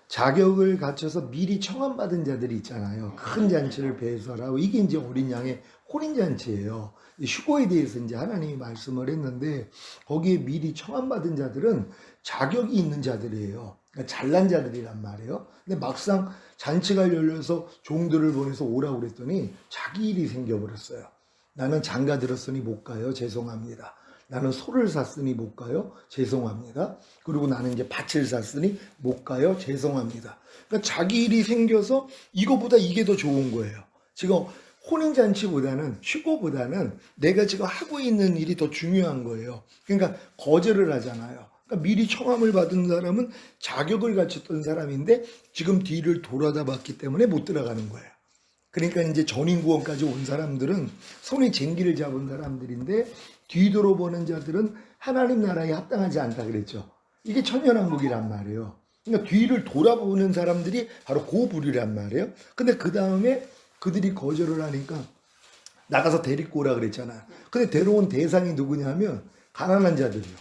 자격을 갖춰서 미리 청함받은 자들이 있잖아요. 큰 잔치를 배설하고 이게 이제 어린 양의 혼인잔치예요. 휴거에 대해서 이제 하나님이 말씀을 했는데 거기에 미리 청함받은 자들은 자격이 있는 자들이에요. 그러니까 잘난 자들이란 말이에요. 근데 막상 잔치가 열려서 종들을 보내서 오라고 그랬더니 자기 일이 생겨버렸어요. 나는 장가 들었으니 못 가요. 죄송합니다. 나는 소를 샀으니 못 가요. 죄송합니다. 그리고 나는 이제 밭을 샀으니 못 가요. 죄송합니다. 그러니까 자기 일이 생겨서 이거보다 이게 더 좋은 거예요. 지금 혼인잔치보다는 휴거보다는 내가 지금 하고 있는 일이 더 중요한 거예요. 그러니까 거절을 하잖아요. 그러니까 미리 청함을 받은 사람은 자격을 갖췄던 사람인데 지금 뒤를 돌아다 봤기 때문에 못 들어가는 거예요. 그러니까 이제 전인구원까지 온 사람들은 손에 쟁기를 잡은 사람들인데 뒤돌아보는 자들은 하나님 나라에 합당하지 않다 그랬죠. 이게 천연왕국이란 말이에요. 그러니까 뒤를 돌아보는 사람들이 바로 그 부류란 말이에요. 근데 그 다음에 그들이 거절을 하니까 나가서 데리고 오라 그랬잖아요. 근데 데려온 대상이 누구냐면 가난한 자들이요.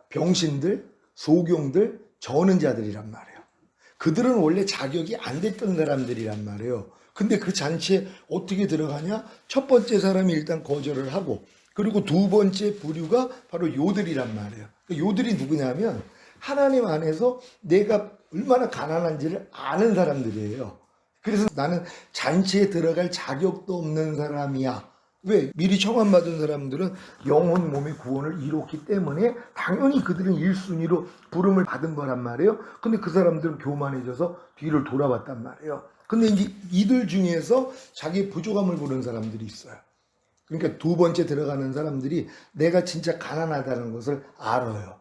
병신들, 소경들, 저는 자들이란 말이에요. 그들은 원래 자격이 안 됐던 사람들이란 말이에요. 근데 그 잔치에 어떻게 들어가냐? 첫 번째 사람이 일단 거절을 하고 그리고 두 번째 부류가 바로 요들이란 말이에요. 요들이 누구냐면 하나님 안에서 내가 얼마나 가난한지를 아는 사람들이에요. 그래서 나는 잔치에 들어갈 자격도 없는 사람이야. 왜? 미리 청함받은 사람들은 영혼 몸의 구원을 이뤘기 때문에 당연히 그들은 1순위로 부름을 받은 거란 말이에요. 근데 그 사람들은 교만해져서 뒤를 돌아봤단 말이에요. 근데 이제 이들 중에서 자기 부족함을 보는 사람들이 있어요. 그러니까 두 번째 들어가는 사람들이 내가 진짜 가난하다는 것을 알아요.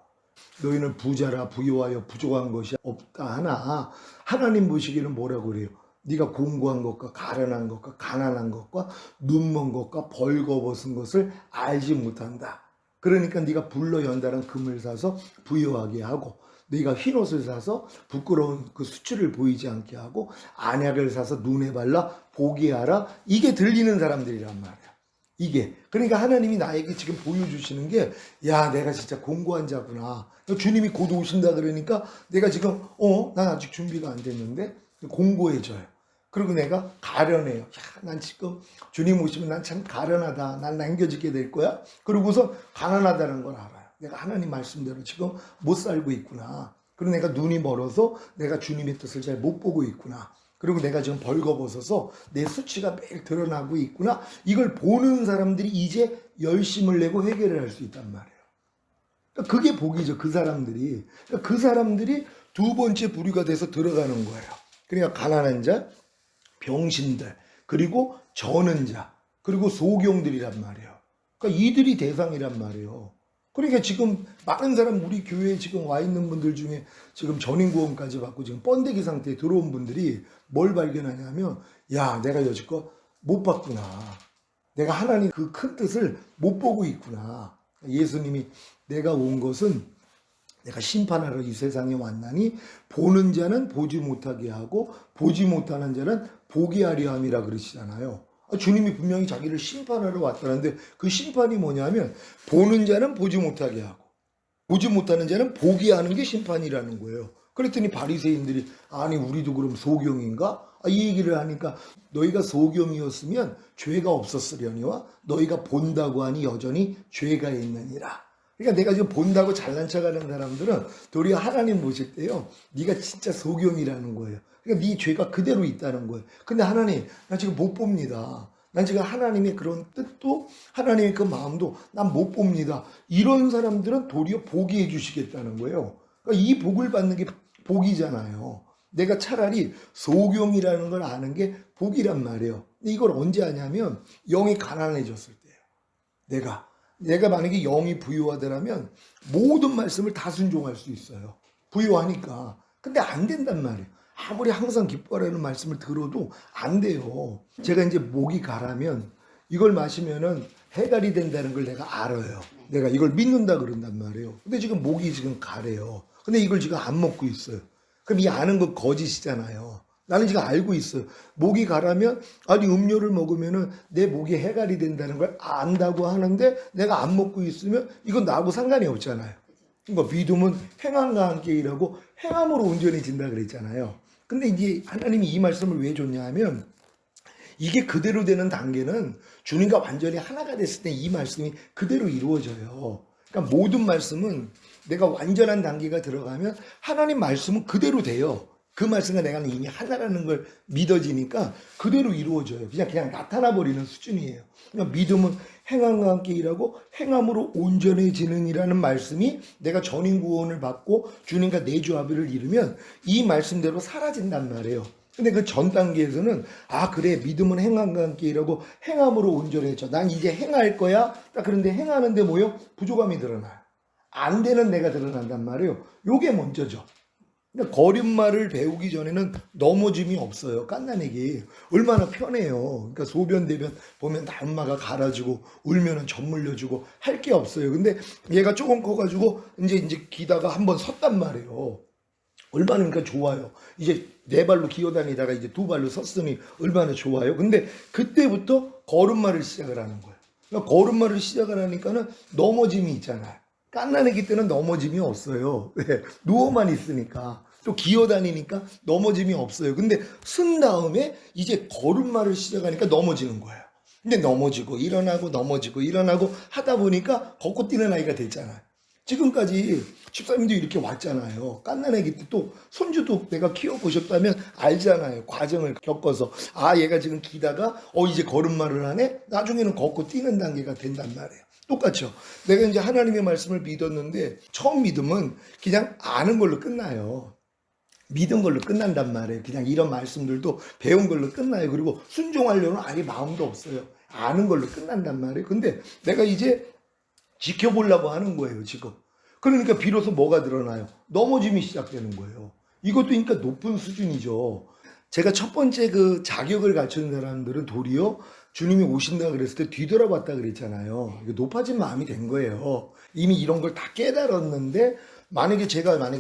너희는 부자라 부유하여 부족한 것이 없다 하나 하나님 보시기에는 뭐라고 그래요? 네가 공고한 것과 가련한 것과 가난한 것과 눈먼 것과 벌거벗은 것을 알지 못한다. 그러니까 네가 불로 연달은 금을 사서 부유하게 하고 네가 흰옷을 사서 부끄러운 그 수치를 보이지 않게 하고 안약을 사서 눈에 발라 보게 하라. 이게 들리는 사람들이란 말이야. 이게 그러니까 하나님이 나에게 지금 보여주시는 게 야 내가 진짜 공고한 자구나. 주님이 곧 오신다 그러니까 내가 지금 난 아직 준비가 안 됐는데 공고해져요. 그리고 내가 가련해요. 야, 난 지금 주님 오시면 난 참 가련하다. 난 남겨지게 될 거야. 그러고서 가난하다는 걸 알아요. 내가 하나님 말씀대로 지금 못 살고 있구나. 그리고 내가 눈이 멀어서 내가 주님의 뜻을 잘 못 보고 있구나. 그리고 내가 지금 벌거벗어서 내 수치가 매일 드러나고 있구나. 이걸 보는 사람들이 이제 열심을 내고 회개를 할 수 있단 말이에요. 그러니까 그게 복이죠. 그 사람들이. 그러니까 그 사람들이 두 번째 부류가 돼서 들어가는 거예요. 그러니까 가난한 자, 병신들, 그리고 저는 자, 그리고 소경들이란 말이에요. 그러니까 이들이 대상이란 말이에요. 그러니까 지금 많은 사람 우리 교회에 지금 와 있는 분들 중에 지금 전인구원까지 받고 지금 번데기 상태에 들어온 분들이 뭘 발견하냐면 야 내가 여지껏 못 봤구나. 내가 하나님 그 큰 뜻을 못 보고 있구나. 예수님이 내가 온 것은 내가 심판하러 이 세상에 왔나니 보는 자는 보지 못하게 하고 보지 못하는 자는 보게 하려 함이라 그러시잖아요. 주님이 분명히 자기를 심판하러 왔다는데 그 심판이 뭐냐면 보는 자는 보지 못하게 하고 보지 못하는 자는 보게 하는 게 심판이라는 거예요. 그랬더니 바리새인들이 아니 우리도 그럼 소경인가? 이 얘기를 하니까 너희가 소경이었으면 죄가 없었으려니와 너희가 본다고 하니 여전히 죄가 있느니라. 그러니까 내가 지금 본다고 잘난 척하는 사람들은 도리어 하나님 보실 때요 네가 진짜 소경이라는 거예요. 그러니까 네 죄가 그대로 있다는 거예요. 근데 하나님 나 지금 못 봅니다. 난 지금 하나님의 그런 뜻도 하나님의 그 마음도 난 못 봅니다. 이런 사람들은 도리어 보게 해주시겠다는 거예요. 그러니까 이 복을 받는 게 복이잖아요. 내가 차라리 소경이라는 걸 아는 게 복이란 말이에요. 근데 이걸 언제 하냐면 영이 가난해졌을 때예요. 내가 만약에 영이 부유하더라면 모든 말씀을 다 순종할 수 있어요. 부유하니까. 근데 안 된단 말이에요. 아무리 항상 기뻐하라는 말씀을 들어도 안 돼요. 제가 이제 목이 가라면 이걸 마시면은 해갈이 된다는 걸 내가 알아요. 내가 이걸 믿는다 그런단 말이에요. 근데 지금 목이 지금 가래요. 근데 이걸 지금 안 먹고 있어요. 그럼 이 아는 건 거짓이잖아요. 나는 지금 알고 있어요. 목이 가라면 아니 음료를 먹으면은 내 목이 해갈이 된다는 걸 안다고 하는데 내가 안 먹고 있으면 이건 나하고 상관이 없잖아요. 그러니까 믿음은 행함과 함께 일하고 행함으로 온전해진다 그랬잖아요. 근데 이제 하나님이 이 말씀을 왜 줬냐 하면 이게 그대로 되는 단계는 주님과 완전히 하나가 됐을 때 이 말씀이 그대로 이루어져요. 그러니까 모든 말씀은 내가 완전한 단계가 들어가면 하나님 말씀은 그대로 돼요. 그 말씀과 내가 이미 하나라는 걸 믿어지니까 그대로 이루어져요. 그냥 나타나 버리는 수준이에요. 그러니까 믿음은 행함과 함께 일하고 행함으로 온전해지는이라는 말씀이 내가 전인 구원을 받고 주님과 내주 합의를 이루면 이 말씀대로 사라진단 말이에요. 근데 그 전 단계에서는 그래 믿음은 행함과 함께 일하고 행함으로 온전해져. 난 이제 행할 거야. 딱 그런데 행하는데 뭐요? 부족함이 드러나요. 안 되는 내가 드러난단 말이에요. 요게 먼저죠. 그러니까 거짓말을 배우기 전에는 넘어짐이 없어요. 갓난애기 얼마나 편해요. 그러니까 소변 대변 보면 다 엄마가 갈아주고 울면은 젖 물려주고 할 게 없어요. 근데 얘가 조금 커가지고 이제 기다가 한번 섰단 말이에요. 얼마나 그러니까 좋아요. 이제 네 발로 기어다니다가 이제 두 발로 섰으니 얼마나 좋아요. 근데 그때부터 걸음마를 시작을 하는 거예요. 그러니까 걸음마를 시작을 하니까는 넘어짐이 있잖아요. 갓난애기 때는 넘어짐이 없어요. 왜? 누워만 있으니까. 또 기어다니니까 넘어짐이 없어요. 근데 쓴 다음에 이제 걸음마를 시작하니까 넘어지는 거예요. 근데 넘어지고 일어나고 넘어지고 일어나고 하다 보니까 걷고 뛰는 아이가 됐잖아요. 지금까지 집사님도 이렇게 왔잖아요. 갓난애기 때 또 손주도 내가 키워보셨다면 알잖아요. 과정을 겪어서 얘가 지금 기다가 이제 걸음마를 하네. 나중에는 걷고 뛰는 단계가 된단 말이에요. 똑같죠. 내가 이제 하나님의 말씀을 믿었는데 처음 믿음은 그냥 아는 걸로 끝나요. 믿은 걸로 끝난단 말이에요. 그냥 이런 말씀들도 배운 걸로 끝나요. 그리고 순종하려는 아예 마음도 없어요. 아는 걸로 끝난단 말이에요. 근데 내가 이제 지켜보려고 하는 거예요, 지금. 그러니까 비로소 뭐가 드러나요? 넘어짐이 시작되는 거예요. 이것도 그러니까 높은 수준이죠. 제가 첫 번째 그 자격을 갖춘 사람들은 도리어 주님이 오신다 그랬을 때 뒤돌아봤다 그랬잖아요. 높아진 마음이 된 거예요. 이미 이런 걸 다 깨달았는데 만약에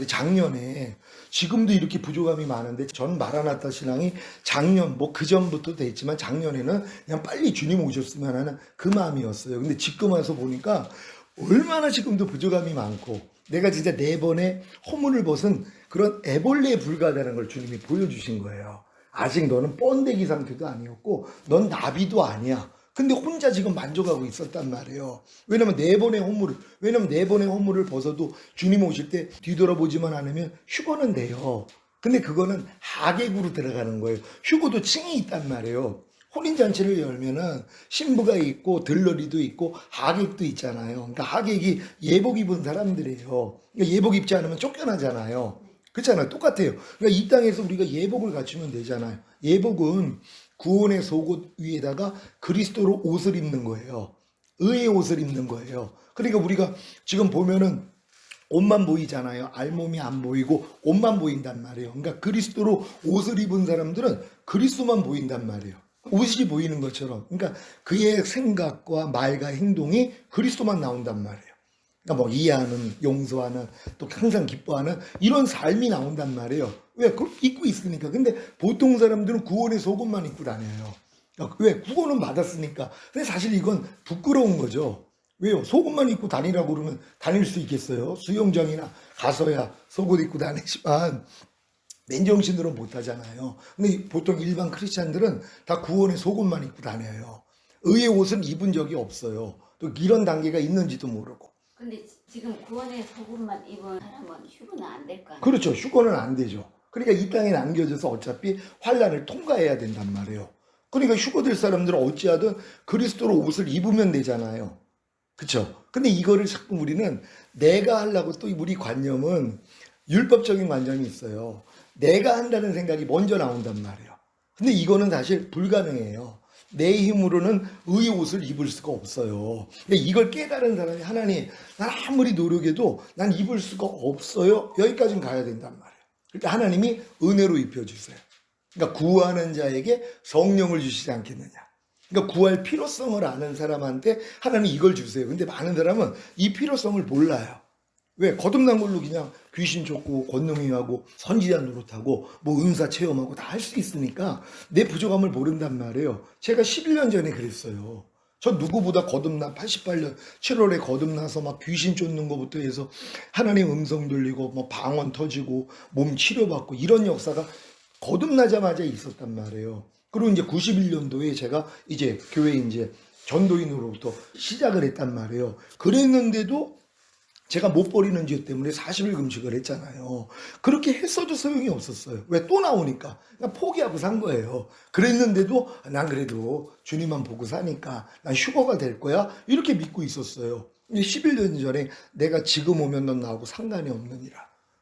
작년에 지금도 이렇게 부족함이 많은데 전 마라나타 신앙이 작년 그 전부터 됐지만 작년에는 그냥 빨리 주님 오셨으면 하는 그 마음이었어요. 근데 지금 와서 보니까 얼마나 지금도 부족함이 많고 내가 진짜 4번의 허물을 벗은 그런 애벌레에 불과하다는 걸 주님이 보여주신 거예요. 아직 너는 번데기 상태도 아니었고 넌 나비도 아니야. 근데 혼자 지금 만족하고 있었단 말이에요. 왜냐면 4번의 허물을 벗어도 주님 오실 때 뒤돌아보지만 않으면 휴거는 돼요. 근데 그거는 하객으로 들어가는 거예요. 휴거도 층이 있단 말이에요. 혼인잔치를 열면은 신부가 있고 들러리도 있고 하객도 있잖아요. 그러니까 하객이 예복 입은 사람들이에요. 그러니까 예복 입지 않으면 쫓겨나잖아요. 그렇잖아요. 똑같아요. 그러니까 이 땅에서 우리가 예복을 갖추면 되잖아요. 예복은 구원의 속옷 위에다가 그리스도로 옷을 입는 거예요. 의의 옷을 입는 거예요. 그러니까 우리가 지금 보면은 옷만 보이잖아요. 알몸이 안 보이고 옷만 보인단 말이에요. 그러니까 그리스도로 옷을 입은 사람들은 그리스도만 보인단 말이에요. 옷이 보이는 것처럼. 그러니까 그의 생각과 말과 행동이 그리스도만 나온단 말이에요. 그러니까 이해하는, 용서하는, 또 항상 기뻐하는 이런 삶이 나온단 말이에요. 왜? 그걸 입고 있으니까. 근데 보통 사람들은 구원의 속옷만 입고 다녀요. 왜? 구원은 받았으니까. 근데 사실 이건 부끄러운 거죠. 왜요? 속옷만 입고 다니라고 그러면 다닐 수 있겠어요? 수영장이나 가서야 속옷 입고 다니지만 맨정신으로 못 하잖아요. 근데 보통 일반 크리스찬들은 다 구원의 속옷만 입고 다녀요. 의의 옷은 입은 적이 없어요. 또 이런 단계가 있는지도 모르고. 근데 지금 구원의 속옷만 입은 사람은 휴거는 안 될 거 아니에요? 그렇죠. 휴거는 안 되죠. 그러니까 이 땅에 남겨져서 어차피 환란을 통과해야 된단 말이에요. 그러니까 휴거될 사람들은 어찌하든 그리스도로 옷을 입으면 되잖아요. 그렇죠. 근데 이거를 자꾸 우리는 내가 하려고 또 우리 관념은 율법적인 관념이 있어요. 내가 한다는 생각이 먼저 나온단 말이에요. 근데 이거는 사실 불가능해요. 내 힘으로는 의의 옷을 입을 수가 없어요. 근데 이걸 깨달은 사람이 하나님, 난 아무리 노력해도 난 입을 수가 없어요. 여기까지는 가야 된단 말이에요. 그러니까 하나님이 은혜로 입혀주세요. 그러니까 구하는 자에게 성령을 주시지 않겠느냐. 그러니까 구할 필요성을 아는 사람한테 하나님 이걸 주세요. 근데 많은 사람은 이 필요성을 몰라요. 왜? 거듭난 걸로 그냥 귀신 쫓고 권능행하고 선지자 노릇하고 은사 체험하고 다 할 수 있으니까 내 부족함을 모른단 말이에요. 제가 11년 전에 그랬어요. 전 누구보다 거듭나 88년 7월에 거듭나서 막 귀신 쫓는 것부터 해서 하나님 음성 들리고 방언 터지고 몸 치료받고 이런 역사가 거듭나자마자 있었단 말이에요. 그리고 이제 91년도에 제가 이제 교회 이제 전도인으로부터 시작을 했단 말이에요. 그랬는데도 제가 못 버리는 죄 때문에 40일 금식을 했잖아요. 그렇게 했어도 소용이 없었어요. 왜? 또 나오니까. 그냥 포기하고 산 거예요. 그랬는데도 난 그래도 주님만 보고 사니까 난 휴거가 될 거야. 이렇게 믿고 있었어요. 11년 전에 내가 지금 오면 넌 나하고 상관이 없느니라.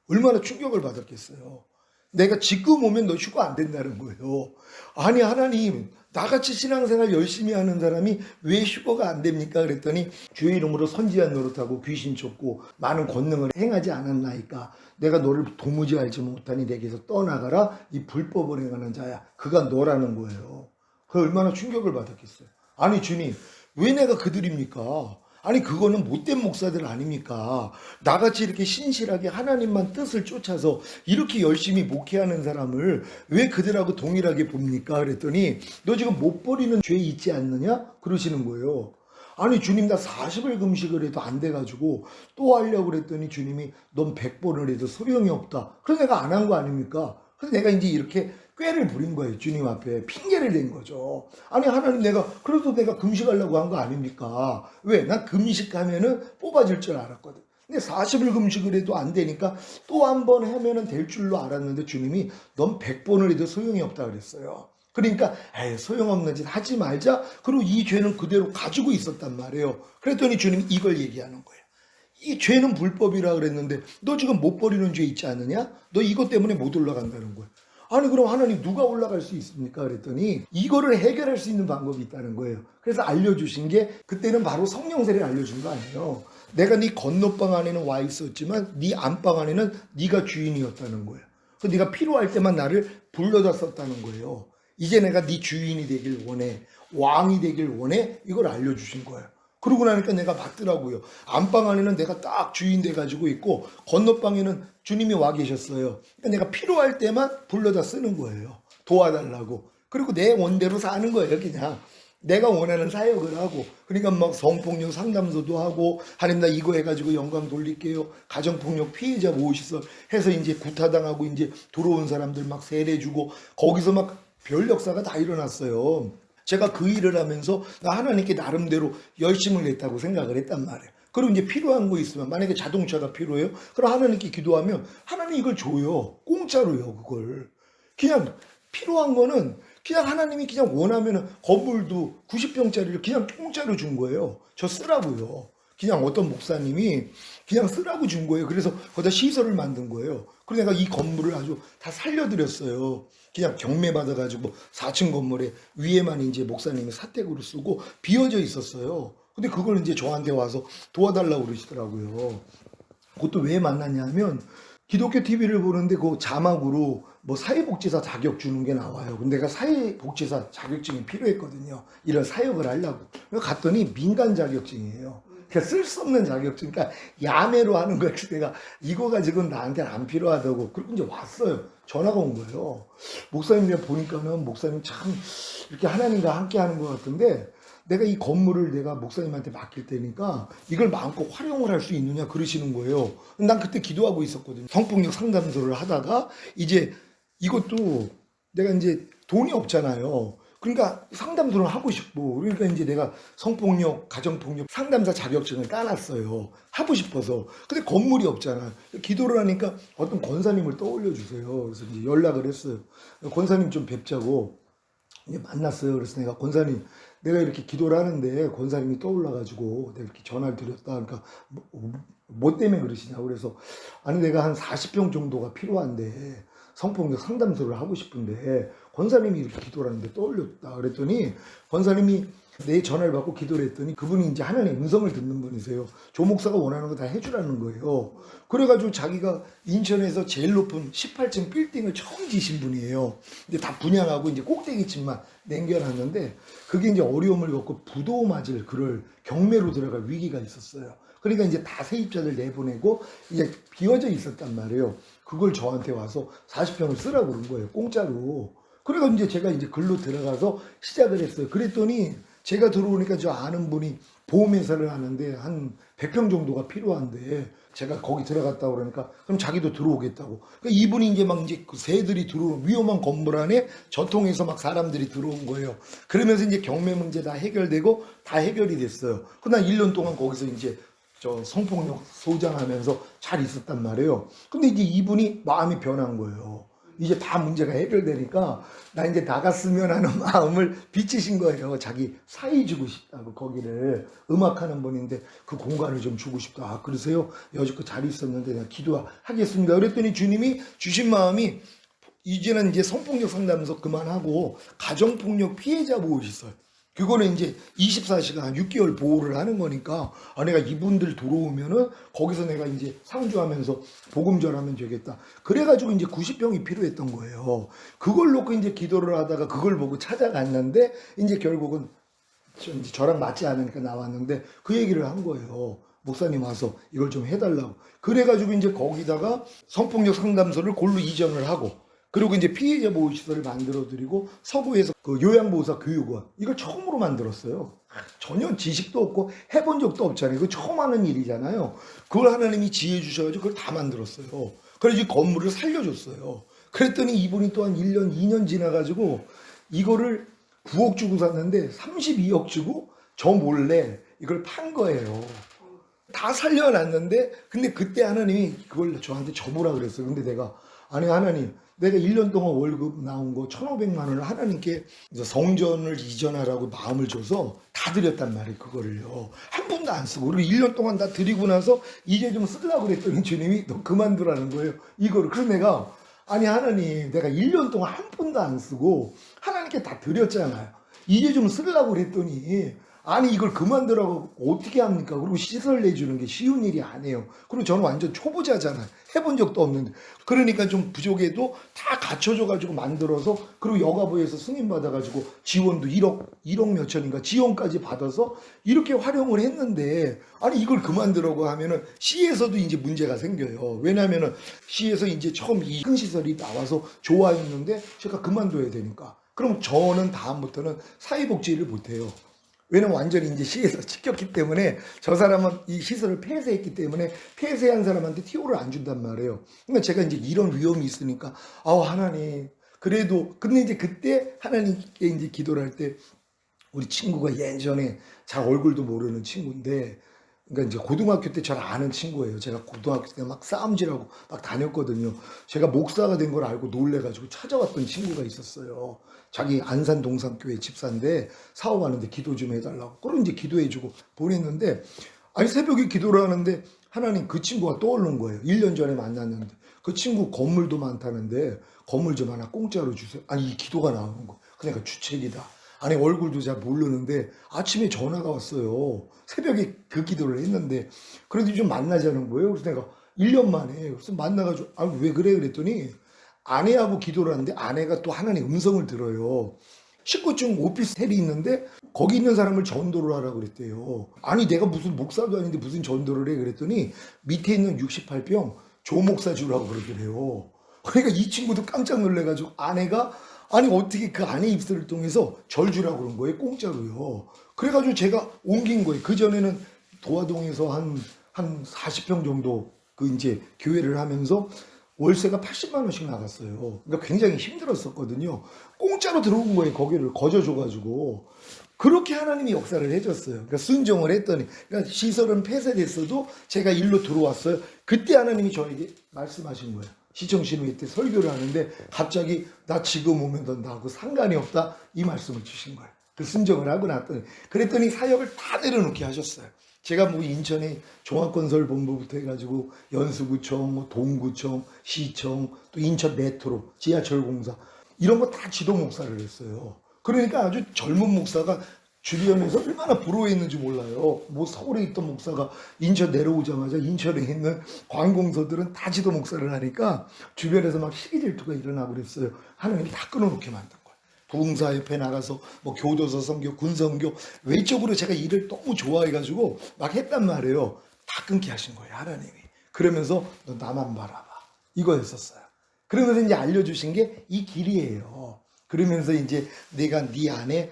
얼마나 충격을 받았겠어요. 내가 지금 오면 너 휴거 안 된다는 거예요. 아니 하나님, 나같이 신앙생활 열심히 하는 사람이 왜 휴거가 안 됩니까? 그랬더니 주의 이름으로 선지한 노릇하고 귀신 쫓고 많은 권능을 행하지 않았나이까 내가 너를 도무지 알지 못하니 내게서 떠나가라. 이 불법을 행하는 자야. 그가 너라는 거예요. 그 얼마나 충격을 받았겠어요. 아니 주님, 왜 내가 그들입니까? 아니 그거는 못된 목사들 아닙니까? 나같이 이렇게 신실하게 하나님만 뜻을 쫓아서 이렇게 열심히 목회하는 사람을 왜 그들하고 동일하게 봅니까? 그랬더니 너 지금 못 버리는 죄 있지 않느냐? 그러시는 거예요. 아니 주님 나 40일 금식을 해도 안 돼가지고 또 하려고 그랬더니 주님이 넌 100번을 해도 소용이 없다. 그래서 내가 안 한 거 아닙니까? 그래서 내가 이제 이렇게 꾀를 부린 거예요. 주님 앞에 핑계를 댄 거죠. 아니 하나님 그래도 내가 금식하려고 한 거 아닙니까? 왜? 난 금식하면은 뽑아질 줄 알았거든. 근데 40일 금식을 해도 안 되니까 또 한 번 하면은 될 줄로 알았는데 주님이 넌 100번을 해도 소용이 없다 그랬어요. 그러니까 에이 소용없는 짓 하지 말자. 그리고 이 죄는 그대로 가지고 있었단 말이에요. 그랬더니 주님이 이걸 얘기하는 거예요. 이 죄는 불법이라 그랬는데 너 지금 못 버리는 죄 있지 않느냐? 너 이것 때문에 못 올라간다는 거예요. 아니 그럼 하나님 누가 올라갈 수 있습니까? 그랬더니 이거를 해결할 수 있는 방법이 있다는 거예요. 그래서 알려주신 게 그때는 바로 성령 세례를 알려준 거 아니에요. 내가 네 건너방 안에는 와 있었지만 네 안방 안에는 네가 주인이었다는 거예요. 그래서 네가 필요할 때만 나를 불러다 썼다는 거예요. 이제 내가 네 주인이 되길 원해. 왕이 되길 원해. 이걸 알려주신 거예요. 그러고 나니까 내가 봤더라고요. 안방 안에는 내가 딱 주인 돼가지고 있고 건너방에는 주님이 와 계셨어요. 그러니까 내가 필요할 때만 불러다 쓰는 거예요. 도와달라고. 그리고 내 원대로 사는 거예요. 그냥 내가 원하는 사역을 하고. 그러니까 막 성폭력 상담소도 하고 하나님 나 이거 해가지고 영광 돌릴게요. 가정폭력 피해자 모시서 해서 이제 구타당하고 이제 들어온 사람들 막 세례주고 거기서 막 별 역사가 다 일어났어요. 제가 그 일을 하면서 나 하나님께 나름대로 열심을 냈다고 생각을 했단 말이에요. 그리고 이제 필요한 거 있으면 만약에 자동차가 필요해요. 그럼 하나님께 기도하면 하나님 이걸 줘요. 공짜로요 그걸. 그냥 필요한 거는 그냥 하나님이 그냥 원하면은 건물도 90평짜리를 그냥 공짜로 준 거예요. 저 쓰라고요. 그냥 어떤 목사님이 그냥 쓰라고 준 거예요. 그래서 거기다 시설을 만든 거예요. 그래서 내가 이 건물을 아주 다 살려드렸어요. 그냥 경매 받아가지고 4층 건물에 위에만 이제 목사님이 사택으로 쓰고 비어져 있었어요. 근데 그걸 이제 저한테 와서 도와달라고 그러시더라고요. 그것도 왜 만났냐면 기독교 TV를 보는데 그 자막으로 뭐 사회복지사 자격 주는 게 나와요. 근데 내가 사회복지사 자격증이 필요했거든요. 이런 사역을 하려고. 갔더니 민간 자격증이에요. 그러니까 쓸 수 없는 자격증. 그러니까 야매로 하는 거예요. 그래서 내가 이거 가지고는 나한테는 안 필요하다고. 그리고 이제 왔어요. 전화가 온 거예요. 목사님 보니까는 목사님 참 이렇게 하나님과 함께 하는 것 같은데 내가 이 건물을 내가 목사님한테 맡길 테니까 이걸 마음껏 활용을 할 수 있느냐 그러시는 거예요. 난 그때 기도하고 있었거든요. 성폭력 상담소를 하다가 이제 이것도 내가 이제 돈이 없잖아요. 그러니까 상담소를 하고 싶고 그러니까 이제 내가 성폭력, 가정폭력 상담사 자격증을 따놨어요. 하고 싶어서. 근데 건물이 없잖아. 기도를 하니까 어떤 권사님을 떠올려 주세요. 그래서 이제 연락을 했어요. 권사님 좀 뵙자고 이제 만났어요. 그래서 내가 권사님 내가 이렇게 기도를 하는데 권사님이 떠올라가지고 내가 이렇게 전화를 드렸다. 그러니까 뭐 때문에 그러시냐고. 그래서 아니 내가 한 40평 정도가 필요한데 성폭력 상담소를 하고 싶은데 권사님이 이렇게 기도를 하는데 떠올렸다. 그랬더니 권사님이 내 전화를 받고 기도를 했더니 그분이 이제 하나님의 음성을 듣는 분이세요. 조 목사가 원하는 거 다 해주라는 거예요. 그래가지고 자기가 인천에서 제일 높은 18층 빌딩을 처음 지신 분이에요. 근데 다 분양하고 이제 꼭대기층만 남겨놨는데 그게 이제 어려움을 겪고 부도 맞을 그럴 경매로 들어갈 위기가 있었어요. 그러니까 이제 다 세입자들 내보내고 이제 비어져 있었단 말이에요. 그걸 저한테 와서 40평을 쓰라고 그런 거예요. 공짜로. 그래서 이제 제가 이제 글로 들어가서 시작을 했어요. 그랬더니 제가 들어오니까 저 아는 분이 보험회사를 하는데 한 100평 정도가 필요한데 제가 거기 들어갔다 그러니까 그럼 자기도 들어오겠다고. 그러니까 이분이 이제 막 이제 그 새들이 들어오는 위험한 건물 안에 저통해서 막 사람들이 들어온 거예요. 그러면서 이제 경매 문제 다 해결되고 다 해결이 됐어요. 그러나 1년 동안 거기서 이제 저 성폭력 소장하면서 잘 있었단 말이에요. 근데 이제 이분이 마음이 변한 거예요. 이제 다 문제가 해결되니까 나 이제 나갔으면 하는 마음을 비치신 거예요. 자기 사이 주고 싶다고. 거기를 음악하는 분인데 그 공간을 좀 주고 싶다. 아, 그러세요? 여지껏 잘 있었는데 내가 기도하겠습니다. 그랬더니 주님이 주신 마음이 이제는 이제 성폭력 상담소 그만하고 가정폭력 피해자 보호 시설, 그거는 이제 24시간 6개월 보호를 하는 거니까 아, 내가 이분들 들어오면은 거기서 내가 이제 상주하면서 복음 전하면 되겠다. 그래가지고 이제 90평이 필요했던 거예요. 그걸 놓고 이제 기도를 하다가 그걸 보고 찾아갔는데 이제 결국은 이제 저랑 맞지 않으니까 나왔는데 그 얘기를 한 거예요. 목사님 와서 이걸 좀 해달라고. 그래가지고 이제 거기다가 성폭력 상담소를 골로 이전을 하고, 그리고 이제 피해자 보호시설을 만들어드리고 서구에서 그 요양보호사 교육원 이걸 처음으로 만들었어요. 전혀 지식도 없고 해본 적도 없잖아요. 그 처음 하는 일이잖아요. 그걸 하나님이 지혜 주셔가지고 그걸 다 만들었어요. 그래서 이 건물을 살려줬어요. 그랬더니 이분이 또 한 1년, 2년 지나가지고 이거를 9억 주고 샀는데 32억 주고 저 몰래 이걸 판 거예요. 다 살려놨는데 근데 그때 하나님이 그걸 저한테 줘보라 그랬어요. 근데 내가 아니 하나님, 내가 1년 동안 월급 나온 거 1,500만 원을 하나님께 이제 성전을 이전하라고 마음을 줘서 다 드렸단 말이에요. 그거를요. 한 푼도 안 쓰고. 그리고 1년 동안 다 드리고 나서 이제 좀 쓰려고 그랬더니 주님이 너 그만두라는 거예요. 이거를. 그래서 내가 아니 하나님, 내가 1년 동안 한 푼도 안 쓰고 하나님께 다 드렸잖아요. 이제 좀 쓰려고 그랬더니 아니 이걸 그만두라고 어떻게 합니까? 그리고 시설 내주는 게 쉬운 일이 아니에요. 그리고 저는 완전 초보자잖아요. 해본 적도 없는데. 그러니까 좀 부족해도 다 갖춰줘가지고 만들어서, 그리고 여가부에서 승인받아가지고 지원도 1억 몇천인가 지원까지 받아서 이렇게 활용을 했는데, 아니 이걸 그만두라고 하면은 시에서도 이제 문제가 생겨요. 왜냐면은 시에서 이제 처음 이 큰 시설이 나와서 좋아했는데 제가 그만둬야 되니까. 그럼 저는 다음부터는 사회복지를 못해요. 왜냐면 완전히 이제 시에서 지켰기 때문에 저 사람은 이 시설을 폐쇄했기 때문에 폐쇄한 사람한테 TO를 안 준단 말이에요. 그러니까 제가 이제 이런 위험이 있으니까 아우 하나님, 그래도 근데 이제 그때 하나님께 이제 기도를 할 때 우리 친구가 예전에 잘 얼굴도 모르는 친구인데, 그러니까 이제 고등학교 때 저를 아는 친구예요. 제가 고등학교 때 막 싸움질하고 막 다녔거든요. 제가 목사가 된 걸 알고 놀래가지고 찾아왔던 친구가 있었어요. 자기 안산 동산교회 집사인데 사업하는데 기도 좀 해달라고. 그럼 이제 기도해주고 보냈는데, 아니 새벽에 기도를 하는데 하나님, 그 친구가 떠오른 거예요. 1년 전에 만났는데 그 친구 건물도 많다는데 건물 좀 하나 공짜로 주세요. 아니 이 기도가 나오는 거. 그러니까 주책이다. 아니 얼굴도 잘 모르는데 아침에 전화가 왔어요. 새벽에 그 기도를 했는데 그래도 좀 만나자는 거예요. 그래서 내가 1년 만에 그래서 만나가지고 아 왜 그래 그랬더니 아내하고 기도를 하는데 아내가 또 하나님 음성을 들어요. 19층 오피스텔이 있는데 거기 있는 사람을 전도를 하라고 그랬대요. 아니 내가 무슨 목사도 아닌데 무슨 전도를 해 그랬더니 밑에 있는 68평 조 목사 주라고 그러더래요. 그러니까 이 친구도 깜짝 놀래가지고 아내가 아니 어떻게 그 아내 입술을 통해서 절 주라고 그런 거예요. 공짜로요. 그래가지고 제가 옮긴 거예요. 그전에는 도화동에서 한 40평 정도 그 이제 교회를 하면서 월세가 80만 원씩 나갔어요. 그러니까 굉장히 힘들었었거든요. 공짜로 들어온 거예요. 거기를 거저줘가지고. 그렇게 하나님이 역사를 해줬어요. 그러니까 순종을 했더니, 그러니까 시설은 폐쇄됐어도 제가 일로 들어왔어요. 그때 하나님이 저에게 말씀하신 거예요. 시청신우회 때 설교를 하는데 갑자기 나 지금 오면 넌 나하고 상관이 없다, 이 말씀을 주신 거예요. 그 순종을 하고 났더니, 그랬더니 사역을 다 내려놓게 하셨어요. 제가 뭐 인천에 종합건설본부부터 해가지고 연수구청, 뭐 동구청, 시청, 또 인천 메트로, 지하철공사 이런 거 다 지도 목사를 했어요. 그러니까 아주 젊은 목사가 주변에서 얼마나 부러워했는지 몰라요. 뭐 서울에 있던 목사가 인천 내려오자마자 인천에 있는 관공서들은 다 지도 목사를 하니까 주변에서 막 시기 질투가 일어나고 그랬어요. 하나님이 다 끊어놓게 만든 거예요. 부흥사협회 나가서 뭐 교도소 선교, 군선교, 외적으로 제가 일을 너무 좋아해가지고 막 했단 말이에요. 다 끊게 하신 거예요, 하나님이. 그러면서 너 나만 바라봐, 이거였었어요. 그러면서 이제 알려주신 게 이 길이에요. 그러면서 이제 내가 네 안에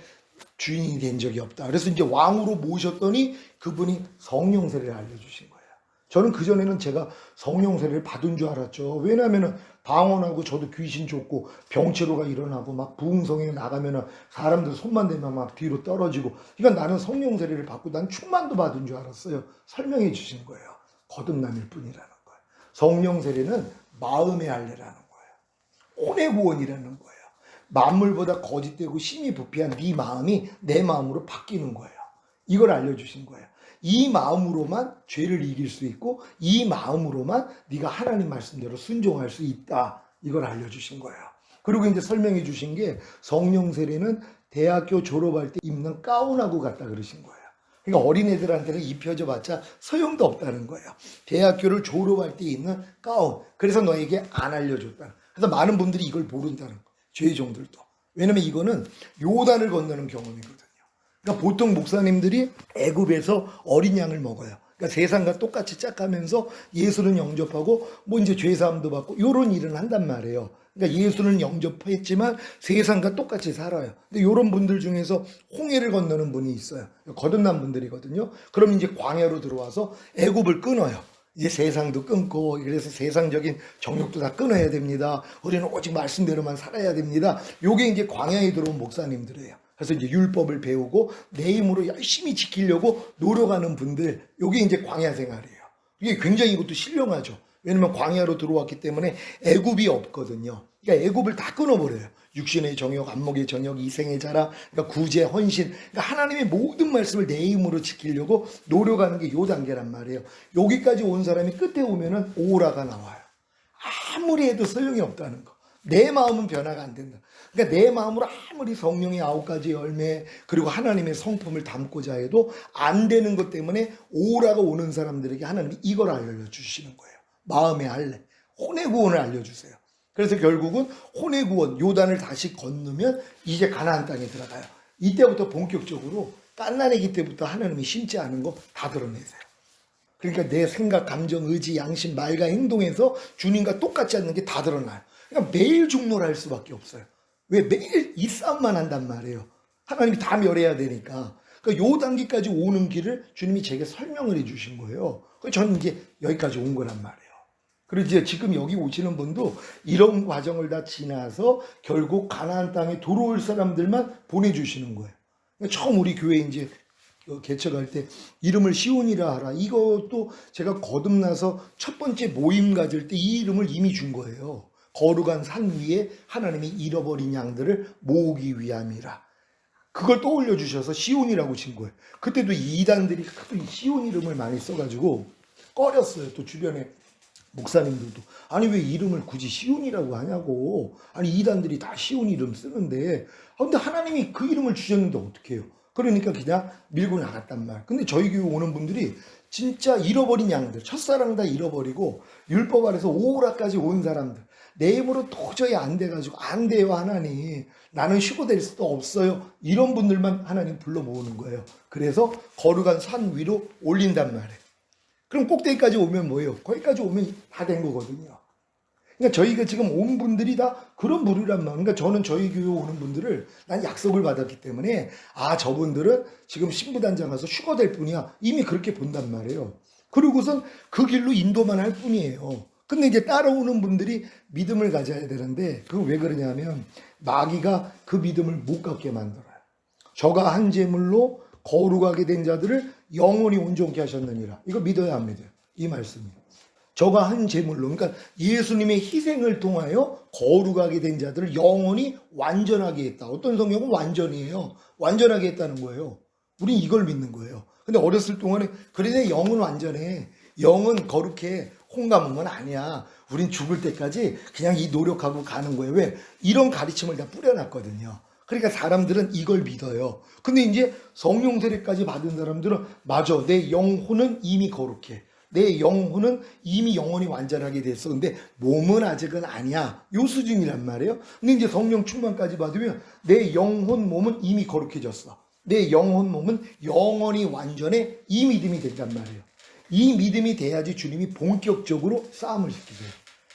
주인이 된 적이 없다. 그래서 이제 왕으로 모셨더니 그분이 성령 세례를 알려주신 거예요. 저는 그전에는 제가 성령 세례를 받은 줄 알았죠. 왜냐하면 방언하고 저도 귀신 쫓고 병치료가 일어나고 막 부흥성에 나가면 사람들 손만 대면 막 뒤로 떨어지고, 그러니까 나는 성령 세례를 받고 난 충만도 받은 줄 알았어요. 설명해 주신 거예요. 거듭남일 뿐이라는 거예요. 성령 세례는 마음의 할례라는 거예요. 혼의 구원이라는 거예요. 만물보다 거짓되고 심히 부패한 네 마음이 내 마음으로 바뀌는 거예요. 이걸 알려주신 거예요. 이 마음으로만 죄를 이길 수 있고 이 마음으로만 네가 하나님 말씀대로 순종할 수 있다. 이걸 알려주신 거예요. 그리고 이제 설명해 주신 게 성령 세례는 대학교 졸업할 때 입는 가운하고 같다 그러신 거예요. 그러니까 어린애들한테는 입혀져 봤자 소용도 없다는 거예요. 대학교를 졸업할 때 입는 가운. 그래서 너에게 안 알려줬다. 그래서 많은 분들이 이걸 모른다는 거예요. 죄종들도. 왜냐면 이거는 요단을 건너는 경험이거든요. 그러니까 보통 목사님들이 애굽에서 어린 양을 먹어요. 그러니까 세상과 똑같이 짝하면서 예수는 영접하고 뭐 이제 죄사함도 받고 이런 일은 한단 말이에요. 그러니까 예수는 영접했지만 세상과 똑같이 살아요. 근데 이런 분들 중에서 홍해를 건너는 분이 있어요. 거듭난 분들이거든요. 그럼 이제 광야로 들어와서 애굽을 끊어요. 이제 세상도 끊고, 그래서 세상적인 정욕도 다 끊어야 됩니다. 우리는 오직 말씀대로만 살아야 됩니다. 요게 이제 광야에 들어온 목사님들이에요. 그래서 이제 율법을 배우고 내 힘으로 열심히 지키려고 노력하는 분들, 요게 이제 광야 생활이에요. 이게 굉장히 이것도 신령하죠. 왜냐면 광야로 들어왔기 때문에 애굽이 없거든요. 그러니까 애굽을 다 끊어버려요. 육신의 정욕, 안목의 정욕, 이생의 자랑, 그러니까 구제, 헌신, 그러니까 하나님의 모든 말씀을 내 힘으로 지키려고 노력하는 게 요 단계란 말이에요. 여기까지 온 사람이 끝에 오면은 오라가 나와요. 아무리 해도 소용이 없다는 거. 내 마음은 변화가 안 된다. 그러니까 내 마음으로 아무리 성령의 9가지 열매 그리고 하나님의 성품을 담고자 해도 안 되는 것 때문에 오라가 오는 사람들에게 하나님이 이걸 알려주시는 거예요. 마음의 할례, 혼의 구원을 알려주세요. 그래서 결국은 혼의 구원, 요단을 다시 건너면 이제 가나안 땅에 들어가요. 이때부터 본격적으로 갓난아기 때부터 하나님이 심지 않은 거 다 드러내세요. 그러니까 내 생각, 감정, 의지, 양심, 말과 행동에서 주님과 똑같지 않는 게 다 드러나요. 그러니까 매일 중노할 수밖에 없어요. 왜? 매일 이 싸움만 한단 말이에요. 하나님이 다 멸해야 되니까. 그러니까 요 단계까지 오는 길을 주님이 제게 설명을 해주신 거예요. 그래서 저는 이제 여기까지 온 거란 말이에요. 그리고 이제 지금 여기 오시는 분도 이런 과정을 다 지나서 결국 가나안 땅에 들어올 사람들만 보내주시는 거예요. 그러니까 처음 우리 교회 이제 개척할 때 이름을 시온이라 하라. 이것도 제가 거듭나서 첫 번째 모임 가질 때 이 이름을 이미 준 거예요. 거룩한 산 위에 하나님이 잃어버린 양들을 모으기 위함이라. 그걸 떠올려 주셔서 시온이라고 친 거예요. 그때도 이단들이 시온 이름을 많이 써가지고 꺼렸어요. 또 주변에 목사님들도 아니 왜 이름을 굳이 시온이라고 하냐고. 아니 이단들이 다 시온 이름 쓰는데 근데 하나님이 그 이름을 주셨는데 어떡해요. 그러니까 그냥 밀고 나갔단 말. 근데 저희 교회 오는 분들이 진짜 잃어버린 양들, 첫사랑 다 잃어버리고 율법 아래서 오라까지 온 사람들, 내 힘으로 도저히 안 돼가지고 안 돼요 하나님, 나는 휴고 될 수도 없어요, 이런 분들만 하나님 불러 모으는 거예요. 그래서 거룩한 산 위로 올린단 말이에요. 그럼 꼭대기까지 오면 뭐예요? 거기까지 오면 다 된 거거든요. 그러니까 저희가 지금 온 분들이 다 그런 부류란 말이에요. 그러니까 저는 저희 교회 오는 분들을 난 약속을 받았기 때문에 저분들은 지금 신부단장 가서 휴거 될 뿐이야, 이미 그렇게 본단 말이에요. 그리고선 그 길로 인도만 할 뿐이에요. 근데 이제 따라오는 분들이 믿음을 가져야 되는데 그거 왜 그러냐면 마귀가 그 믿음을 못 갖게 만들어요. 저가 한 제물로 거룩하게 된 자들을 영원히 온전케 하셨느니라. 이거 믿어야 합니다. 이 말씀이. 저가 한 제물로, 그러니까 예수님의 희생을 통하여 거룩하게 된 자들을 영원히 완전하게 했다. 어떤 성경은 완전이에요. 완전하게 했다는 거예요. 우린 이걸 믿는 거예요. 근데 어렸을 동안에 그래 내 영은 완전해, 영은 거룩해, 홍감은 아니야, 우린 죽을 때까지 그냥 이 노력하고 가는 거예요. 왜? 이런 가르침을 다 뿌려놨거든요. 그러니까 사람들은 이걸 믿어요. 근데 이제 성령 세례까지 받은 사람들은 맞아, 내 영혼은 이미 거룩해, 내 영혼은 이미 영원히 완전하게 됐어. 근데 몸은 아직은 아니야. 요 수준이란 말이에요. 근데 이제 성령 충만까지 받으면 내 영혼 몸은 이미 거룩해졌어. 내 영혼 몸은 영원히 완전해. 이 믿음이 된단 말이에요. 이 믿음이 돼야지 주님이 본격적으로 싸움을 시키세요.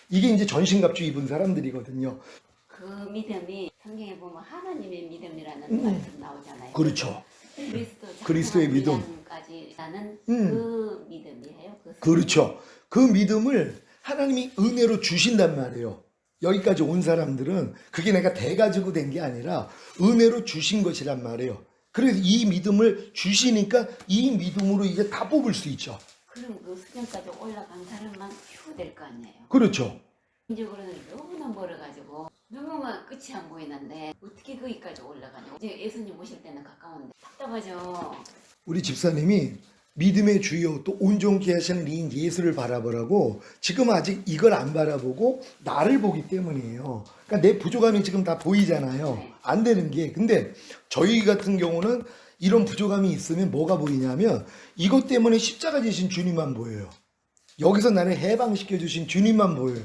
이게 이제 전신갑주 입은 사람들이거든요. 그 믿음이 성경에 보면 하나님의 믿음이라는 말씀 나오잖아요. 하잖아요. 그렇죠. 그리스도 그리스도의 믿음. 까지라는 그 믿음이에요. 그렇죠. 그 믿음을 하나님이 은혜로 주신단 말이에요. 여기까지 온 사람들은 그게 내가 대 가지고 된 게 아니라 은혜로 주신 것이란 말이에요. 그래서 이 믿음을 주시니까 이 믿음으로 이제 다 뽑을 수 있죠. 그럼 그 수련까지 올라간 사람만 휴될 거 아니에요. 그렇죠. 개인적으로는 너무나 멀어가지고 너무만 끝이 안 보이는데 어떻게 거기까지 올라가냐. 이제 예수님 오실 때는 가까운데 답답하죠. 우리 집사님이 믿음의 주요 또 온전케 하시는 이 예수를 바라보라고 지금 아직 이걸 안 바라보고 나를 보기 때문이에요. 그러니까 내 부족함이 지금 다 보이잖아요. 네. 안 되는 게. 근데 저희 같은 경우는 이런 부족함이 있으면 뭐가 보이냐면 이것 때문에 십자가 지신 주님만 보여요. 여기서 나를 해방시켜 주신 주님만 보여요.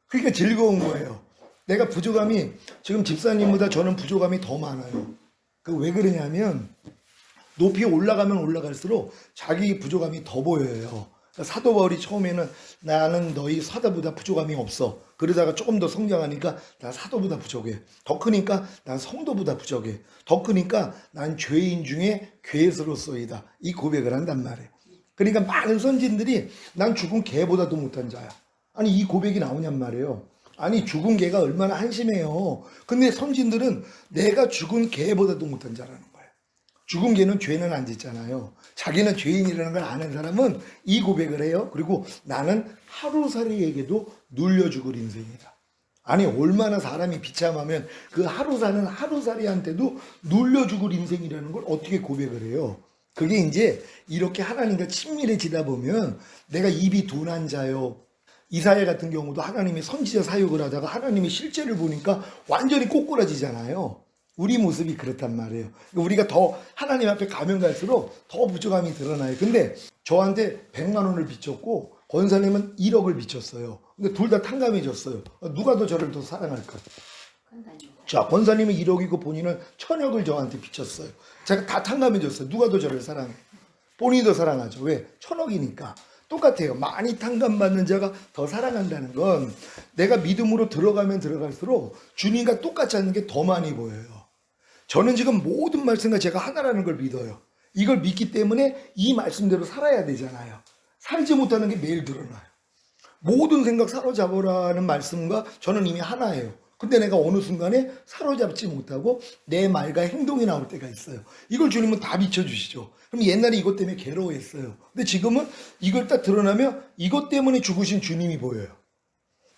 그러니까 즐거운 거예요. 내가 부족함이 지금 집사님보다 저는 부족함이 더 많아요. 그 왜 그러냐면 높이 올라가면 올라갈수록 자기 부족함이 더 보여요. 그러니까 사도 바울이 처음에는 나는 너희 사도보다 부족함이 없어. 그러다가 조금 더 성장하니까 난 사도보다 부족해. 더 크니까 난 성도보다 부족해. 더 크니까 난 죄인 중에 괴수로소이다. 이 고백을 한단 말이에요. 그러니까 많은 선진들이 난 죽은 개보다도 못한 자야. 아니 이 고백이 나오냔 말이에요. 아니 죽은 개가 얼마나 한심해요. 근데 선진들은 내가 죽은 개보다도 못한 자라는 거예요. 죽은 개는 죄는 안 짓잖아요. 자기는 죄인이라는 걸 아는 사람은 이 고백을 해요. 그리고 나는 하루살이에게도 눌려 죽을 인생이다. 아니 얼마나 사람이 비참하면 그 하루 사는 하루살이한테도 눌려 죽을 인생이라는 걸 어떻게 고백을 해요. 그게 이제 이렇게 하나님과 친밀해지다 보면 내가 입이 둔한 자요. 이사야 같은 경우도 하나님이 선지자 사역을 하다가 하나님이 실제를 보니까 완전히 꼬꾸라지잖아요. 우리 모습이 그렇단 말이에요. 우리가 더 하나님 앞에 가면 갈수록 더 부족함이 드러나요. 근데 저한테 100만 원을 빚졌고 권사님은 1억을 빚졌어요. 근데 둘 다 탕감해졌어요. 누가 더 저를 더 사랑할까? 자, 권사님은 1억이고 본인은 1000억을 저한테 빚졌어요. 제가 다 탕감해줬어요. 누가 더 저를 사랑해? 본인이 더 사랑하죠. 왜? 1000억이니까. 똑같아요. 많이 탕감받는 자가 더 사랑한다는 건 내가 믿음으로 들어가면 들어갈수록 주님과 똑같이 하는 게 더 많이 보여요. 저는 지금 모든 말씀과 제가 하나라는 걸 믿어요. 이걸 믿기 때문에 이 말씀대로 살아야 되잖아요. 살지 못하는 게 매일 드러나요. 모든 생각 사로잡으라는 말씀과 저는 이미 하나예요. 근데 내가 어느 순간에 사로잡지 못하고 내 말과 행동이 나올 때가 있어요. 이걸 주님은 다 비춰주시죠. 그럼 옛날에 이것 때문에 괴로워했어요. 근데 지금은 이걸 딱 드러나면 이것 때문에 죽으신 주님이 보여요.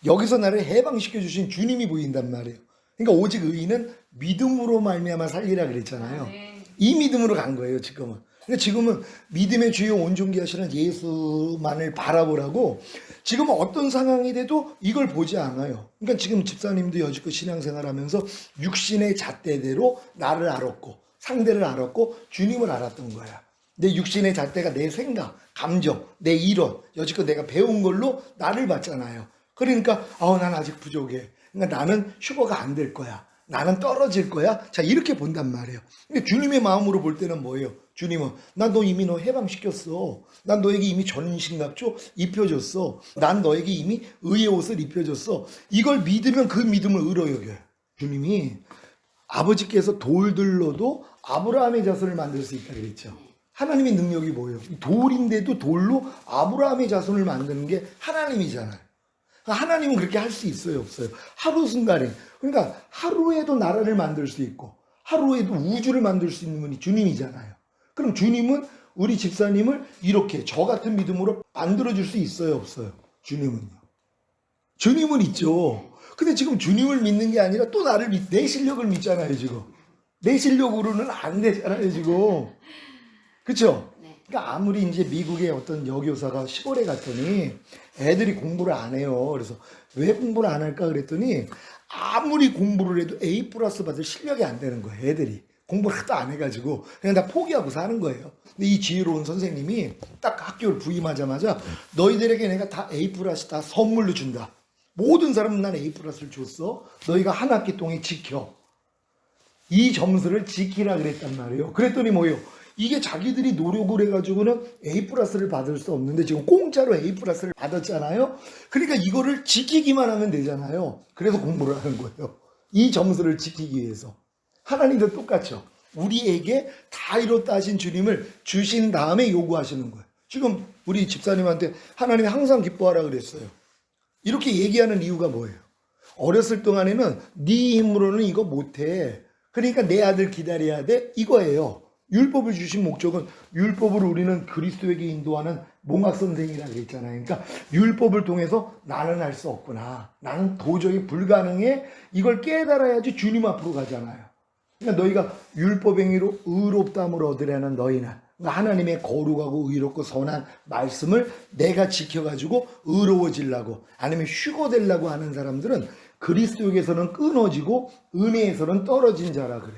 여기서 나를 해방시켜 주신 주님이 보인단 말이에요. 그러니까 오직 의인은 믿음으로 말미암아 살리라 그랬잖아요. 이 믿음으로 간 거예요, 지금은. 그러니까 지금은 믿음의 주요 온전케 하시는 예수만을 바라보라고 지금 어떤 상황이 돼도 이걸 보지 않아요. 그러니까 지금 집사님도 여지껏 신앙생활하면서 육신의 잣대대로 나를 알았고 상대를 알았고 주님을 알았던 거야. 내 육신의 잣대가 내 생각, 감정, 내 이론, 여지껏 내가 배운 걸로 나를 봤잖아요. 그러니까 난 아직 부족해. 그러니까 나는 휴거가 안 될 거야. 나는 떨어질 거야. 자, 이렇게 본단 말이에요. 근데 주님의 마음으로 볼 때는 뭐예요? 주님은 난 너 이미 너 해방시켰어. 난 너에게 이미 전신갑주 입혀줬어. 난 너에게 이미 의의 옷을 입혀줬어. 이걸 믿으면 그 믿음을 의로 여겨요. 주님이 아버지께서 돌들로도 아브라함의 자손을 만들 수 있다 그랬죠. 하나님의 능력이 뭐예요? 돌인데도 돌로 아브라함의 자손을 만드는 게 하나님이잖아요. 하나님은 그렇게 할 수 있어요, 없어요? 하루 순간에. 그러니까 하루에도 나라를 만들 수 있고 하루에도 우주를 만들 수 있는 분이 주님이잖아요. 그럼 주님은 우리 집사님을 이렇게 저 같은 믿음으로 만들어줄 수 있어요, 없어요? 주님은요. 주님은 있죠. 근데 지금 주님을 믿는 게 아니라 또 나를 내 실력을 믿잖아요, 지금. 내 실력으로는 안 되잖아요, 지금. 그렇죠? 그러니까 아무리 이제 미국의 어떤 여교사가 시골에 갔더니 애들이 공부를 안 해요. 그래서 왜 공부를 안 할까 그랬더니 아무리 공부를 해도 A+ 받을 실력이 안 되는 거예요. 애들이 공부를 하도 안 해가지고 그냥 다 포기하고 사는 거예요. 근데 이 지혜로운 선생님이 딱 학교를 부임하자마자 너희들에게 내가 다 A+ 다 선물로 준다. 모든 사람은 난 A+를 줬어. 너희가 한 학기 동안 지켜. 이 점수를 지키라 그랬단 말이에요. 그랬더니 뭐예요? 이게 자기들이 노력을 해가지고는 A+를 받을 수 없는데 지금 공짜로 A+를 받았잖아요. 그러니까 이거를 지키기만 하면 되잖아요. 그래서 공부를 하는 거예요. 이 점수를 지키기 위해서. 하나님도 똑같죠. 우리에게 다 이뤘다 하신 주님을 주신 다음에 요구하시는 거예요. 지금 우리 집사님한테 하나님이 항상 기뻐하라 그랬어요. 이렇게 얘기하는 이유가 뭐예요? 어렸을 동안에는 네 힘으로는 이거 못해. 그러니까 내 아들 기다려야 돼. 이거예요. 율법을 주신 목적은 율법을 우리는 그리스도에게 인도하는 몽학선생이라고 했잖아요. 그러니까 율법을 통해서 나는 할 수 없구나. 나는 도저히 불가능해. 이걸 깨달아야지 주님 앞으로 가잖아요. 그러니까 너희가 율법행위로 의롭다함을 얻으려는 너희는 하나님의 거룩하고 의롭고 선한 말씀을 내가 지켜가지고 의로워지려고 아니면 휴거되려고 하는 사람들은 그리스도에게서는 끊어지고 은혜에서는 떨어진 자라 그래요.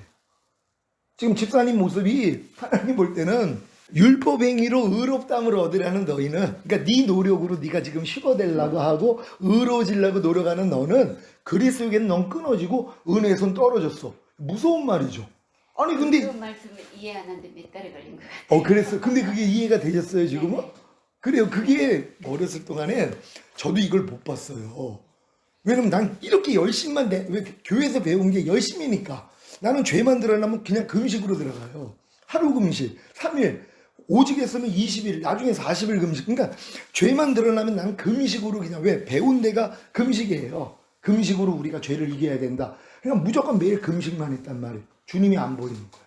지금 집사님 모습이 하나님 볼 때는 율법행위로 의롭다함을 얻으려는 너희는, 그러니까 네 노력으로 네가 지금 휴거되려고 하고 의로워지려고 노력하는 너는 그리스도에게는 넌 끊어지고 은혜에선 떨어졌어. 무서운 말이죠. 아니 근데 그 말씀을 이해 안 하는데 몇 달이 걸린 것 같아요. 그랬어요. 근데 그게 이해가 되셨어요 지금은? 네. 그래요. 그게 어렸을 동안에 저도 이걸 못 봤어요. 왜냐면 난 이렇게 열심히만 왜 교회에서 배운 게 열심이니까. 나는 죄만 들어가면 그냥 금식으로 들어가요. 하루 금식, 3일, 오직 했으면 20일, 나중에 40일 금식. 그러니까 죄만 드러나면 나는 금식으로 그냥 왜 배운 데가 금식이에요. 금식으로 우리가 죄를 이겨야 된다. 그냥 무조건 매일 금식만 했단 말이에요. 주님이 안 보이는 거예요.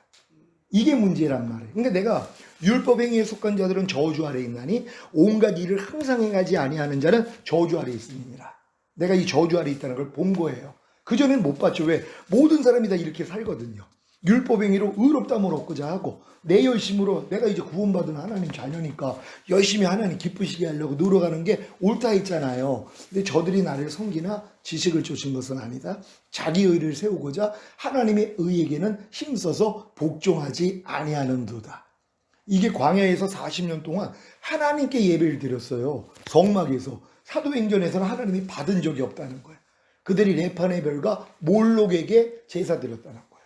이게 문제란 말이에요. 그러니까 내가 율법행위에 속한 자들은 저주 아래 있나니 온갖 일을 항상 행하지 아니하는 자는 저주 아래 있습니다. 내가 이 저주 아래 있다는 걸 본 거예요. 그전엔 못 봤죠. 왜? 모든 사람이 다 이렇게 살거든요. 율법행위로 의롭다함을 얻고자 하고 내 열심으로 내가 이제 구원받은 하나님 자녀니까 열심히 하나님 기쁘시게 하려고 노력하는 게 옳다 했잖아요. 근데 저들이 나를 섬기나 지식을 쫓은 것은 아니다. 자기 의를 세우고자 하나님의 의에게는 힘써서 복종하지 아니하는도다. 이게 광야에서 40년 동안 하나님께 예배를 드렸어요. 성막에서. 사도행전에서는 하나님이 받은 적이 없다는 거예요. 그들이 레판의 별과 몰록에게 제사 드렸다는 거예요.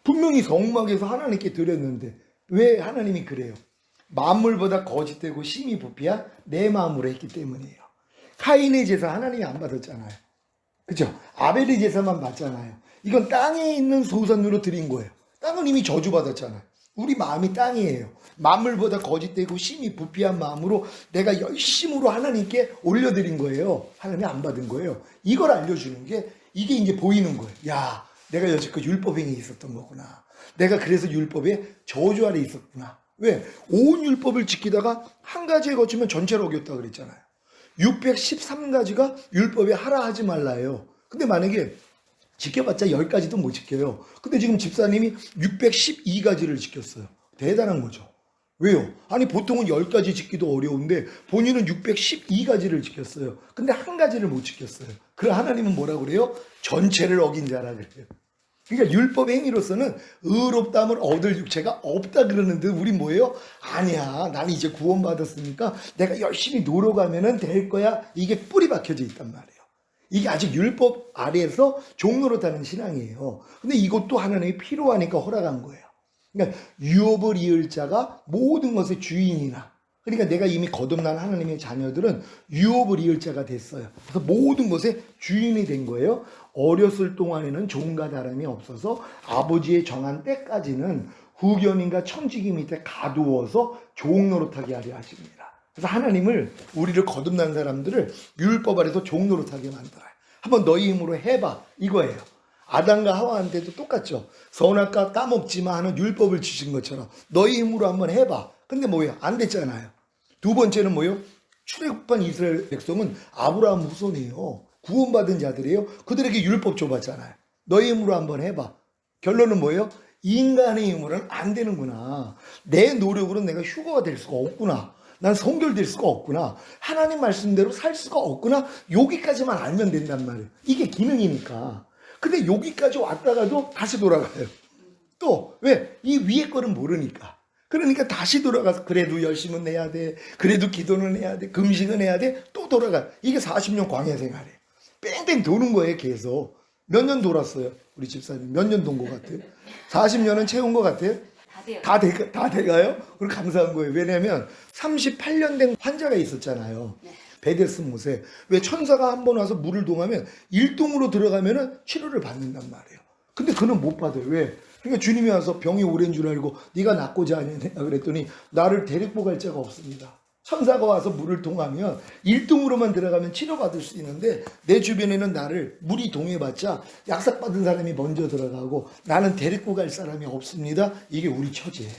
분명히 성막에서 하나님께 드렸는데 왜 하나님이 그래요? 만물보다 거짓되고 심히 부패한 내 마음으로 했기 때문이에요. 카인의 제사 하나님이 안 받았잖아요. 그죠? 아벨의 제사만 받잖아요. 이건 땅에 있는 소산으로 드린 거예요. 땅은 이미 저주받았잖아요. 우리 마음이 땅이에요. 만물보다 거짓되고 심히 부패한 마음으로 내가 열심으로 하나님께 올려드린 거예요. 하나님이 안 받은 거예요. 이걸 알려주는 게 이게 이제 보이는 거예요. 야, 내가 여지껏 율법행위에 있었던 거구나. 내가 그래서 율법의 저주 아래 있었구나. 왜? 온 율법을 지키다가 한 가지에 거치면 전체를 어겼다 그랬잖아요. 613가지가 율법에 하라 하지 말라예요. 근데 만약에 지켜봤자 10가지도 못 지켜요. 근데 지금 집사님이 612가지를 지켰어요. 대단한 거죠. 왜요? 아니 보통은 10가지 지키도 어려운데 본인은 612가지를 지켰어요. 근데 한 가지를 못 지켰어요. 그럼 하나님은 뭐라고 그래요? 전체를 어긴 자라 그래요. 그러니까 율법 행위로서는 의롭다함을 얻을 육체가 없다 그러는데 우리 뭐예요? 아니야. 나는 이제 구원받았으니까 내가 열심히 노력하면 될 거야. 이게 뿌리 박혀져 있단 말이에요. 이게 아직 율법 아래에서 종노릇하는 신앙이에요. 근데 이것도 하나님이 필요하니까 허락한 거예요. 그러니까 유업을 이을 자가 모든 것의 주인이나, 그러니까 내가 이미 거듭난 하나님의 자녀들은 유업을 이을 자가 됐어요. 그래서 모든 것의 주인이 된 거예요. 어렸을 동안에는 종과 다름이 없어서 아버지의 정한 때까지는 후견인과 천지기 밑에 가두어서 종노릇하게 하려 하십니다. 그래서 하나님을, 우리를 거듭난 사람들을 율법 아래서 종노릇하게 만들어요. 한번 너희 힘으로 해봐, 이거예요. 아담과 하와한테도 똑같죠. 선악과 까먹지마 하는 율법을 주신 것처럼 너희 힘으로 한번 해봐. 근데 뭐예요? 안 됐잖아요. 두 번째는 뭐예요? 출애굽한 이스라엘 백성은 아브라함 후손이에요. 구원받은 자들이에요. 그들에게 율법 줘봤잖아요. 너희 힘으로 한번 해봐. 결론은 뭐예요? 인간의 힘으로는 안 되는구나. 내 노력으로는 내가 휴거가 될 수가 없구나. 난 성결될 수가 없구나. 하나님 말씀대로 살 수가 없구나. 여기까지만 알면 된단 말이에요. 이게 기능이니까. 근데 여기까지 왔다가도 다시 돌아가요. 또 왜? 이 위에 거는 모르니까. 그러니까 다시 돌아가서 그래도 열심은 해야 돼. 그래도 기도는 해야 돼. 금식은 해야 돼. 또 돌아가. 이게 40년 광야 생활이에요. 뺑뺑 도는 거예요, 계속. 몇 년 돌았어요? 우리 집사님 몇 년 돈 것 같아요? 40년은 채운 것 같아요? 다 돼요. 다 돼가요? 그럼 감사한 거예요. 왜냐면 38년 된 환자가 있었잖아요. 네. 베데스 못에. 왜 천사가 한 번 와서 물을 동하면 일동으로 들어가면은 치료를 받는단 말이에요. 근데 그는 못 받아요. 왜? 그러니까 주님이 와서 병이 오랜 줄 알고 네가 낫고자 하느냐 그랬더니 나를 데리고 갈 자가 없습니다. 천사가 와서 물을 통하면 1등으로만 들어가면 치료받을 수 있는데 내 주변에는 나를 물이 동해봤자 약삭받은 사람이 먼저 들어가고 나는 데리고 갈 사람이 없습니다. 이게 우리 처지예요.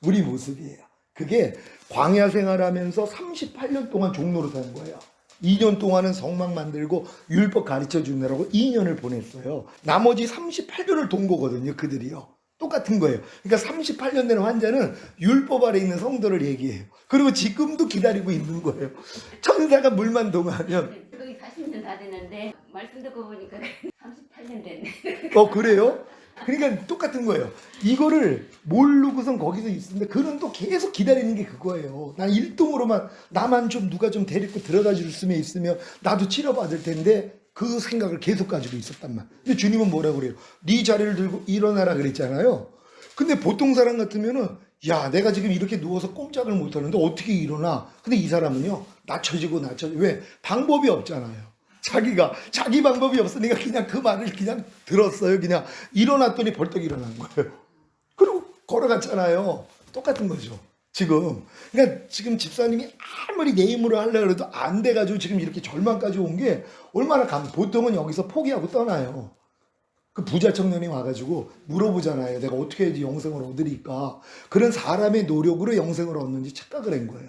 우리 모습이에요. 그게 광야 생활하면서 38년 동안 종로로 산 거예요. 2년 동안은 성막 만들고 율법 가르쳐 주느라고 2년을 보냈어요. 나머지 38년을 돈 거거든요. 그들이요. 똑같은 거예요. 그러니까 38년 된 환자는 율법 아래 있는 성도를 얘기해요. 그리고 지금도 기다리고 있는 거예요. 천사가 물만 동하면. 거기 40년 다 됐는데 말씀 듣고 보니까 38년 됐네. 그래요? 그러니까 똑같은 거예요. 이거를 모르고선 거기서 있는데 그는 또 계속 기다리는 게 그거예요. 난 1등으로만 나만 좀 누가 좀 데리고 들어가 줄 수면 있으면 나도 치료받을 텐데 그 생각을 계속 가지고 있었단 말. 근데 주님은 뭐라고 그래요? 네 자리를 들고 일어나라 그랬잖아요. 근데 보통 사람 같으면은 야 내가 지금 이렇게 누워서 꼼짝을 못하는데 어떻게 일어나? 근데 이 사람은요 낮춰지고 왜? 방법이 없잖아요. 자기 방법이 없으니까 그냥 그 말을 그냥 들었어요. 그냥 일어났더니 벌떡 일어난 거예요. 그리고 걸어갔잖아요. 똑같은 거죠. 그러니까 지금 집사님이 아무리 내 힘으로 하려고 해도 안 돼가지고 지금 이렇게 절망까지 온 게 얼마나 보통은 여기서 포기하고 떠나요. 그 부자 청년이 와가지고 물어보잖아요. 내가 어떻게 해야지 영생을 얻으리까? 그런 사람의 노력으로 영생을 얻는지 착각을 한 거예요.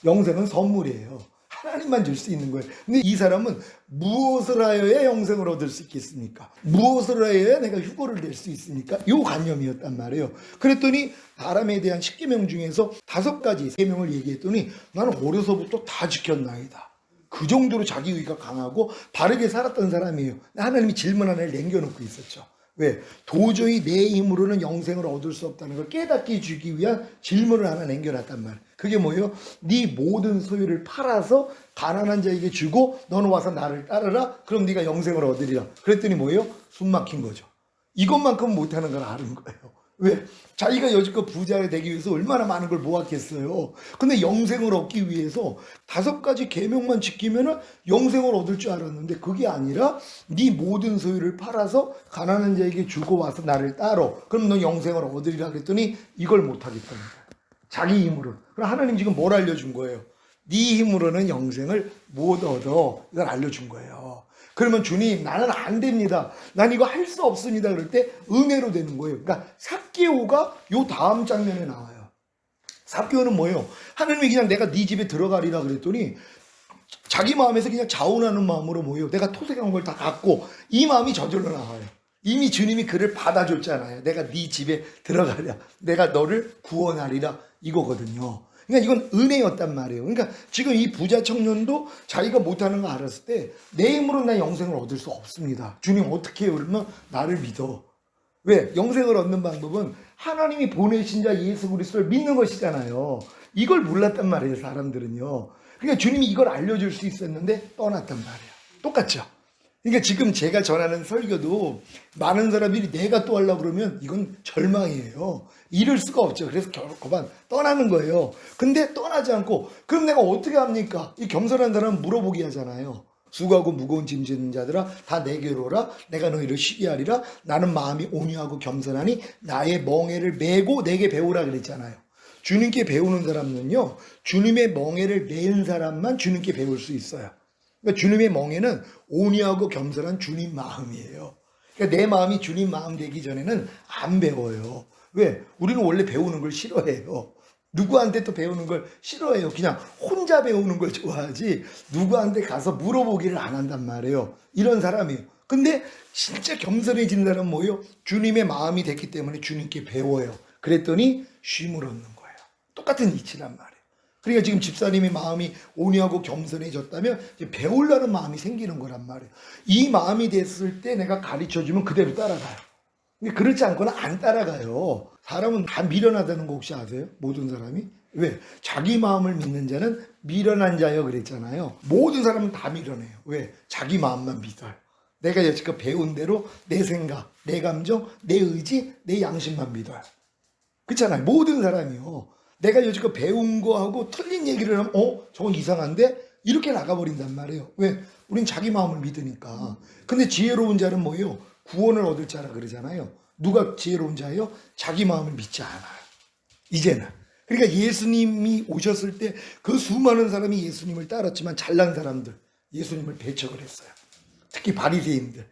영생은 선물이에요. 하나님만 줄 수 있는 거예요. 근데 이 사람은 무엇을 하여야 영생을 얻을 수 있겠습니까? 무엇을 하여야 내가 휴거를 낼 수 있습니까? 요 관념이었단 말이에요. 그랬더니 사람에 대한 10계명 중에서 5가지, 3명을 얘기했더니 나는 어려서부터 다 지켰나이다. 그 정도로 자기의가 강하고 바르게 살았던 사람이에요. 하나님이 질문 하나를 남겨놓고 있었죠. 왜? 도저히 내 힘으로는 영생을 얻을 수 없다는 걸 깨닫게 주기 위한 질문을 하나 남겨놨단 말이에요. 그게 뭐예요? 네 모든 소유를 팔아서 가난한 자에게 주고 너는 와서 나를 따르라. 그럼 네가 영생을 얻으리라. 그랬더니 뭐예요? 숨 막힌 거죠. 이것만큼 못하는 걸 아는 거예요. 왜? 자기가 여지껏 부자가 되기 위해서 얼마나 많은 걸 모았겠어요. 근데 영생을 얻기 위해서 5가지 계명만 지키면은 영생을 얻을 줄 알았는데 그게 아니라 네 모든 소유를 팔아서 가난한 자에게 주고 와서 나를 따러. 그럼 너 영생을 얻으리라 그랬더니 이걸 못하겠다는 거예요. 자기 힘으로. 그럼 하나님 지금 뭘 알려준 거예요? 네 힘으로는 영생을 못 얻어. 이걸 알려준 거예요. 그러면 주님 나는 안 됩니다. 난 이거 할 수 없습니다. 그럴 때 은혜로 되는 거예요. 그러니까 삭개오가 요 다음 장면에 나와요. 삭개오는 뭐예요? 하나님이 그냥 내가 네 집에 들어가리라 그랬더니 자기 마음에서 그냥 자원하는 마음으로 뭐예요? 내가 토색한 걸 다 갖고 이 마음이 저절로 나와요. 이미 주님이 그를 받아줬잖아요. 내가 네 집에 들어가랴. 내가 너를 구원하리라. 이거거든요. 그러니까 이건 은혜였단 말이에요. 그러니까 지금 이 부자 청년도 자기가 못하는 거 알았을 때 내 힘으로 난 영생을 얻을 수 없습니다. 주님 어떻게 해요? 그러면 나를 믿어. 왜? 영생을 얻는 방법은 하나님이 보내신 자 예수 그리스도를 믿는 것이잖아요. 이걸 몰랐단 말이에요. 사람들은요. 그러니까 주님이 이걸 알려줄 수 있었는데 떠났단 말이에요. 똑같죠? 그러니까 지금 제가 전하는 설교도 많은 사람들이 내가 또 하려고 그러면 이건 절망이에요. 이럴 수가 없죠. 그래서 결국은 떠나는 거예요. 근데 떠나지 않고 그럼 내가 어떻게 합니까? 이 겸손한 사람은 물어보기 하잖아요. 수고하고 무거운 짐 지는 자들아 다 내게로 오라. 내가 너희를 쉬게 하리라. 나는 마음이 온유하고 겸손하니 나의 멍에를 메고 내게 배우라 그랬잖아요. 주님께 배우는 사람은요. 주님의 멍에를 맨 사람만 주님께 배울 수 있어요. 그러니까 주님의 멍에는 온유하고 겸손한 주님 마음이에요. 그러니까 내 마음이 주님 마음 되기 전에는 안 배워요. 왜? 우리는 원래 배우는 걸 싫어해요. 누구한테 또 배우는 걸 싫어해요. 그냥 혼자 배우는 걸 좋아하지 누구한테 가서 물어보기를 안 한단 말이에요. 이런 사람이에요. 근데 진짜 겸손해진 사람은 뭐예요? 주님의 마음이 됐기 때문에 주님께 배워요. 그랬더니 쉼을 얻는 거예요. 똑같은 이치란 말이에요. 그러니까 지금 집사님의 마음이 온유하고 겸손해졌다면 이제 배우려는 마음이 생기는 거란 말이에요. 이 마음이 됐을 때 내가 가르쳐주면 그대로 따라가요. 근데 그렇지 않고는 안 따라가요. 사람은 다 미련하다는 거 혹시 아세요? 모든 사람이? 왜? 자기 마음을 믿는 자는 미련한 자여 그랬잖아요. 모든 사람은 다 미련해요. 왜? 자기 마음만 믿어요. 내가 여지껏 배운 대로 내 생각, 내 감정, 내 의지, 내 양심만 믿어요. 그렇잖아요. 모든 사람이요. 내가 여지껏 배운 거하고 틀린 얘기를 하면 저건 이상한데? 이렇게 나가버린단 말이에요. 왜? 우린 자기 마음을 믿으니까. 근데 지혜로운 자는 뭐예요? 구원을 얻을 자라 그러잖아요. 누가 지혜로운 자예요? 자기 마음을 믿지 않아요. 이제는. 그러니까 예수님이 오셨을 때 그 수많은 사람이 예수님을 따랐지만 잘난 사람들 예수님을 배척을 했어요. 특히 바리새인들,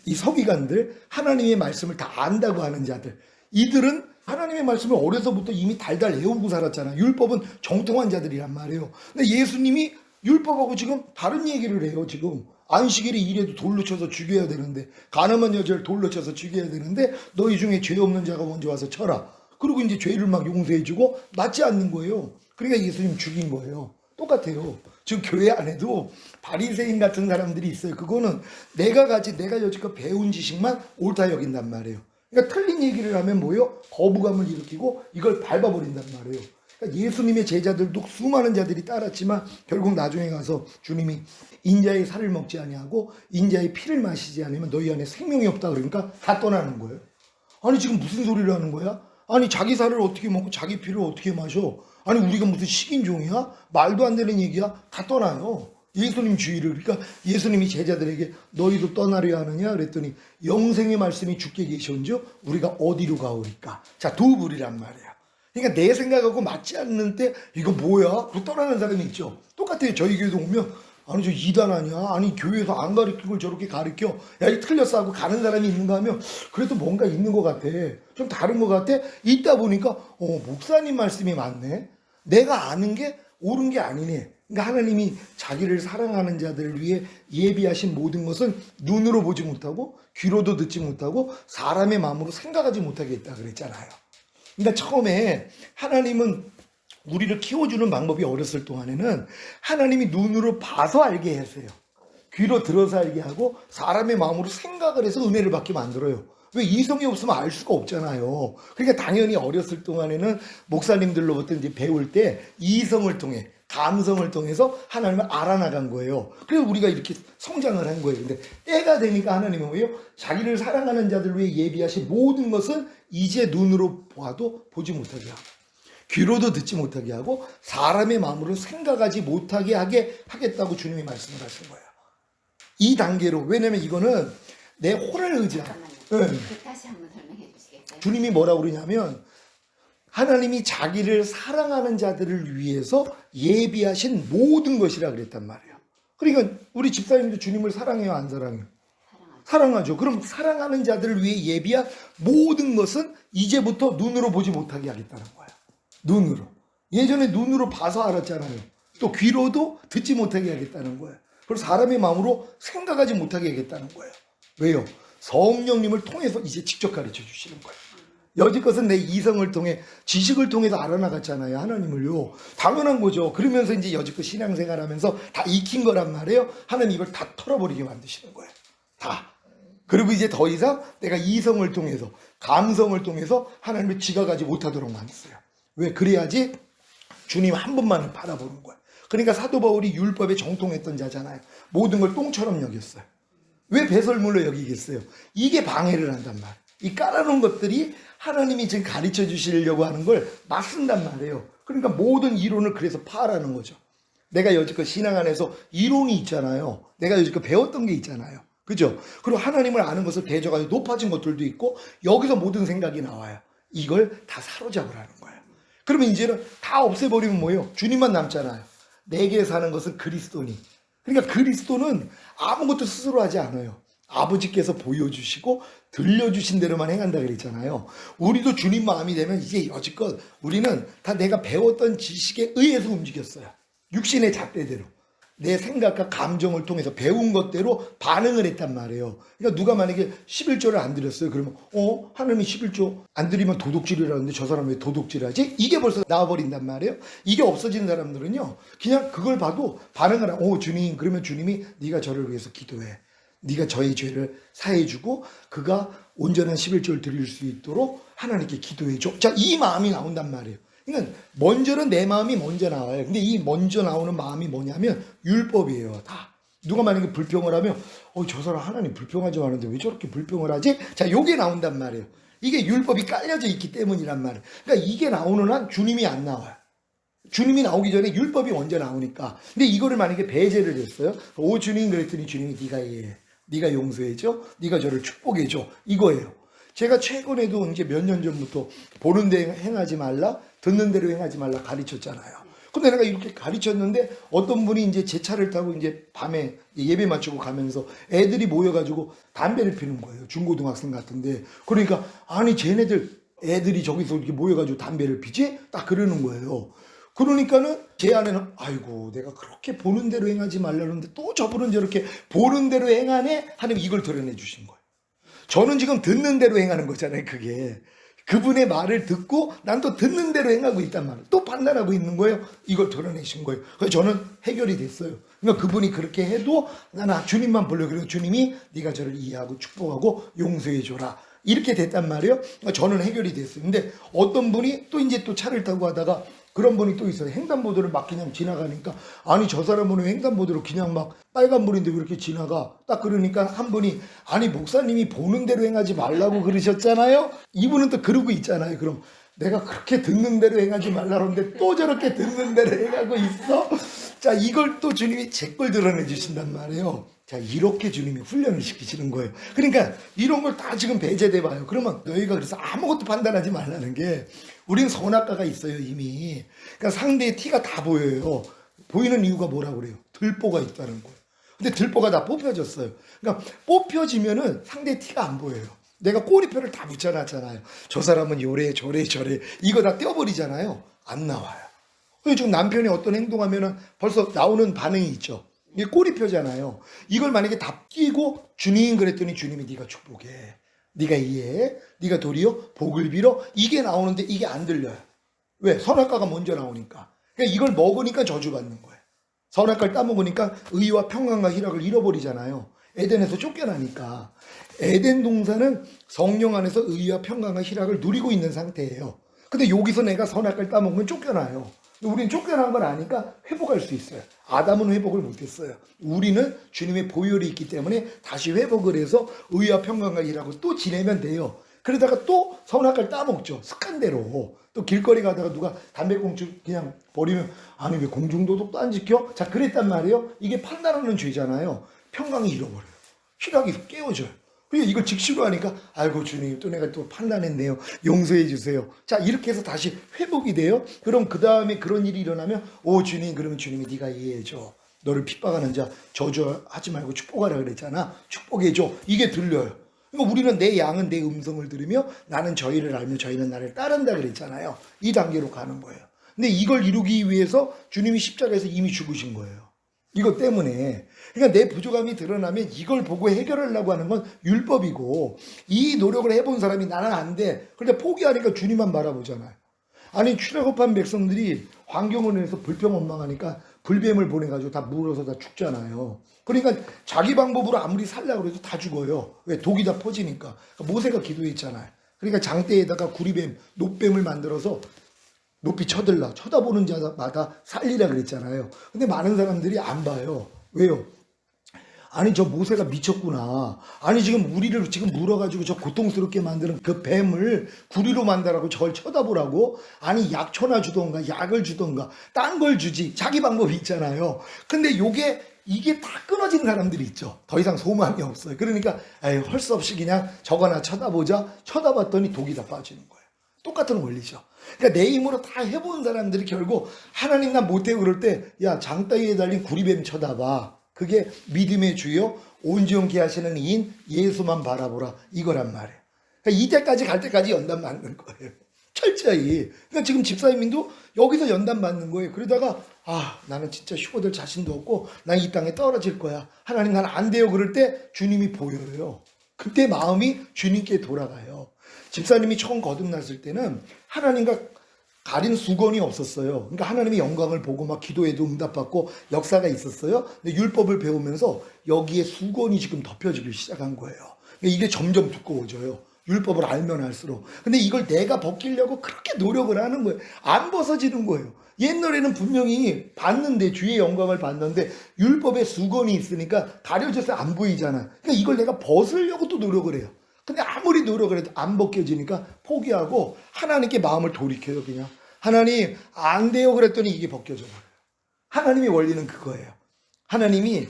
이 서기관들, 하나님의 말씀을 다 안다고 하는 자들, 이들은 하나님의 말씀을 어려서부터 이미 달달 외우고 살았잖아요. 율법은 정통한 자들이란 말이에요. 근데 예수님이 율법하고 지금 다른 얘기를 해요. 지금 안식일에 이래도 돌로 쳐서 죽여야 되는데, 가늠한 여자를 돌로 쳐서 죽여야 되는데, 너희 중에 죄 없는 자가 먼저 와서 쳐라. 그리고 이제 죄를 막 용서해주고 맞지 않는 거예요. 그러니까 예수님 죽인 거예요. 똑같아요. 지금 교회 안에도 바리새인 같은 사람들이 있어요. 그거는 내가 여지껏 배운 지식만 옳다 여긴단 말이에요. 그러니까 틀린 얘기를 하면 뭐예요? 거부감을 일으키고 이걸 밟아버린단 말이에요. 그러니까 예수님의 제자들도 수많은 자들이 따랐지만 결국 나중에 가서 주님이 인자의 살을 먹지 아니하고 인자의 피를 마시지 않으면 너희 안에 생명이 없다 그러니까 다 떠나는 거예요. 아니 지금 무슨 소리를 하는 거야? 아니 자기 살을 어떻게 먹고 자기 피를 어떻게 마셔? 아니 우리가 무슨 식인종이야? 말도 안 되는 얘기야? 다 떠나요. 예수님 주의를. 그러니까 예수님이 제자들에게 너희도 떠나려 하느냐 그랬더니 영생의 말씀이 주께 계시온즉 우리가 어디로 가오리까? 자, 두 부리란 말이야. 그러니까 내 생각하고 맞지 않는 때 이거 뭐야? 그 떠나는 사람이 있죠. 똑같아요. 저희 교회도 오면 아니 저 이단 아니야? 아니 교회에서 안 가르친 걸 저렇게 가르쳐? 야 이 틀렸어 하고 가는 사람이 있는가 하면 그래도 뭔가 있는 것 같아. 좀 다른 것 같아. 있다 보니까 목사님 말씀이 맞네. 내가 아는 게 옳은 게 아니네. 그러니까 하나님이 자기를 사랑하는 자들을 위해 예비하신 모든 것은 눈으로 보지 못하고 귀로도 듣지 못하고 사람의 마음으로 생각하지 못하게 했다 그랬잖아요. 그러니까 처음에 하나님은 우리를 키워주는 방법이 어렸을 동안에는 하나님이 눈으로 봐서 알게 했어요. 귀로 들어서 알게 하고 사람의 마음으로 생각을 해서 은혜를 받게 만들어요. 왜 이성이 없으면 알 수가 없잖아요. 그러니까 당연히 어렸을 동안에는 목사님들로부터 이제 배울 때 이성을 통해 감성을 통해서 하나님을 알아나간 거예요. 그래서 우리가 이렇게 성장을 한 거예요. 근데 때가 되니까 하나님은 뭐예요? 자기를 사랑하는 자들 위해 예비하신 모든 것은 이제 눈으로 봐도 보지 못하게 하고 귀로도 듣지 못하게 하고 사람의 마음으로 생각하지 못하게 하겠다고 주님이 말씀을 하신 거예요. 이 단계로. 왜냐면 이거는 내 혼을 의지하고. 잠깐만요. 그 다시 한번 설명해 주시겠어요? 주님이 뭐라고 그러냐면 하나님이 자기를 사랑하는 자들을 위해서 예비하신 모든 것이라 그랬단 말이에요. 그러니까 우리 집사님도 주님을 사랑해요, 안 사랑해요? 사랑하죠. 그럼 사랑하는 자들을 위해 예비한 모든 것은 이제부터 눈으로 보지 못하게 하겠다는 거예요. 눈으로. 예전에 눈으로 봐서 알았잖아요. 또 귀로도 듣지 못하게 하겠다는 거예요. 그리고 사람의 마음으로 생각하지 못하게 하겠다는 거예요. 왜요? 성령님을 통해서 이제 직접 가르쳐 주시는 거예요. 여지껏은 내 이성을 통해 지식을 통해서 알아나갔잖아요. 하나님을요. 당연한 거죠. 그러면서 이제 여지껏 신앙생활하면서 다 익힌 거란 말이에요. 하나님 이걸 다 털어버리게 만드시는 거예요. 다. 그리고 이제 더 이상 내가 이성을 통해서 감성을 통해서 하나님을 지각하지 못하도록 만들었어요. 왜? 그래야지 주님 한 분만을 바라보는 거예요. 그러니까 사도 바울이 율법에 정통했던 자잖아요. 모든 걸 똥처럼 여겼어요. 왜 배설물로 여기겠어요? 이게 방해를 한단 말이에요. 이 깔아놓은 것들이 하나님이 지금 가르쳐 주시려고 하는 걸 맞쓴단 말이에요. 그러니까 모든 이론을 그래서 파라는 거죠. 내가 여지껏 신앙 안에서 이론이 있잖아요. 내가 여지껏 배웠던 게 있잖아요. 그죠? 그리고 하나님을 아는 것을 대적하여 높아진 것들도 있고 여기서 모든 생각이 나와요. 이걸 다 사로잡으라는 거예요. 그러면 이제는 다 없애버리면 뭐예요? 주님만 남잖아요. 내게 사는 것은 그리스도니. 그러니까 그리스도는 아무것도 스스로 하지 않아요. 아버지께서 보여주시고 들려주신 대로만 행한다 그랬잖아요. 우리도 주님 마음이 되면 이제 여지껏 우리는 다 내가 배웠던 지식에 의해서 움직였어요. 육신의 잣대대로. 내 생각과 감정을 통해서 배운 것대로 반응을 했단 말이에요. 그러니까 누가 만약에 11조를 안 드렸어요. 그러면 하나님이 11조 안 드리면 도둑질이라는데 저 사람 왜 도둑질하지? 이게 벌써 나와버린단 말이에요. 이게 없어진 사람들은요. 그냥 그걸 봐도 반응을 하고 주님 그러면 주님이 네가 저를 위해서 기도해. 네가 저의 죄를 사해주고 그가 온전한 11조를 드릴 수 있도록 하나님께 기도해줘. 자, 이 마음이 나온단 말이에요. 그러니까 먼저는 내 마음이 먼저 나와요. 근데 이 먼저 나오는 마음이 뭐냐면 율법이에요. 다. 누가 만약에 불평을 하면 저 사람 하나님 불평하지 않는데 왜 저렇게 불평을 하지? 자, 요게 나온단 말이에요. 이게 율법이 깔려져 있기 때문이란 말이에요. 그러니까 이게 나오는 한 주님이 안 나와요. 주님이 나오기 전에 율법이 먼저 나오니까. 근데 이거를 만약에 배제를 했어요. 오 주님 그랬더니 주님이 네가 용서해줘. 네가 저를 축복해줘. 이거예요. 제가 최근에도 이제 몇 년 전부터 보는 데 행하지 말라, 듣는 대로 행하지 말라 가르쳤잖아요. 근데 내가 이렇게 가르쳤는데 어떤 분이 이제 제 차를 타고 이제 밤에 예배 마치고 가면서 애들이 모여가지고 담배를 피는 거예요. 중고등학생 같은데. 그러니까 아니 쟤네들 애들이 저기서 이렇게 모여가지고 담배를 피지? 딱 그러는 거예요. 그러니까는 제 아내는 아이고 내가 그렇게 보는 대로 행하지 말라는데 또 저분은 저렇게 보는 대로 행하네? 하는 이걸 드러내 주신 거예요. 저는 지금 듣는 대로 행하는 거잖아요, 그게. 그분의 말을 듣고 난 또 듣는 대로 행하고 있단 말이에요. 또 판단하고 있는 거예요. 이걸 드러내신 거예요. 그래서 저는 해결이 됐어요. 그러니까 그분이 그렇게 해도 나는 주님만 보려. 그리고 주님이 네가 저를 이해하고 축복하고 용서해 줘라. 이렇게 됐단 말이에요. 그러니까 저는 해결이 됐어요. 근데 어떤 분이 또 이제 또 차를 타고 하다가 그런 분이 또 있어요. 횡단보도를 막 그냥 지나가니까 아니 저 사람은 횡단보도로 그냥 막 빨간불인데 왜 이렇게 지나가? 딱 그러니까 한 분이 아니 목사님이 보는 대로 행하지 말라고 그러셨잖아요. 이분은 또 그러고 있잖아요. 그럼 내가 그렇게 듣는 대로 행하지 말라는데 또 저렇게 듣는 대로 행하고 있어? 자 이걸 또 주님이 제 걸 드러내 주신단 말이에요. 자 이렇게 주님이 훈련을 시키시는 거예요. 그러니까 이런 걸 다 지금 배제돼 봐요. 그러면 너희가 그래서 아무것도 판단하지 말라는 게 우린 선악과가 있어요 이미. 그러니까 상대의 티가 다 보여요. 보이는 이유가 뭐라고 그래요? 들보가 있다는 거예요. 근데 들보가 다 뽑혀졌어요. 그러니까 뽑혀지면은 상대의 티가 안 보여요. 내가 꼬리표를 다 붙여놨잖아요. 저 사람은 요래 저래 저래 이거 다 떼어버리잖아요. 안 나와요. 지금 남편이 어떤 행동하면은 벌써 나오는 반응이 있죠. 이게 꼬리표잖아요. 이걸 만약에 다 끼고 주님 그랬더니 주님이 네가 축복해. 네가 이해해. 네가 도리어 복을 빌어. 이게 나오는데 이게 안 들려요. 왜? 선악과가 먼저 나오니까. 그러니까 이걸 먹으니까 저주받는 거예요. 선악과를 따먹으니까 의와 평강과 희락을 잃어버리잖아요. 에덴에서 쫓겨나니까. 에덴 동산은 성령 안에서 의와 평강과 희락을 누리고 있는 상태예요. 근데 여기서 내가 선악과를 따먹으면 쫓겨나요. 우리는 쫓겨난 걸 아니까 회복할 수 있어요. 아담은 회복을 못했어요. 우리는 주님의 보혈이 있기 때문에 다시 회복을 해서 의와 평강과 희락을 또 지내면 돼요. 그러다가 또 선악과를 따먹죠. 습관대로. 또 길거리 가다가 누가 담배꽁초 그냥 버리면 아니 왜 공중도덕도 안 지켜? 자 그랬단 말이에요. 이게 판단하는 죄잖아요. 평강이 잃어버려요. 희락이 깨어져요. 그리고 이걸 직시로 하니까 아이고 주님 또 내가 또 판단했네요. 용서해 주세요. 자 이렇게 해서 다시 회복이 돼요. 그럼 그 다음에 그런 일이 일어나면 오 주님 그러면 주님이 네가 이해해 줘. 너를 핍박하는 자 저주하지 말고 축복하라 그랬잖아. 축복해 줘. 이게 들려요. 그러니까 우리는 내 양은 내 음성을 들으며 나는 저희를 알며 저희는 나를 따른다 그랬잖아요. 이 단계로 가는 거예요. 근데 이걸 이루기 위해서 주님이 십자가에서 이미 죽으신 거예요. 이것 때문에. 그러니까 내 부족함이 드러나면 이걸 보고 해결하려고 하는 건 율법이고 이 노력을 해본 사람이 나는 안 돼. 그런데 포기하니까 주님만 바라보잖아요. 아니 출애굽한 백성들이 환경을 위해서 불평원망하니까 불뱀을 보내가지고 다 물어서 다 죽잖아요. 그러니까 자기 방법으로 아무리 살려고 해도 다 죽어요. 왜? 독이 다 퍼지니까. 모세가 기도했잖아요. 그러니까 장대에다가 구리뱀, 노뱀을 만들어서 높이 쳐다보는 자마다 살리라 그랬잖아요. 근데 많은 사람들이 안 봐요. 왜요? 아니 저 모세가 미쳤구나. 아니 지금 우리를 지금 물어가지고 저 고통스럽게 만드는 그 뱀을 구리로 만들라고 저걸 쳐다보라고? 아니 약초나 주던가 약을 주던가 딴 걸 주지. 자기 방법이 있잖아요. 근데 이게 다 끊어진 사람들이 있죠. 더 이상 소망이 없어요. 그러니까 에이, 할 수 없이 그냥 저거나 쳐다보자. 쳐다봤더니 독이 다 빠지는 거예요. 똑같은 원리죠. 그러니까 내 힘으로 다 해본 사람들이 결국 하나님 나 못해요 그럴 때 야 장따위에 달린 구리뱀 쳐다봐. 그게 믿음의 주요 온전케 하시는 이인 예수만 바라보라 이거란 말이에요. 그러니까 이때까지 갈 때까지 연단 받는 거예요. 철저히. 그러니까 지금 집사님도 여기서 연단 받는 거예요. 그러다가 아 나는 진짜 휴고될 자신도 없고 난 이 땅에 떨어질 거야. 하나님 난 안 돼요 그럴 때 주님이 보여요. 그때 마음이 주님께 돌아가요. 집사님이 처음 거듭났을 때는 하나님과 가린 수건이 없었어요. 그러니까 하나님의 영광을 보고 막 기도해도 응답받고 역사가 있었어요. 근데 율법을 배우면서 여기에 수건이 지금 덮여지기 시작한 거예요. 그러니까 이게 점점 두꺼워져요. 율법을 알면 알수록. 근데 이걸 내가 벗기려고 그렇게 노력을 하는 거예요. 안 벗어지는 거예요. 옛날에는 분명히 봤는데 주의 영광을 봤는데 율법에 수건이 있으니까 가려져서 안 보이잖아. 그러니까 이걸 내가 벗으려고 또 노력을 해요. 근데 아무리 노력을 해도 안 벗겨지니까 포기하고 하나님께 마음을 돌이켜요. 그냥 하나님 안 돼요 그랬더니 이게 벗겨져 버려요. 하나님의 원리는 그거예요. 하나님이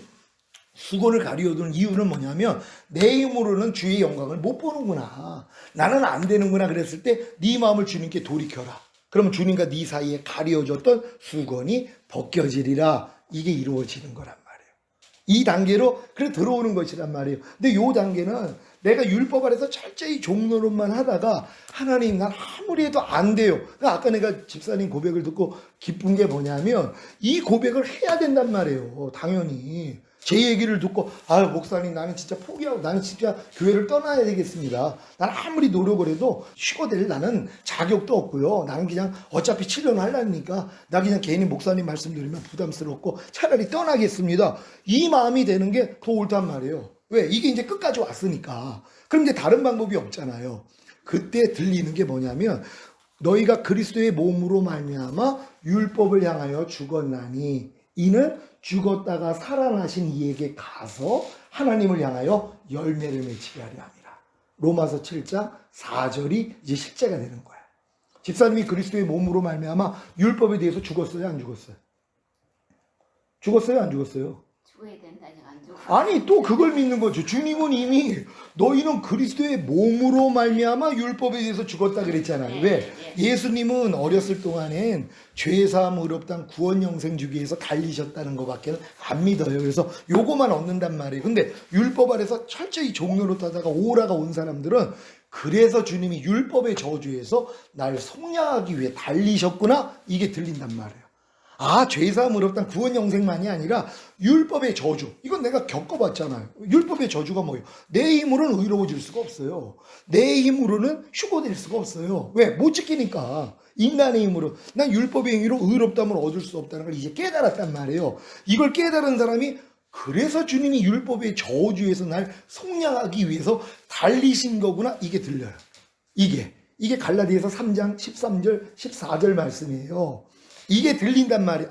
수건을 가리워두는 이유는 뭐냐면 내 힘으로는 주의 영광을 못 보는구나. 나는 안 되는구나 그랬을 때 네 마음을 주님께 돌이켜라. 그러면 주님과 네 사이에 가려졌던 수건이 벗겨지리라. 이게 이루어지는 거란 말이에요. 이 단계로 그래 들어오는 것이란 말이에요. 근데 이 단계는 내가 율법 아래서 철저히 종노릇만 하다가 하나님 난 아무리 해도 안 돼요. 그러니까 아까 내가 집사님 고백을 듣고 기쁜 게 뭐냐면 이 고백을 해야 된단 말이에요. 당연히. 제 얘기를 듣고 목사님 나는 진짜 포기하고 나는 진짜 교회를 떠나야 되겠습니다. 난 아무리 노력을 해도 쉬고될 나는 자격도 없고요. 나는 그냥 어차피 치료는 하려니까 나 그냥 괜히 목사님 말씀 드리면 부담스럽고 차라리 떠나겠습니다. 이 마음이 되는 게 더 옳단 말이에요. 왜? 이게 이제 끝까지 왔으니까. 그럼 이제 다른 방법이 없잖아요. 그때 들리는 게 뭐냐면 너희가 그리스도의 몸으로 말미암아 율법을 향하여 죽었나니 이는 죽었다가 살아나신 이에게 가서 하나님을 향하여 열매를 맺히게 하려 함이라. 로마서 7장 4절이 이제 실제가 되는 거야. 집사님이 그리스도의 몸으로 말미암아 율법에 대해서 죽었어요, 안 죽었어요? 죽었어요, 안 죽었어요? 죽어야 된다니 안 죽어. 아니 또 그걸 믿는 거죠. 주님은 이미 너희는 그리스도의 몸으로 말미암아 율법에 대해서 죽었다 그랬잖아요. 왜? 예수님은 어렸을 동안엔 죄사함 의롭당 구원 영생 주기 위해서 달리셨다는 것밖에 안 믿어요. 그래서 요거만 얻는단 말이에요. 근데 율법 아래서 철저히 종노릇하다가 오라가 온 사람들은 그래서 주님이 율법의 저주에서 날 속량하기 위해 달리셨구나 이게 들린단 말이에요. 죄사함 의롭단 구원 영생만이 아니라 율법의 저주. 이건 내가 겪어봤잖아요. 율법의 저주가 뭐예요? 내 힘으로는 의로워질 수가 없어요. 내 힘으로는 휴고될 수가 없어요. 왜? 못 지키니까. 인간의 힘으로. 난 율법의 행위로 의롭담을 얻을 수 없다는 걸 이제 깨달았단 말이에요. 이걸 깨달은 사람이 그래서 주님이 율법의 저주에서 날 속량하기 위해서 달리신 거구나. 이게 들려요. 이게 갈라디아서 3장 13절 14절 말씀이에요. 이게 들린단 말이에요.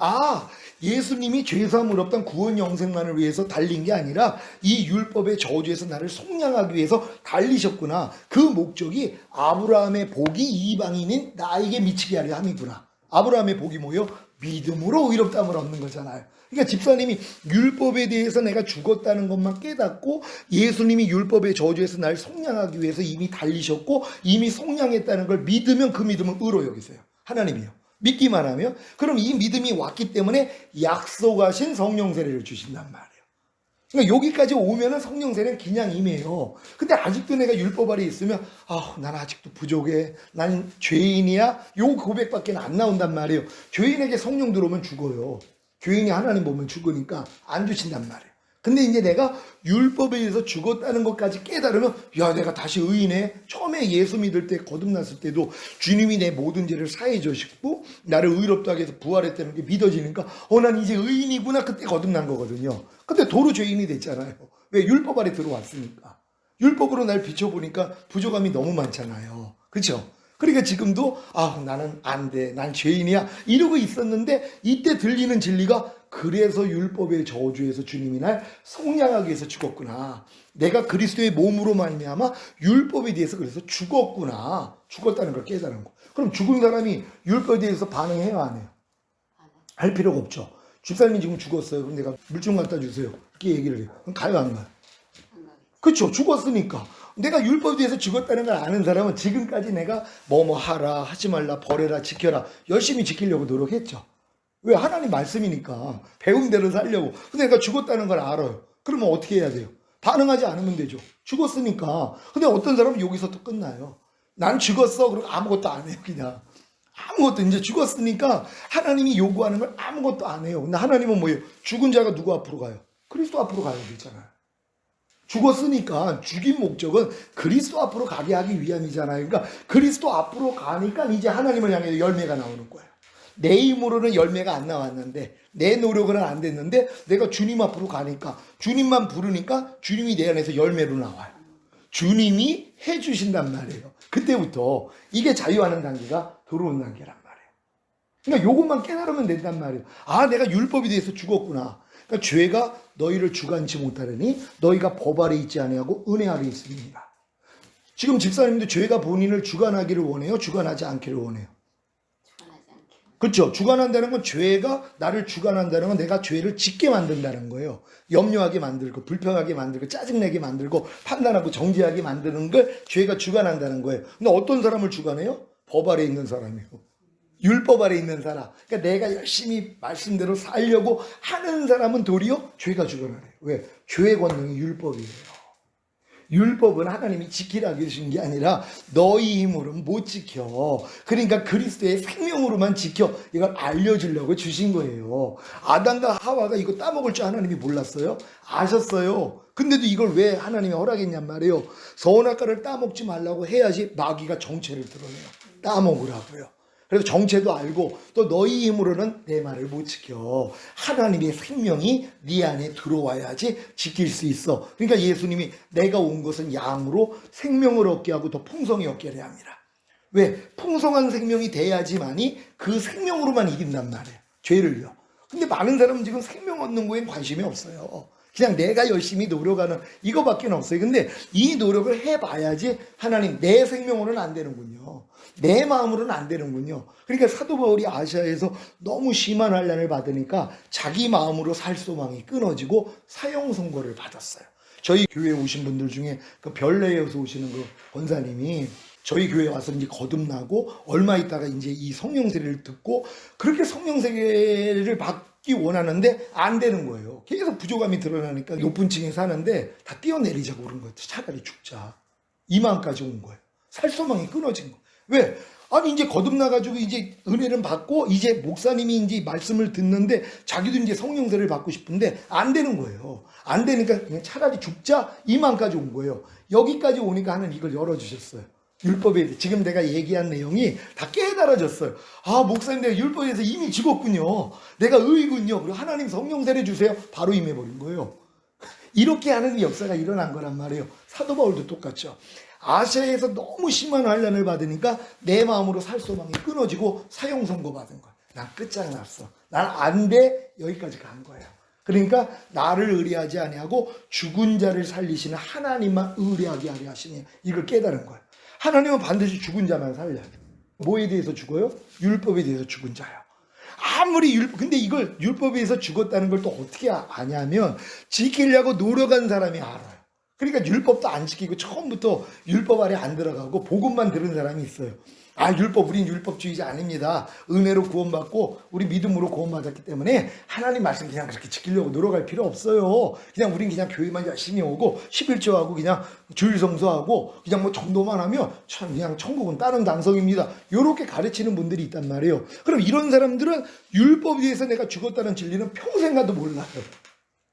예수님이 죄사함 의롭단 구원 영생만을 위해서 달린 게 아니라 이 율법의 저주에서 나를 속량하기 위해서 달리셨구나. 그 목적이 아브라함의 복이 이방인인 나에게 미치게 하려 함이구나. 아브라함의 복이 뭐예요? 믿음으로 의롭다함을 얻는 거잖아요. 그러니까 집사님이 율법에 대해서 내가 죽었다는 것만 깨닫고 예수님이 율법의 저주에서 날 속량하기 위해서 이미 달리셨고 이미 속량했다는 걸 믿으면 그 믿음은 의로 여기세요. 하나님이요. 믿기만 하면 그럼 이 믿음이 왔기 때문에 약속하신 성령 세례를 주신단 말이에요. 그러니까 여기까지 오면은 성령 세례는 그냥 임해요. 근데 아직도 내가 율법 아래 있으면 난 아직도 부족해. 난 죄인이야. 요 고백밖에 안 나온단 말이에요. 죄인에게 성령 들어오면 죽어요. 죄인이 하나님 보면 죽으니까 안 주신단 말이에요. 근데 이제 내가 율법에 의해서 죽었다는 것까지 깨달으면 내가 다시 의인해. 처음에 예수 믿을 때 거듭났을 때도 주님이 내 모든 죄를 사해 주시고 나를 의롭다 하게 해서 부활했다는 게 믿어지니까 난 이제 의인이구나. 그때 거듭난 거거든요. 근데 도로 죄인이 됐잖아요. 왜? 율법 아래 들어왔으니까. 율법으로 날 비춰보니까 부족함이 너무 많잖아요. 그렇죠? 그러니까 지금도 나는 안 돼. 난 죄인이야. 이러고 있었는데 이때 들리는 진리가 그래서 율법의 저주에서 주님이 날 속량하기 위해서 죽었구나. 내가 그리스도의 몸으로 말미암아 율법에 대해서 그래서 죽었구나. 죽었다는 걸 깨달은 거. 그럼 죽은 사람이 율법에 대해서 반응해요, 안 해요? 할 필요가 없죠. 집사님이 지금 죽었어요. 그럼 내가 물좀 갖다 주세요. 이렇게 얘기를 해요. 그럼 가요, 안 가요? 그렇죠. 죽었으니까. 내가 율법에 대해서 죽었다는 걸 아는 사람은 지금까지 내가 뭐뭐 하라, 하지 말라, 버려라, 지켜라 열심히 지키려고 노력했죠. 왜? 하나님 말씀이니까 배운 대로 살려고. 근데 내가 죽었다는 걸 알아요. 그러면 어떻게 해야 돼요? 반응하지 않으면 되죠. 죽었으니까. 근데 어떤 사람은 여기서 또 끝나요. 난 죽었어. 그리고 아무것도 안 해요. 그냥 아무것도. 이제 죽었으니까 하나님이 요구하는 걸 아무것도 안 해요. 근데 하나님은 뭐예요? 죽은 자가 누구 앞으로 가요? 그리스도 앞으로 가야 되잖아요. 죽었으니까 죽인 목적은 그리스도 앞으로 가게 하기 위함이잖아요. 그러니까 그리스도 앞으로 가니까 이제 하나님을 향해 열매가 나오는 거예요. 내 힘으로는 열매가 안 나왔는데 내 노력은 안 됐는데 내가 주님 앞으로 가니까 주님만 부르니까 주님이 내 안에서 열매로 나와요. 주님이 해주신단 말이에요. 그때부터 이게 자유하는 단계가 들어오는 단계란 말이에요. 그러니까 요것만 깨달으면 된단 말이에요. 내가 율법에 대해서 죽었구나. 그러니까 죄가 너희를 주관치 못하려니 너희가 법 아래 있지 아니하고 은혜 아래 있습니다. 지금 집사님도 죄가 본인을 주관하기를 원해요? 주관하지 않기를 원해요? 주관하지 않기를. 그렇죠. 주관한다는 건 죄가 나를 주관한다는 건 내가 죄를 짓게 만든다는 거예요. 염려하게 만들고 불평하게 만들고 짜증내게 만들고 판단하고 정죄하게 만드는 걸 죄가 주관한다는 거예요. 근데 어떤 사람을 주관해요? 법 아래 있는 사람이요. 율법 아래 있는 사람. 그러니까 내가 열심히 말씀대로 살려고 하는 사람은 도리어 죄가 주관하래요. 왜? 죄의 권능이 율법이에요. 율법은 하나님이 지키라고 해주신 게 아니라 너희 힘으로는 못 지켜. 그러니까 그리스도의 생명으로만 지켜. 이걸 알려주려고 주신 거예요. 아담과 하와가 이거 따먹을 줄 하나님이 몰랐어요? 아셨어요. 근데도 이걸 왜 하나님이 허락했냔 말이에요. 선악과를 따먹지 말라고 해야지 마귀가 정체를 드러내요. 따먹으라고요. 그래서 정체도 알고 또 너희 힘으로는 내 말을 못 지켜. 하나님의 생명이 네 안에 들어와야지 지킬 수 있어. 그러니까 예수님이 내가 온 것은 양으로 생명을 얻게 하고 더 풍성히 얻게 하려 합니다. 왜? 풍성한 생명이 돼야지만이 그 생명으로만 이긴단 말이에요. 죄를요. 근데 많은 사람은 지금 생명 얻는 거에 관심이 없어요. 그냥 내가 열심히 노력하는 이거밖에 없어요. 근데 이 노력을 해봐야지 하나님 내 생명으로는 안 되는군요. 내 마음으로는 안 되는군요. 그러니까 사도 바울이 아시아에서 너무 심한 환난을 받으니까 자기 마음으로 살 소망이 끊어지고 사형 선고를 받았어요. 저희 교회에 오신 분들 중에 그 별내에서 오시는 그 권사님이 저희 교회에 와서 이제 거듭나고 얼마 있다가 이제 이 성령 세례를 듣고 그렇게 성령 세례를 받기 원하는데 안 되는 거예요. 계속 부족함이 드러나니까 높은 층에 사는데 다 뛰어내리자고 그런 거예요. 차라리 죽자. 이 마음까지 온 거예요. 살 소망이 끊어진 거예요. 왜? 아니 이제 거듭나가지고 이제 은혜를 받고 이제 목사님이 이제 말씀을 듣는데 자기도 이제 성령 세례를 받고 싶은데 안 되는 거예요. 안 되니까 그냥 차라리 죽자 이 마음까지 온 거예요. 여기까지 오니까 하나님 이걸 열어주셨어요. 율법에 대해 지금 내가 얘기한 내용이 다 깨달아졌어요. 아 목사님 내가 율법에 대해서 이미 죽었군요. 내가 의군요. 그리고 하나님 성령 세례 주세요. 바로 임해버린 거예요. 이렇게 하는 역사가 일어난 거란 말이에요. 사도 바울도 똑같죠. 아시아에서 너무 심한 환난을 받으니까 내 마음으로 살 소망이 끊어지고 사형 선고 받은 거야. 난 끝장났어. 난 안 돼. 여기까지 간 거예요. 그러니까 나를 의뢰하지 아니하고 죽은 자를 살리시는 하나님만 의뢰하게 하려 하시니 이걸 깨달은 거예요. 하나님은 반드시 죽은 자만 살려요. 뭐에 대해서 죽어요? 율법에 대해서 죽은 자요. 아무리 근데 이걸 율법에 의해서 죽었다는 걸 또 어떻게 아냐면 지키려고 노력한 사람이 알아요. 그러니까 율법도 안 지키고 처음부터 율법 아래 안 들어가고 복음만 들은 사람이 있어요. 아 우린 율법주의자 아닙니다. 은혜로 구원받고 우리 믿음으로 구원받았기 때문에 하나님 말씀 그냥 그렇게 지키려고 노력할 필요 없어요. 그냥 우린 그냥 교회만 열심히 오고 11조하고 그냥 주일 성수하고 그냥 뭐 정도만 하면 참 그냥 천국은 다른 당성입니다. 이렇게 가르치는 분들이 있단 말이에요. 그럼 이런 사람들은 율법에 의해서 내가 죽었다는 진리는 평생 가도 몰라요.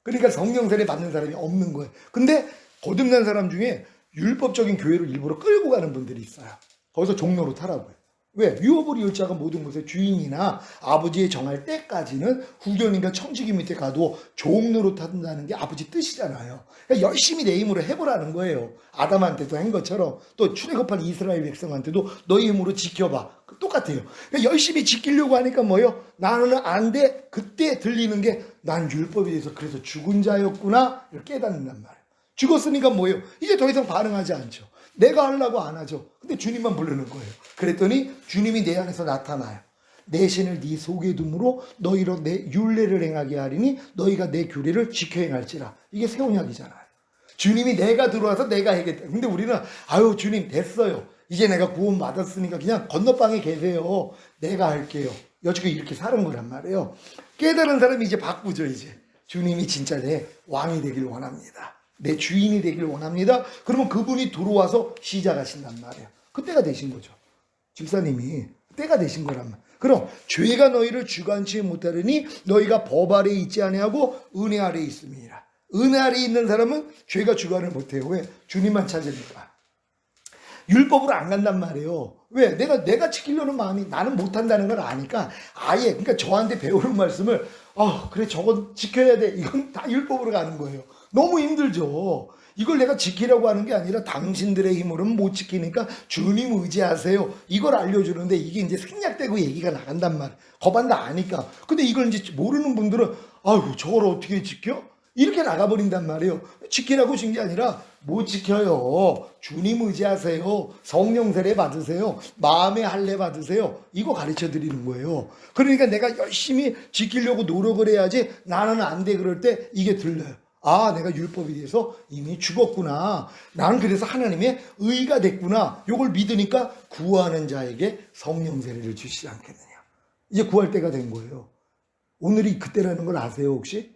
그러니까 성령 세례 받는 사람이 없는 거예요. 근데 거듭난 사람 중에 율법적인 교회를 일부러 끌고 가는 분들이 있어요. 거기서 종로로 타라고요. 왜? 유업을 이을자가 모든 것의 주인이나 아버지의 정할 때까지는 후견인과 청지기 밑에 가도 종로로 탄다는 게 아버지 뜻이잖아요. 그러니까 열심히 내 힘으로 해보라는 거예요. 아담한테도 한 것처럼 또 출애굽한 이스라엘 백성한테도 너희 힘으로 지켜봐. 똑같아요. 그러니까 열심히 지키려고 하니까 뭐요? 나는 안 돼. 그때 들리는 게 난 율법에 대해서 그래서 죽은 자였구나. 이렇게 깨닫는단 말이에요. 죽었으니까 뭐예요? 이제 더 이상 반응하지 않죠. 내가 하려고 안 하죠. 근데 주님만 부르는 거예요. 그랬더니 주님이 내 안에서 나타나요. 내 신을 네 속에 둠으로 너희로 내 율례를 행하게 하리니 너희가 내 규례를 지켜 행할지라. 이게 새 언약이잖아요. 주님이 내가 들어와서 내가 해야겠다. 근데 우리는 아유 주님 됐어요. 이제 내가 구원 받았으니까 그냥 건너방에 계세요. 내가 할게요. 여지껏 이렇게 사는 거란 말이에요. 깨달은 사람이 이제 바꾸죠. 이제 주님이 진짜 내 왕이 되길 원합니다. 내 주인이 되길 원합니다. 그러면 그분이 들어와서 시작하신단 말이에요. 그때가 되신 거죠. 집사님이 때가 되신 거란 말이에요. 그럼 죄가 너희를 주관치 못하리니 너희가 법 아래 있지 아니하고 은혜 아래 있음이니라. 은혜 아래 있는 사람은 죄가 주관을 못해요. 왜? 주님만 찾으니까. 율법으로 안 간단 말이에요. 왜? 내가 지키려는 마음이 나는 못한다는 걸 아니까 아예 그러니까 저한테 배우는 말씀을 그래 저건 지켜야 돼. 이건 다 율법으로 가는 거예요. 너무 힘들죠. 이걸 내가 지키려고 하는 게 아니라 당신들의 힘으로는 못 지키니까 주님 의지하세요. 이걸 알려주는데 이게 이제 생략되고 얘기가 나간단 말이에요. 거반다 아니까. 근데 이걸 이제 모르는 분들은 아이고 저걸 어떻게 지켜? 이렇게 나가버린단 말이에요. 지키라고 준 게 아니라 못 지켜요. 주님 의지하세요. 성령 세례 받으세요. 마음의 할례 받으세요. 이거 가르쳐 드리는 거예요. 그러니까 내가 열심히 지키려고 노력을 해야지 나는 안 돼 그럴 때 이게 들려요. 아, 내가 율법에 대해서 이미 죽었구나. 나는 그래서 하나님의 의가 됐구나. 이걸 믿으니까 구하는 자에게 성령 세례를 주시지 않겠느냐. 이제 구할 때가 된 거예요. 오늘이 그때라는 걸 아세요 혹시?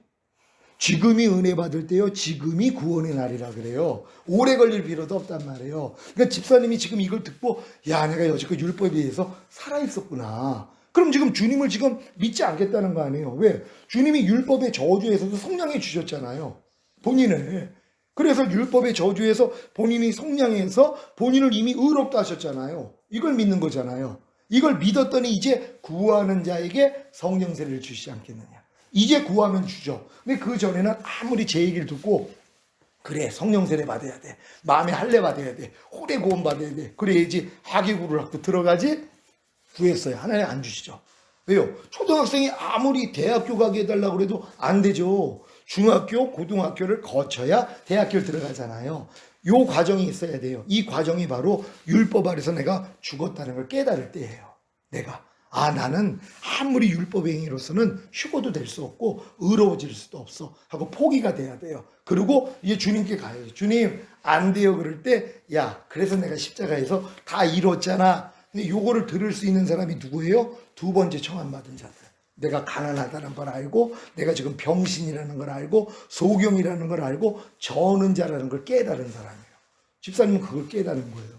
지금이 은혜 받을 때요. 지금이 구원의 날이라 그래요. 오래 걸릴 필요도 없단 말이에요. 그러니까 집사님이 지금 이걸 듣고 야, 내가 여지껏 율법에 의해서 살아있었구나. 그럼 지금 주님을 지금 믿지 않겠다는 거 아니에요. 왜? 주님이 율법의 저주에서도 성량해 주셨잖아요. 본인을. 그래서 율법의 저주에서 본인이 성량해서 본인을 이미 의롭다 하셨잖아요. 이걸 믿는 거잖아요. 이걸 믿었더니 이제 구하는 자에게 성령 세례를 주시지 않겠느냐. 이제 구하면 주죠. 근데 그 전에는 아무리 제 얘기를 듣고 그래 성령 세례 받아야 돼. 마음의 할례 받아야 돼. 호래 구원 받아야 돼. 그래야지 하계구를 학교 들어가지. 구했어요. 하나님 안 주시죠. 왜요? 초등학생이 아무리 대학교 가게 해달라고 해도 안 되죠. 중학교, 고등학교를 거쳐야 대학교를 들어가잖아요. 요 과정이 있어야 돼요. 이 과정이 바로 율법 아래서 내가 죽었다는 걸 깨달을 때예요. 내가 나는 아무리 율법의 행위로서는 휴고도 될 수 없고 의로워질 수도 없어 하고 포기가 돼야 돼요. 그리고 이제 주님께 가야죠. 주님 안 돼요 그럴 때 야 그래서 내가 십자가에서 다 이뤘잖아. 근데 요거를 들을 수 있는 사람이 누구예요? 두 번째 청함받은 자들. 내가 가난하다는 걸 알고 내가 지금 병신이라는 걸 알고 소경이라는 걸 알고 저는 자라는 걸 깨달은 사람이에요. 집사님은 그걸 깨달은 거예요.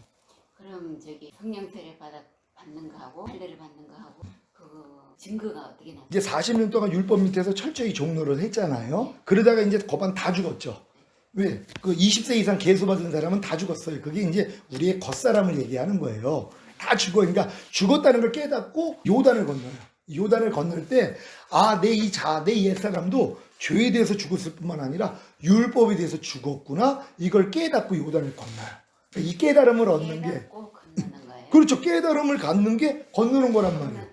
그럼 저기 성령 세례 받는 거하고 할례를 받는 거하고 그 증거가 어떻게 나요? 이제 40년 동안 율법 밑에서 철저히 종노를 했잖아요. 그러다가 이제 거반 다 죽었죠. 왜? 그 20세 이상 계수 받은 사람은 다 죽었어요. 그게 이제 우리의 겉사람을 얘기하는 거예요. 다 죽어. 그러니까 죽었다는 걸 깨닫고 요단을 건너요. 요단을 건널 때 내 옛사람도 죄에 대해서 죽었을 뿐만 아니라 율법에 대해서 죽었구나. 이걸 깨닫고 요단을 건너요. 이 깨달음을 얻는 게 깨닫고 건너는 거예요. 그렇죠. 깨달음을 갖는 게 건너는 거란 말이에요.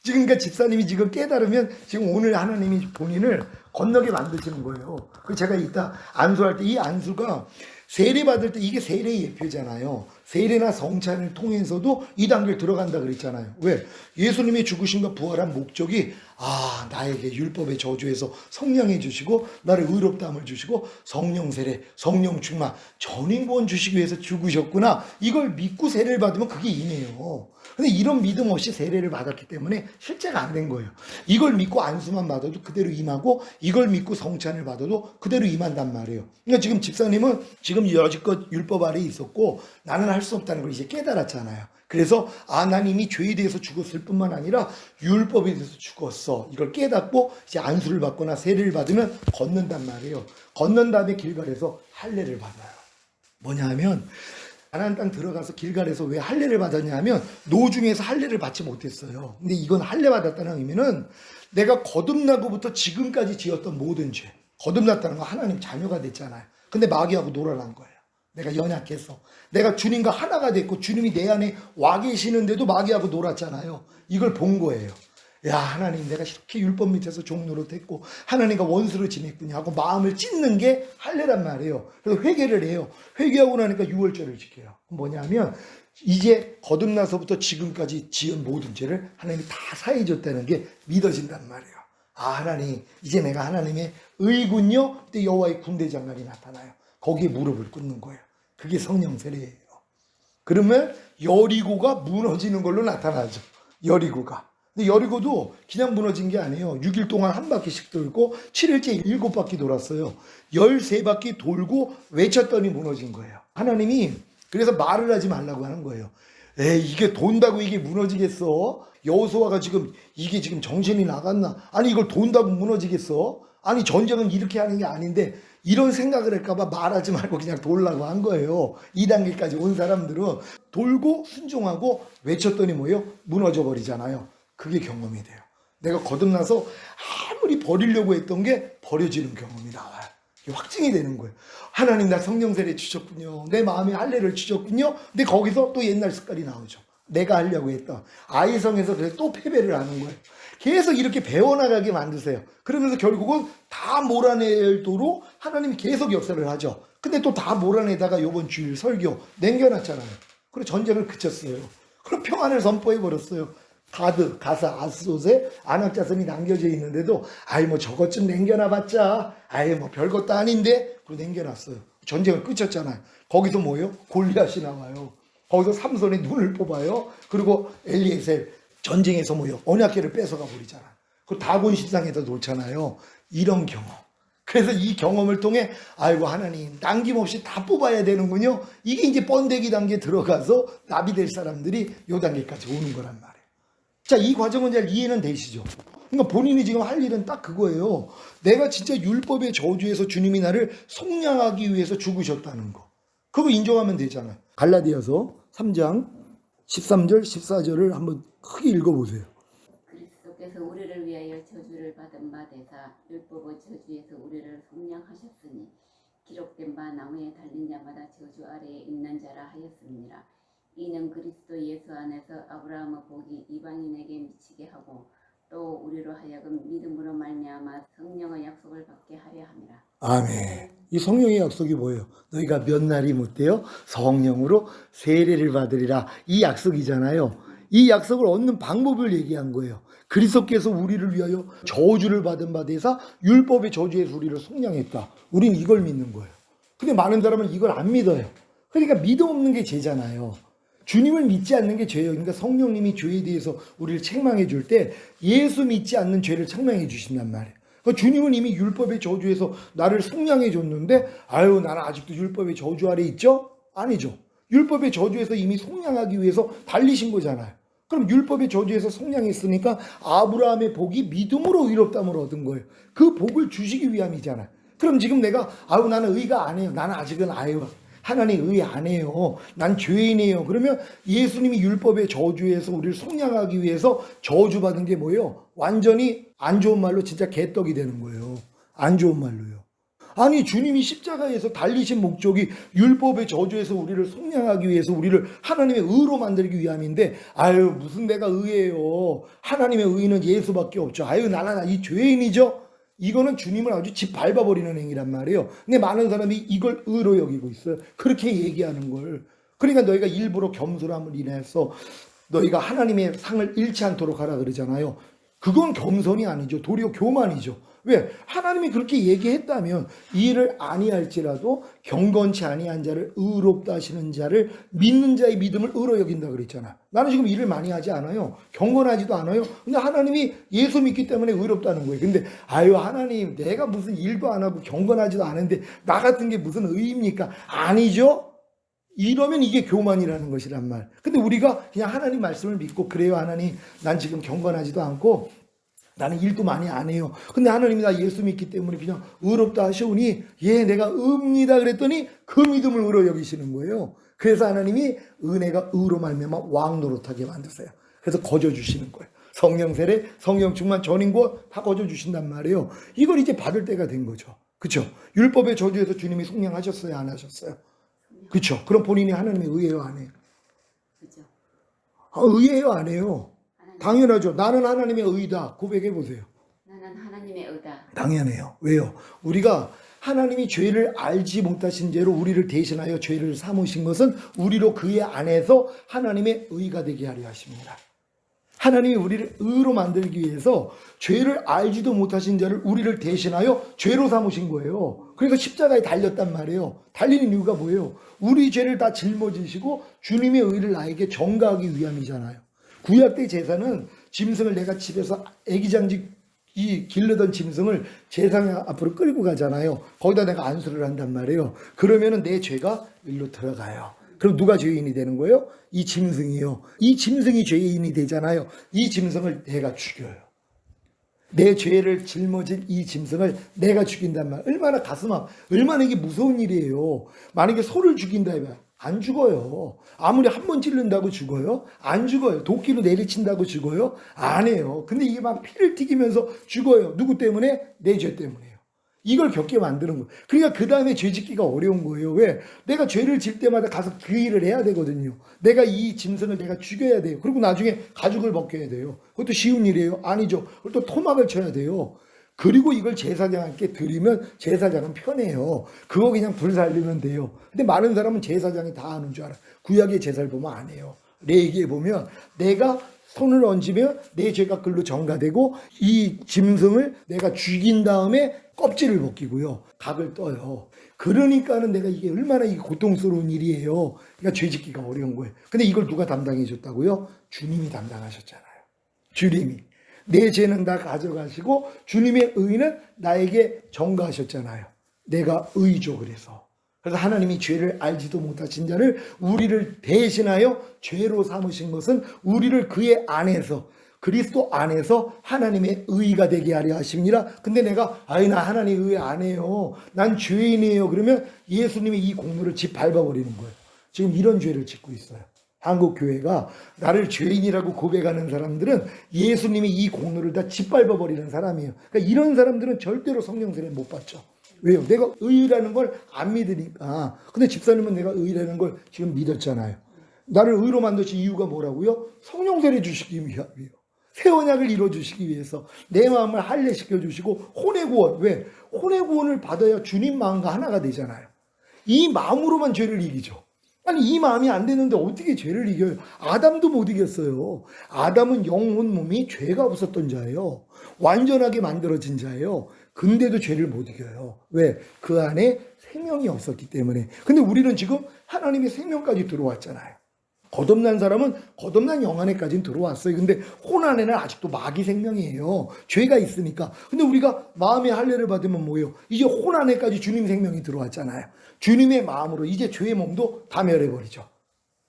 지금 그러니까 집사님이 지금 깨달으면 지금 오늘 하나님이 본인을 건너게 만드시는 거예요. 그 제가 이따 안수할 때 이 안수가 세례 받을 때 이게 세례의 예표잖아요. 세례나 성찬을 통해서도 이 단계를 들어간다 그랬잖아요. 왜? 예수님의 죽으심과 부활한 목적이 나에게 율법의 저주에서 성령해 주시고 나를 의롭다함을 주시고 성령 세례, 성령 충만, 전인 구원 주시기 위해서 죽으셨구나. 이걸 믿고 세례를 받으면 그게 임해요. 근데 이런 믿음 없이 세례를 받았기 때문에 실제가 안 된 거예요. 이걸 믿고 안수만 받아도 그대로 임하고 이걸 믿고 성찬을 받아도 그대로 임한단 말이에요. 그러니까 지금 집사님은 지금 여지껏 율법 아래에 있었고 나는 할 수 없다는 걸 이제 깨달았잖아요. 그래서 난 이미 죄에 대해서 죽었을 뿐만 아니라 율법에 대해서 죽었어. 이걸 깨닫고 이제 안수를 받거나 세례를 받으면 걷는단 말이에요. 걷는 다음에 길갈에서 할례를 받아요. 뭐냐 하면 가나안 땅 들어가서 길갈에서 왜 할례를 받았냐 하면 노중에서 할례를 받지 못했어요. 근데 이건 할례 받았다는 의미는 내가 거듭나고부터 지금까지 지었던 모든 죄, 거듭났다는 건 하나님 자녀가 됐잖아요. 근데 마귀하고 놀아난 거예요. 내가 연약해서 내가 주님과 하나가 됐고 주님이 내 안에 와 계시는데도 마귀하고 놀았잖아요. 이걸 본 거예요. 야 하나님 내가 이렇게 율법 밑에서 종노릇했고 하나님과 원수로 지냈군요 하고 마음을 찢는 게 할례란 말이에요. 그래서 회개를 해요. 회개하고 나니까 유월절을 지켜요. 뭐냐면 이제 거듭나서부터 지금까지 지은 모든 죄를 하나님이 다 사해줬다는 게 믿어진단 말이에요. 하나님 이제 내가 하나님의 의군요. 그때 여호와의 군대 장관이 나타나요. 거기에 무릎을 꿇는 거예요. 그게 성령 세례예요. 그러면 여리고가 무너지는 걸로 나타나죠. 여리고가. 근데 여리고도 그냥 무너진 게 아니에요. 6일 동안 한 바퀴씩 돌고 7일째 7바퀴 돌았어요. 13바퀴 돌고 외쳤더니 무너진 거예요. 하나님이 그래서 말을 하지 말라고 하는 거예요. 이게 돈다고 이게 무너지겠어? 여호수아가 지금 이게 지금 정신이 나갔나? 아니 이걸 돈다고 무너지겠어? 아니 전쟁은 이렇게 하는 게 아닌데 이런 생각을 할까봐 말하지 말고 그냥 돌라고 한 거예요. 2단계까지 온 사람들은 돌고 순종하고 외쳤더니 뭐예요? 무너져 버리잖아요. 그게 경험이 돼요. 내가 거듭나서 아무리 버리려고 했던 게 버려지는 경험이 나와요. 이게 확증이 되는 거예요. 하나님 나 성령 세례 주셨군요. 내 마음에 할례를 주셨군요. 근데 거기서 또 옛날 습관이 나오죠. 내가 하려고 했던 아이성에서 그래서 또 패배를 하는 거예요. 계속 이렇게 배워나가게 만드세요. 그러면서 결국은 다 몰아내도록 하나님이 계속 역사를 하죠. 근데 또 다 몰아내다가 요번 주일 설교 남겨놨잖아요. 그리고 전쟁을 그쳤어요. 그럼 평안을 선포해버렸어요. 가사, 아스돗에 안악자선이 남겨져 있는데도 아이 뭐 저것 좀 남겨놔봤자 아이 뭐 별것도 아닌데 그리고 남겨놨어요. 전쟁을 그쳤잖아요. 거기서 뭐예요? 골리앗이 나와요. 거기서 삼손의 눈을 뽑아요. 그리고 엘리에셀 전쟁에서 뭐예요? 언약궤를 뺏어가 버리잖아. 그리고 다곤 신상에다 놓잖아요. 이런 경험. 그래서 이 경험을 통해 아이고 하나님 남김없이 다 뽑아야 되는군요. 이게 이제 번데기 단계 들어가서 나비 될 사람들이 요 단계까지 오는 거란 말이에요. 자, 이 과정은 잘 이해는 되시죠? 그러니까 본인이 지금 할 일은 딱 그거예요. 내가 진짜 율법의 저주에서 주님이 나를 속량하기 위해서 죽으셨다는 거. 그거 인정하면 되잖아요. 갈라디아서 3장 13절 14절을 한번 크게 읽어보세요. 그리스도께서 우리를 위하여 저주를 받은 바 되사 율법의 저주에서 우리를 속량하셨으니 기록된 바 나무에 달린 자마다 저주 아래에 있는 자라 하였습니다. 이는 그리스도 예수 안에서 아브라함의 복이 이방인에게 미치게 하고 또 우리로 하여금 믿음으로 말미암아 성령의 약속을 받게 하려 함이라. 아멘. 이 성령의 약속이 뭐예요? 너희가 몇 날이 못되어 성령으로 세례를 받으리라. 이 약속이잖아요. 이 약속을 얻는 방법을 얘기한 거예요. 그리스도께서 우리를 위하여 저주를 받은 바 되사 율법의 저주에서 우리를 속량했다. 우린 이걸 믿는 거예요. 근데 많은 사람은 이걸 안 믿어요. 그러니까 믿음 없는 게 죄잖아요. 주님을 믿지 않는 게 죄예요. 그러니까 성령님이 죄에 대해서 우리를 책망해 줄 때 예수 믿지 않는 죄를 책망해 주신단 말이에요. 그러니까 주님은 이미 율법의 저주에서 나를 속량해 줬는데 아유 나는 아직도 율법의 저주 아래 있죠? 아니죠. 율법의 저주에서 이미 속량하기 위해서 달리신 거잖아요. 그럼 율법의 저주에서 속량했으니까 아브라함의 복이 믿음으로 의롭다함을 얻은 거예요. 그 복을 주시기 위함이잖아요. 그럼 지금 내가 아유 나는 의가 안 해요. 나는 아직은 아유 하나님 의 안 해요. 난 죄인이에요. 그러면 예수님이 율법의 저주에서 우리를 속량하기 위해서 저주받은 게 뭐예요? 완전히 안 좋은 말로 진짜 개떡이 되는 거예요. 안 좋은 말로요. 아니 주님이 십자가에서 달리신 목적이 율법의 저주에서 우리를 속량하기 위해서 우리를 하나님의 의로 만들기 위함인데 아유 무슨 내가 의예요. 하나님의 의는 예수밖에 없죠. 아유 나는 이 죄인이죠. 이거는 주님을 아주 집 밟아버리는 행위란 말이에요. 근데 많은 사람이 이걸 의로 여기고 있어요. 그렇게 얘기하는 걸. 그러니까 너희가 일부러 겸손함을 인해서 너희가 하나님의 상을 잃지 않도록 하라 그러잖아요. 그건 겸손이 아니죠. 도리어 교만이죠. 왜? 하나님이 그렇게 얘기했다면 이 일을 아니할지라도 경건치 아니한 자를 의롭다 하시는 자를 믿는 자의 믿음을 의로 여긴다 그랬잖아. 나는 지금 일을 많이 하지 않아요. 경건하지도 않아요. 근데 하나님이 예수 믿기 때문에 의롭다는 거예요. 근데 아유 하나님 내가 무슨 일도 안 하고 경건하지도 않은데 나 같은 게 무슨 의입니까? 아니죠. 이러면 이게 교만이라는 것이란 말. 근데 우리가 그냥 하나님 말씀을 믿고 그래요 하나님 난 지금 경건하지도 않고 나는 일도 많이 안 해요. 근데 하나님이 나 예수 믿기 때문에 그냥 의롭다 하시오니 예 내가 의입니다 그랬더니 그 믿음을 의로 여기시는 거예요. 그래서 하나님이 은혜가 의로 말미암아 왕 노릇하게 만드세요. 그래서 거저 주시는 거예요. 성령 세례, 성령 충만, 전인고 다 거저 주신단 말이에요. 이걸 이제 받을 때가 된 거죠. 그렇죠? 율법의 저주에서 주님이 속량하셨어요, 안 하셨어요? 그렇죠? 그럼 본인이 하나님의 의예요, 안 해요? 그죠? 의예요, 안 해요? 당연하죠. 나는 하나님의 의다. 고백해 보세요. 나는 하나님의 의다. 당연해요. 왜요? 우리가 하나님이 죄를 알지 못하신 죄로 우리를 대신하여 죄를 삼으신 것은 우리로 그의 안에서 하나님의 의가 되게 하려 하십니다. 하나님이 우리를 의로 만들기 위해서 죄를 알지도 못하신 자를 우리를 대신하여 죄로 삼으신 거예요. 그래서 십자가에 달렸단 말이에요. 달리는 이유가 뭐예요? 우리 죄를 다 짊어지시고 주님의 의를 나에게 전가하기 위함이잖아요. 구약 때 제사는 짐승을 내가 집에서 애기장지 이 길르던 짐승을 제상 앞으로 끌고 가잖아요. 거기다 내가 안수를 한단 말이에요. 그러면은 내 죄가 일로 들어가요. 그럼 누가 죄인이 되는 거예요? 이 짐승이요. 이 짐승이 죄인이 되잖아요. 이 짐승을 내가 죽여요. 내 죄를 짊어진 이 짐승을 내가 죽인단 말. 얼마나 가슴 아파. 얼마나 이게 무서운 일이에요. 만약에 소를 죽인다 하면 안 죽어요. 아무리 한 번 찌른다고 죽어요? 안 죽어요. 도끼로 내리친다고 죽어요? 안 해요. 근데 이게 막 피를 튀기면서 죽어요. 누구 때문에? 내 죄 때문에요. 이걸 겪게 만드는 거예요. 그러니까 그 다음에 죄 짓기가 어려운 거예요. 왜? 내가 죄를 질 때마다 가서 그 일을 해야 되거든요. 내가 이 짐승을 내가 죽여야 돼요. 그리고 나중에 가죽을 벗겨야 돼요. 그것도 쉬운 일이에요? 아니죠. 그리고 또 토막을 쳐야 돼요. 그리고 이걸 제사장한테 드리면 제사장은 편해요. 그거 그냥 불 살리면 돼요. 근데 많은 사람은 제사장이 다 하는 줄 알아. 구약의 제사를 보면 안 해요. 레위기에 보면 내가 손을 얹으면 내 죄가 글로 전가되고 이 짐승을 내가 죽인 다음에 껍질을 벗기고요. 각을 떠요. 그러니까는 내가 이게 얼마나 이게 고통스러운 일이에요. 그러니까 죄 짓기가 어려운 거예요. 근데 이걸 누가 담당해 줬다고요? 주님이 담당하셨잖아요. 주님이. 내 죄는 다 가져가시고 주님의 의는 나에게 전가하셨잖아요. 내가 의죠. 그래서 하나님이 죄를 알지도 못하신 자를 우리를 대신하여 죄로 삼으신 것은 우리를 그의 안에서 그리스도 안에서 하나님의 의가 되게 하려 하십니다. 근데 내가 나 하나님 의 안 해요. 난 죄인이에요. 그러면 예수님이 이 공로를 짓밟아버리는 거예요. 지금 이런 죄를 짓고 있어요. 한국 교회가 나를 죄인이라고 고백하는 사람들은 예수님이 이 공로를 다 짓밟아버리는 사람이에요. 그러니까 이런 사람들은 절대로 성령 세례 못 받죠. 왜요? 내가 의라는 걸 안 믿으니까. 근데 집사님은 내가 의라는 걸 지금 믿었잖아요. 나를 의로 만드신 이유가 뭐라고요? 성령 세례 주시기 위함이에요. 새 언약을 이루어주시기 위해서 내 마음을 할례시켜 주시고 혼의 구원. 왜? 혼의 구원을 받아야 주님 마음과 하나가 되잖아요. 이 마음으로만 죄를 이기죠. 아니 이 마음이 안 되는데 어떻게 죄를 이겨요? 아담도 못 이겼어요. 아담은 영혼 몸이 죄가 없었던 자예요. 완전하게 만들어진 자예요. 근데도 죄를 못 이겨요. 왜? 그 안에 생명이 없었기 때문에. 근데 우리는 지금 하나님의 생명까지 들어왔잖아요. 거듭난 사람은 거듭난 영 안에까지는 들어왔어요. 근데 혼 안에는 아직도 마귀 생명이에요. 죄가 있으니까. 근데 우리가 마음의 할례를 받으면 뭐예요? 이제 혼 안에까지 주님 생명이 들어왔잖아요. 주님의 마음으로 이제 죄의 몸도 다 멸해버리죠.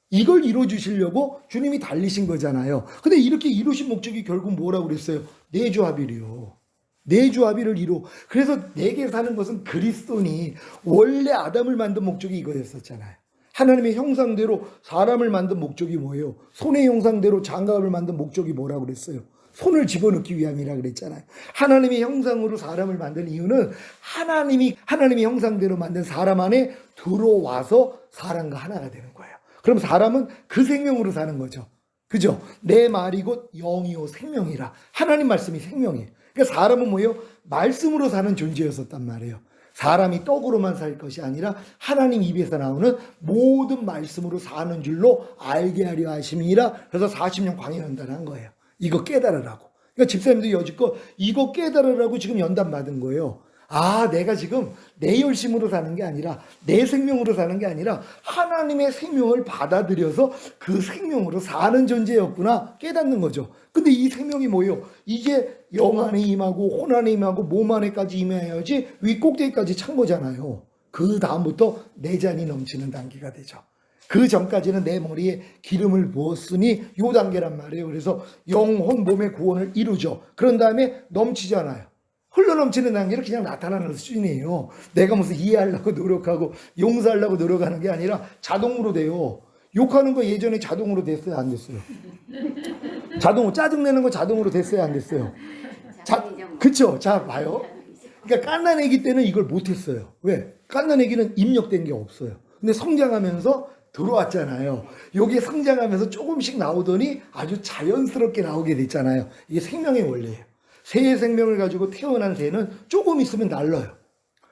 이걸 이루어주시려고 주님이 달리신 거잖아요. 근데 이렇게 이루신 목적이 결국 뭐라고 그랬어요? 내주합일이요. 내주합일을 이루. 그래서 내게 사는 것은 그리스도니 원래 아담을 만든 목적이 이거였었잖아요. 하나님의 형상대로 사람을 만든 목적이 뭐예요? 손의 형상대로 장갑을 만든 목적이 뭐라고 그랬어요? 손을 집어넣기 위함이라 그랬잖아요. 하나님의 형상으로 사람을 만든 이유는 하나님의 형상대로 만든 사람 안에 들어와서 사람과 하나가 되는 거예요. 그럼 사람은 그 생명으로 사는 거죠. 그죠? 내 말이 곧 영이요 생명이라. 하나님 말씀이 생명이에요. 그러니까 사람은 뭐예요? 말씀으로 사는 존재였었단 말이에요. 사람이 떡으로만 살 것이 아니라 하나님 입에서 나오는 모든 말씀으로 사는 줄로 알게 하려 하심이라. 그래서 40년 광야 연단한 거예요. 이거 깨달으라고. 그러니까 집사님도 여지껏 이거 깨달으라고 지금 연단 받은 거예요. 내가 지금 내 열심으로 사는 게 아니라 내 생명으로 사는 게 아니라 하나님의 생명을 받아들여서 그 생명으로 사는 존재였구나 깨닫는 거죠. 근데 이 생명이 뭐예요? 이게 영 안에 임하고 혼 안에 임하고 몸 안에까지 임해야지 위 꼭대기까지 찬 거잖아요. 그 다음부터 내 잔이 넘치는 단계가 되죠. 그 전까지는 내 머리에 기름을 부었으니 요 단계란 말이에요. 그래서 영혼 몸의 구원을 이루죠. 그런 다음에 넘치잖아요. 흘러넘치는 단계는 그냥 나타나는 수준이에요. 내가 무슨 이해하려고 노력하고 용서하려고 노력하는 게 아니라 자동으로 돼요. 욕하는 거 예전에 자동으로 됐어요? 안 됐어요? 자동으로 짜증내는 거 자동으로 됐어요? 안 됐어요? 그쵸? 자 봐요. 그러니까 갓난애기 때는 이걸 못했어요. 왜? 갓난애기는 입력된 게 없어요. 근데 성장하면서 들어왔잖아요. 요게 성장하면서 조금씩 나오더니 아주 자연스럽게 나오게 됐잖아요. 이게 생명의 원리예요. 새의 생명을 가지고 태어난 새는 조금 있으면 날라요.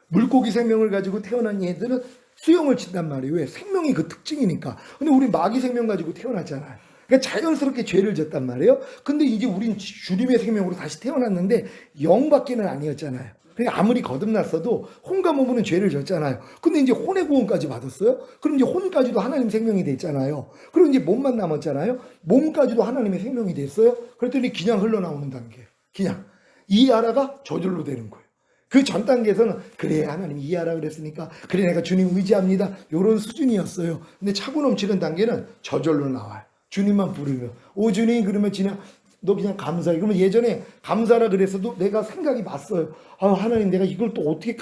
물고기 생명을 가지고 태어난 얘들은 수영을 친단 말이에요. 왜? 생명이 그 특징이니까. 근데 우리 마귀 생명 가지고 태어났잖아요. 그러니까 자연스럽게 죄를 졌단 말이에요. 근데 이제 우린 주님의 생명으로 다시 태어났는데 영밖에는 아니었잖아요. 그러니까 아무리 거듭났어도 혼과 몸은 죄를 졌잖아요. 근데 이제 혼의 구원까지 받았어요. 그럼 이제 혼까지도 하나님 생명이 됐잖아요. 그리고 이제 몸만 남았잖아요. 몸까지도 하나님의 생명이 됐어요. 그랬더니 그냥 흘러나오는 단계. 그냥 이해하라가 저절로 되는 거예요. 그 전 단계에서는 그래 하나님 이해하라 그랬으니까 그래 내가 주님 의지합니다. 이런 수준이었어요. 근데 차고 넘치는 단계는 저절로 나와요. 주님만 부르면 오 주님 그러면 그냥 너 그냥 감사해. 그러면 예전에 감사라 그랬어도 내가 생각이 맞어요. 하나님 내가 이걸 또 어떻게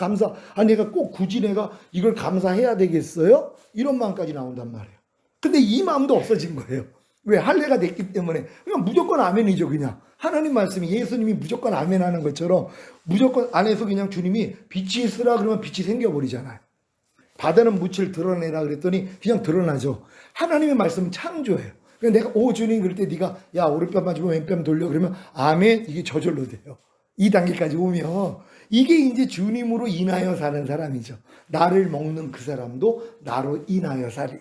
내가 꼭 굳이 내가 이걸 감사해야 되겠어요? 이런 마음까지 나온단 말이에요. 근데 이 마음도 없어진 거예요. 왜? 할례가 됐기 때문에. 그냥 무조건 아멘이죠, 그냥. 하나님 말씀이 예수님이 무조건 아멘 하는 것처럼 무조건 안에서 그냥 주님이 빛이 있으라 그러면 빛이 생겨버리잖아요. 바다는 묻힐 드러내라 그랬더니 그냥 드러나죠. 하나님의 말씀은 창조예요. 그러니까 내가 오 주님 그럴 때 네가 야 오른뺨 맞으면 왼뺨 돌려 그러면 아멘 이게 저절로 돼요. 이 단계까지 오면 이게 이제 주님으로 인하여 사는 사람이죠. 나를 먹는 그 사람도 나로 인하여 살리랴.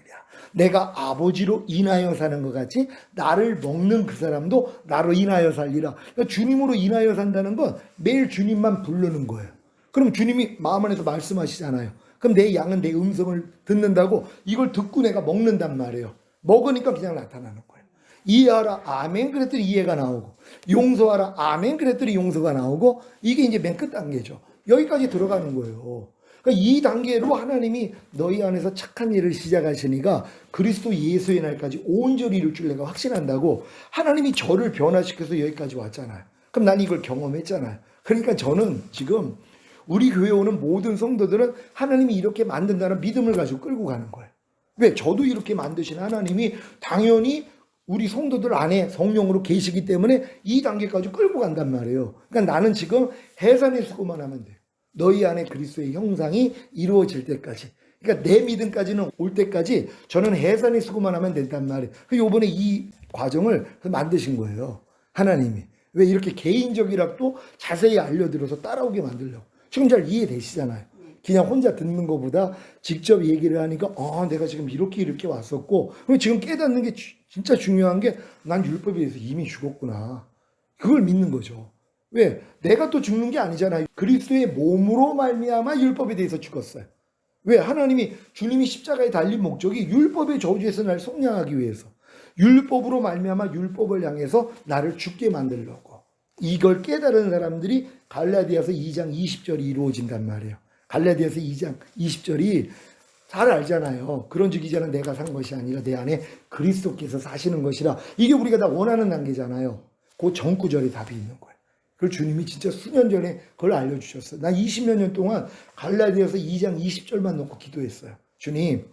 내가 아버지로 인하여 사는 것 같이 나를 먹는 그 사람도 나로 인하여 살리라. 그러니까 주님으로 인하여 산다는 건 매일 주님만 부르는 거예요. 그럼 주님이 마음 안에서 말씀하시잖아요. 그럼 내 양은 내 음성을 듣는다고 이걸 듣고 내가 먹는단 말이에요. 먹으니까 그냥 나타나는 거예요. 이해하라 아멘 그랬더니 이해가 나오고 용서하라 아멘 그랬더니 용서가 나오고 이게 이제 맨 끝 단계죠. 여기까지 들어가는 거예요. 그러니까 이 단계로 하나님이 너희 안에서 착한 일을 시작하시니까 그리스도 예수의 날까지 온전히 이룰 줄 내가 확신한다고 하나님이 저를 변화시켜서 여기까지 왔잖아요. 그럼 난 이걸 경험했잖아요. 그러니까 저는 지금 우리 교회 오는 모든 성도들은 하나님이 이렇게 만든다는 믿음을 가지고 끌고 가는 거예요. 왜? 저도 이렇게 만드신 하나님이 당연히 우리 성도들 안에 성령으로 계시기 때문에 이 단계까지 끌고 간단 말이에요. 그러니까 나는 지금 해산의 수고만 하면 돼요. 너희 안에 그리스도의 형상이 이루어질 때까지. 그러니까 내 믿음까지는 올 때까지 저는 해산의 수고만 하면 된단 말이에요. 요번에 이 과정을 만드신 거예요. 하나님이. 왜 이렇게 개인적이라도 자세히 알려드려서 따라오게 만들려고. 지금 잘 이해되시잖아요. 그냥 혼자 듣는 것보다 직접 얘기를 하니까 내가 지금 이렇게 왔었고 그리고 지금 깨닫는 게 진짜 중요한 게 난 율법에 대해서 이미 죽었구나. 그걸 믿는 거죠. 왜? 내가 또 죽는 게 아니잖아요. 그리스도의 몸으로 말미암아 율법에 대해서 죽었어요. 왜? 하나님이 주님이 십자가에 달린 목적이 율법의 저주에서 날 속량하기 위해서 율법으로 말미암아 율법을 향해서 나를 죽게 만들려고. 이걸 깨달은 사람들이 갈라디아서 2장 20절이 이루어진단 말이에요. 갈라디아서 2장 20절이 잘 알잖아요. 그런즉 이제는 내가 산 것이 아니라 내 안에 그리스도께서 사시는 것이라. 이게 우리가 다 원하는 단계잖아요. 그 전구절에 답이 있는 거예요. 그걸 주님이 진짜 수년 전에 그걸 알려주셨어요. 나 20몇 년 동안 갈라디아서 2장 20절만 놓고 기도했어요. 주님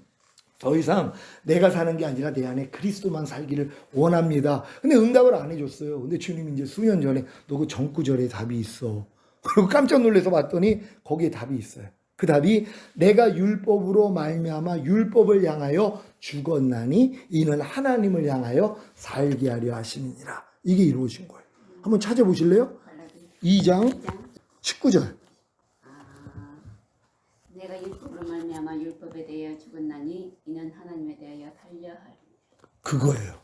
더 이상 내가 사는 게 아니라 내 안에 그리스도만 살기를 원합니다. 근데 응답을 안 해줬어요. 근데 주님이 이제 수년 전에 너 그 전구절에 답이 있어. 그리고 깜짝 놀라서 봤더니 거기에 답이 있어요. 그 답이 내가 율법으로 말미암아 율법을 향하여 죽었나니 이는 하나님을 향하여 살게 하려 하심이니라. 이게 이루어진 거예요. 한번 찾아보실래요? 2장 19절. 내가 율법으로 말미암아 율법에 대하여 죽었나니 이는 하나님에 대하여 살려 하리. 그거예요.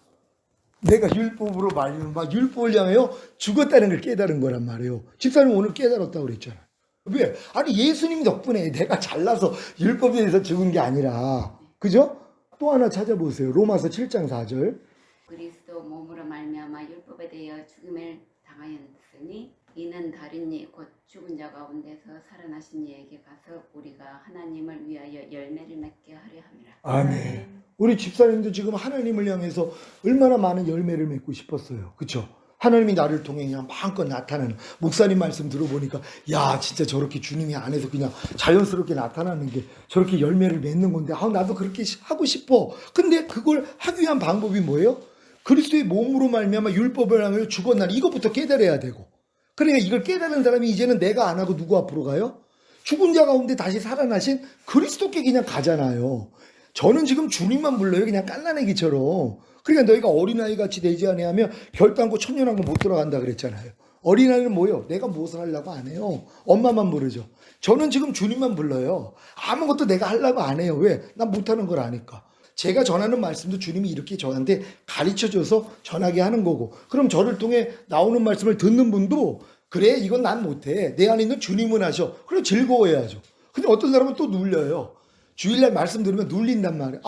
내가 율법으로 말미암아 율법을 향하여 죽었다는 걸 깨달은 거란 말이에요. 집사님 오늘 깨달았다고 그랬잖아요. 왜? 아니 예수님 덕분에 내가 잘나서 율법에 대해서 죽은 게 아니라 그죠? 또 하나 찾아보세요. 로마서 7장 4절. 그리스도 몸으로 말미암아 율법에 대하여 죽음을 당하였으니 이는 다른 이 곧 죽은 자 가운데서 살아나신 이에게 가서 우리가 하나님을 위하여 열매를 맺게 하려 함이라. 아멘. 우리 집사님도 지금 하나님을 향해서 얼마나 많은 열매를 맺고 싶었어요. 그렇죠? 하나님이 나를 통해 그냥 마음껏 나타나는 목사님 말씀 들어보니까 야 진짜 저렇게 주님이 안에서 그냥 자연스럽게 나타나는 게 저렇게 열매를 맺는 건데 나도 그렇게 하고 싶어. 근데 그걸 하기 위한 방법이 뭐예요? 그리스도의 몸으로 말미암아 율법을 하며 죽었나니 이것부터 깨달아야 되고 그러니까 이걸 깨달은 사람이 이제는 내가 안 하고 누구 앞으로 가요? 죽은 자 가운데 다시 살아나신 그리스도께 그냥 가잖아요. 저는 지금 주님만 불러요. 그냥 깐난애기처럼. 그러니까 너희가 어린아이 같이 되지 아니하면 결단코 천년왕국 못 들어간다 그랬잖아요. 어린아이는 뭐예요? 내가 무엇을 하려고 안 해요. 엄마만 부르죠. 저는 지금 주님만 불러요. 아무것도 내가 하려고 안 해요. 왜? 난 못하는 걸 아니까. 제가 전하는 말씀도 주님이 이렇게 저한테 가르쳐줘서 전하게 하는 거고 그럼 저를 통해 나오는 말씀을 듣는 분도 그래 이건 난 못해. 내 안에 있는 주님은 하셔. 그럼 즐거워해야죠. 근데 어떤 사람은 또 눌려요. 주일날 말씀 들으면 눌린단 말이에요.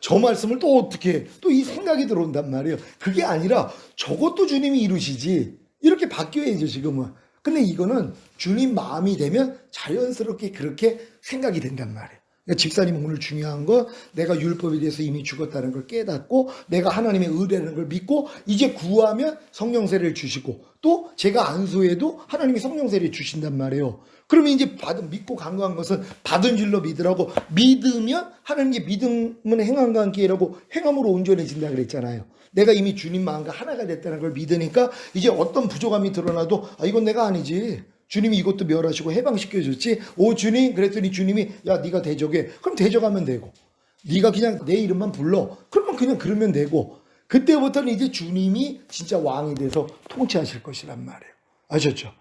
저 말씀을 또 어떻게 또 이 생각이 들어온단 말이에요. 그게 아니라 저것도 주님이 이루시지. 이렇게 바뀌어야죠 지금은. 근데 이거는 주님 마음이 되면 자연스럽게 그렇게 생각이 된단 말이에요. 그러니까 집사님 오늘 중요한 건 내가 율법에 대해서 이미 죽었다는 걸 깨닫고 내가 하나님의 의라는 걸 믿고 이제 구하면 성령세를 주시고 또 제가 안수해도 하나님이 성령세를 주신단 말이에요. 그러면 이제 믿고 간구한 것은 받은 줄로 믿으라고 믿으면 하나님께 믿음은 행함과 함께 라고 행함으로 온전해진다 그랬잖아요. 내가 이미 주님 마음과 하나가 됐다는 걸 믿으니까 이제 어떤 부족함이 드러나도 이건 내가 아니지. 주님이 이것도 멸하시고 해방시켜줬지. 오 주님 그랬더니 주님이 야 네가 대적해. 그럼 대적하면 되고 네가 그냥 내 이름만 불러. 그러면 그냥 그러면 되고 그때부터는 이제 주님이 진짜 왕이 돼서 통치하실 것이란 말이에요. 아셨죠?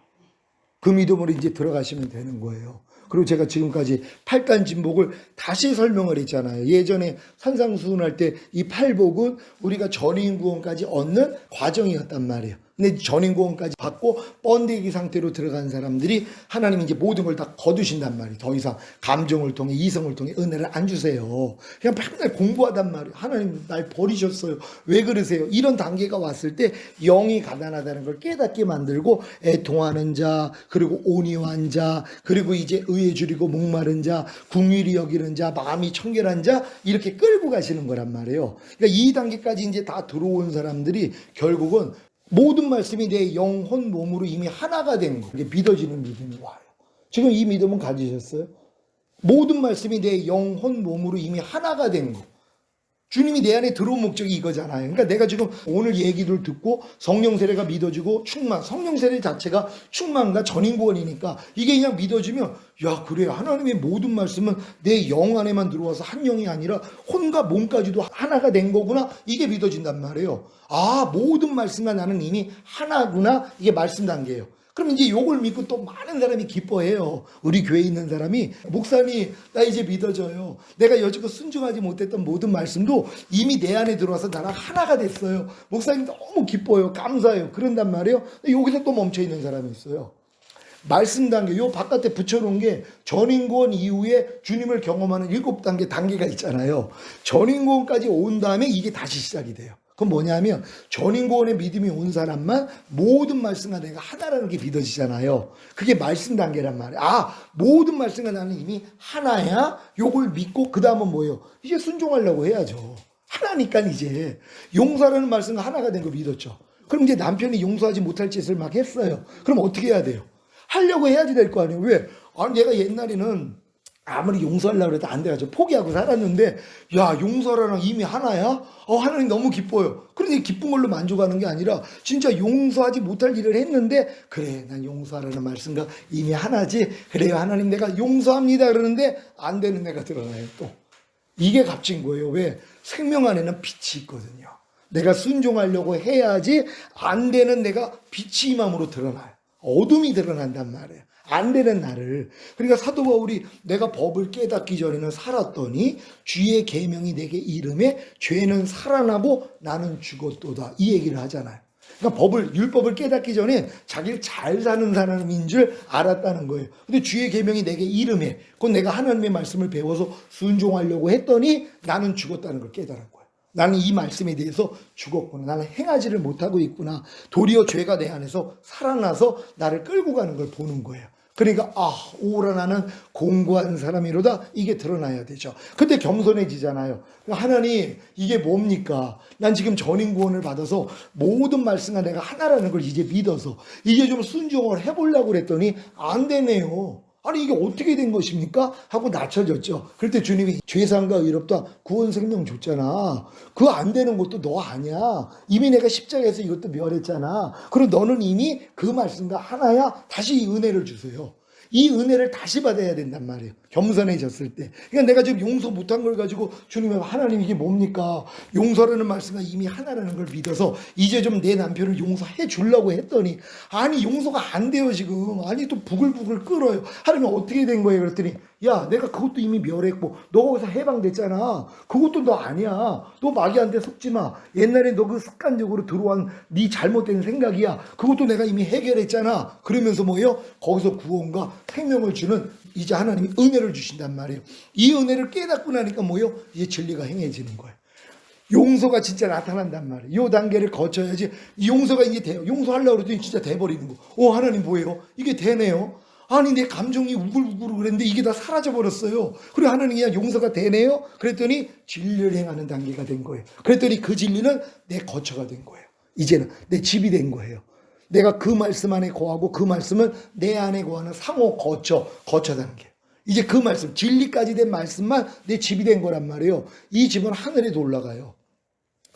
그 믿음으로 이제 들어가시면 되는 거예요. 그리고 제가 지금까지 8단 진복을 다시 설명을 했잖아요. 예전에 산상수훈할 때 이 8복은 우리가 전인구원까지 얻는 과정이었단 말이에요. 근데 전인구원까지 받고 번데기 상태로 들어간 사람들이 하나님이 이제 모든 걸 다 거두신단 말이에요. 더 이상 감정을 통해 이성을 통해 은혜를 안 주세요. 그냥 맨날 공부하단 말이에요. 하나님 날 버리셨어요. 왜 그러세요? 이런 단계가 왔을 때 영이 가난하다는 걸 깨닫게 만들고 애통하는 자, 그리고 온유한 자, 그리고 이제 의에 줄이고 목마른 자, 궁휼히 여기는 자, 마음이 청결한 자 이렇게 끌고 가시는 거란 말이에요. 그러니까 이 단계까지 이제 다 들어온 사람들이 결국은 모든 말씀이 내 영혼 몸으로 이미 하나가 된 거. 이게 믿어지는 믿음이 와요. 지금 이 믿음은 가지셨어요? 모든 말씀이 내 영혼 몸으로 이미 하나가 된 거. 주님이 내 안에 들어온 목적이 이거잖아요. 그러니까 내가 지금 오늘 얘기를 듣고 성령 세례가 믿어지고 충만, 성령 세례 자체가 충만과 전인구원이니까 이게 그냥 믿어지면 야 그래 하나님의 모든 말씀은 내 영 안에만 들어와서 한 영이 아니라 혼과 몸까지도 하나가 된 거구나 이게 믿어진단 말이에요. 아 모든 말씀과 나는 이미 하나구나 이게 말씀 단계예요. 그럼 이제 요걸 믿고 또 많은 사람이 기뻐해요. 우리 교회에 있는 사람이 목사님 나 이제 믿어져요. 내가 여지껏 순종하지 못했던 모든 말씀도 이미 내 안에 들어와서 나랑 하나가 됐어요. 목사님 너무 기뻐요. 감사해요. 그런단 말이에요. 여기서 또 멈춰있는 사람이 있어요. 말씀 단계 요 바깥에 붙여놓은 게 전인구원 이후에 주님을 경험하는 7단계가 있잖아요. 전인구원까지 온 다음에 이게 다시 시작이 돼요. 그건 뭐냐면 전인구원의 믿음이 온 사람만 모든 말씀과 내가 하나라는 게 믿어지잖아요. 그게 말씀 단계란 말이에요. 아 모든 말씀과 나는 이미 하나야. 요걸 믿고 그 다음은 뭐예요? 이제 순종하려고 해야죠. 하나니까 이제 용서라는 말씀과 하나가 된 거 믿었죠. 그럼 이제 남편이 용서하지 못할 짓을 막 했어요. 그럼 어떻게 해야 돼요? 하려고 해야지 될 거 아니에요. 왜? 아니 얘가 옛날에는 아무리 용서하려고 해도 안 돼가지고 포기하고 살았는데 야 용서라랑 이미 하나야? 하나님 너무 기뻐요. 그런데 기쁜 걸로 만족하는 게 아니라 진짜 용서하지 못할 일을 했는데 그래 난 용서하라는 말씀과 이미 하나지. 그래요 하나님 내가 용서합니다 그러는데 안 되는 애가 드러나요 또. 이게 값진 거예요. 왜? 생명 안에는 빛이 있거든요. 내가 순종하려고 해야지 안 되는 내가 빛이 임함으로 드러나요. 어둠이 드러난단 말이에요. 안 되는 나를. 그러니까 사도 바울이 내가 법을 깨닫기 전에는 살았더니 주의 계명이 내게 이름에 죄는 살아나고 나는 죽었도다. 이 얘기를 하잖아요. 그러니까 율법을 깨닫기 전에 자기를 잘 사는 사람인 줄 알았다는 거예요. 근데 주의 계명이 내게 이름에 그건 내가 하나님의 말씀을 배워서 순종하려고 했더니 나는 죽었다는 걸 깨달은 거예요. 나는 이 말씀에 대해서 죽었구나. 나는 행하지를 못하고 있구나. 도리어 죄가 내 안에서 살아나서 나를 끌고 가는 걸 보는 거예요. 그러니까 오라 나는 공고한 사람이로다 이게 드러나야 되죠. 근데 겸손해지잖아요. 하나님 이게 뭡니까? 난 지금 전인구원을 받아서 모든 말씀과 내가 하나라는 걸 이제 믿어서 이제 좀 순종을 해보려고 그랬더니 안 되네요. 아니 이게 어떻게 된 것입니까? 하고 낮춰졌죠. 그럴 때 주님이 죄상과 의롭다 구원 생명 줬잖아. 그거 안 되는 것도 너 아니야. 이미 내가 십자가에서 이것도 멸했잖아. 그리고 너는 이미 그 말씀과 하나야. 다시 이 은혜를 주세요. 이 은혜를 다시 받아야 된단 말이에요. 겸손해졌을 때. 그러니까 내가 지금 용서 못한 걸 가지고 주님의 하나님 이게 뭡니까? 용서라는 말씀과 이미 하나라는 걸 믿어서 이제 좀 내 남편을 용서해 주려고 했더니 아니 용서가 안 돼요 지금. 아니 또 부글부글 끓어요. 하나님 어떻게 된 거예요? 그랬더니 야 내가 그것도 이미 멸했고 너 거기서 해방됐잖아. 그것도 너 아니야. 너 마귀한테 속지 마. 옛날에 너 그 습관적으로 들어온 네 잘못된 생각이야. 그것도 내가 이미 해결했잖아. 그러면서 뭐예요? 거기서 구원과 생명을 주는 이제 하나님이 은혜를 주신단 말이에요. 이 은혜를 깨닫고 나니까 뭐예요? 이제 진리가 행해지는 거예요. 용서가 진짜 나타난단 말이에요. 이 단계를 거쳐야지 이 용서가 이제 돼요. 용서하려고 그러더니 진짜 돼버리는 거. 하나님 뭐예요? 이게 되네요. 아니 내 감정이 우글우글 그랬는데 이게 다 사라져 버렸어요. 그리고 하나님이 그냥 용서가 되네요. 그랬더니 진리를 행하는 단계가 된 거예요. 그랬더니 그 진리는 내 거처가 된 거예요. 이제는 내 집이 된 거예요. 내가 그 말씀 안에 거하고 그 말씀은 내 안에 거하는 상호 거처 단계. 이제 그 말씀, 진리까지 된 말씀만 내 집이 된 거란 말이에요. 이 집은 하늘에도 올라가요.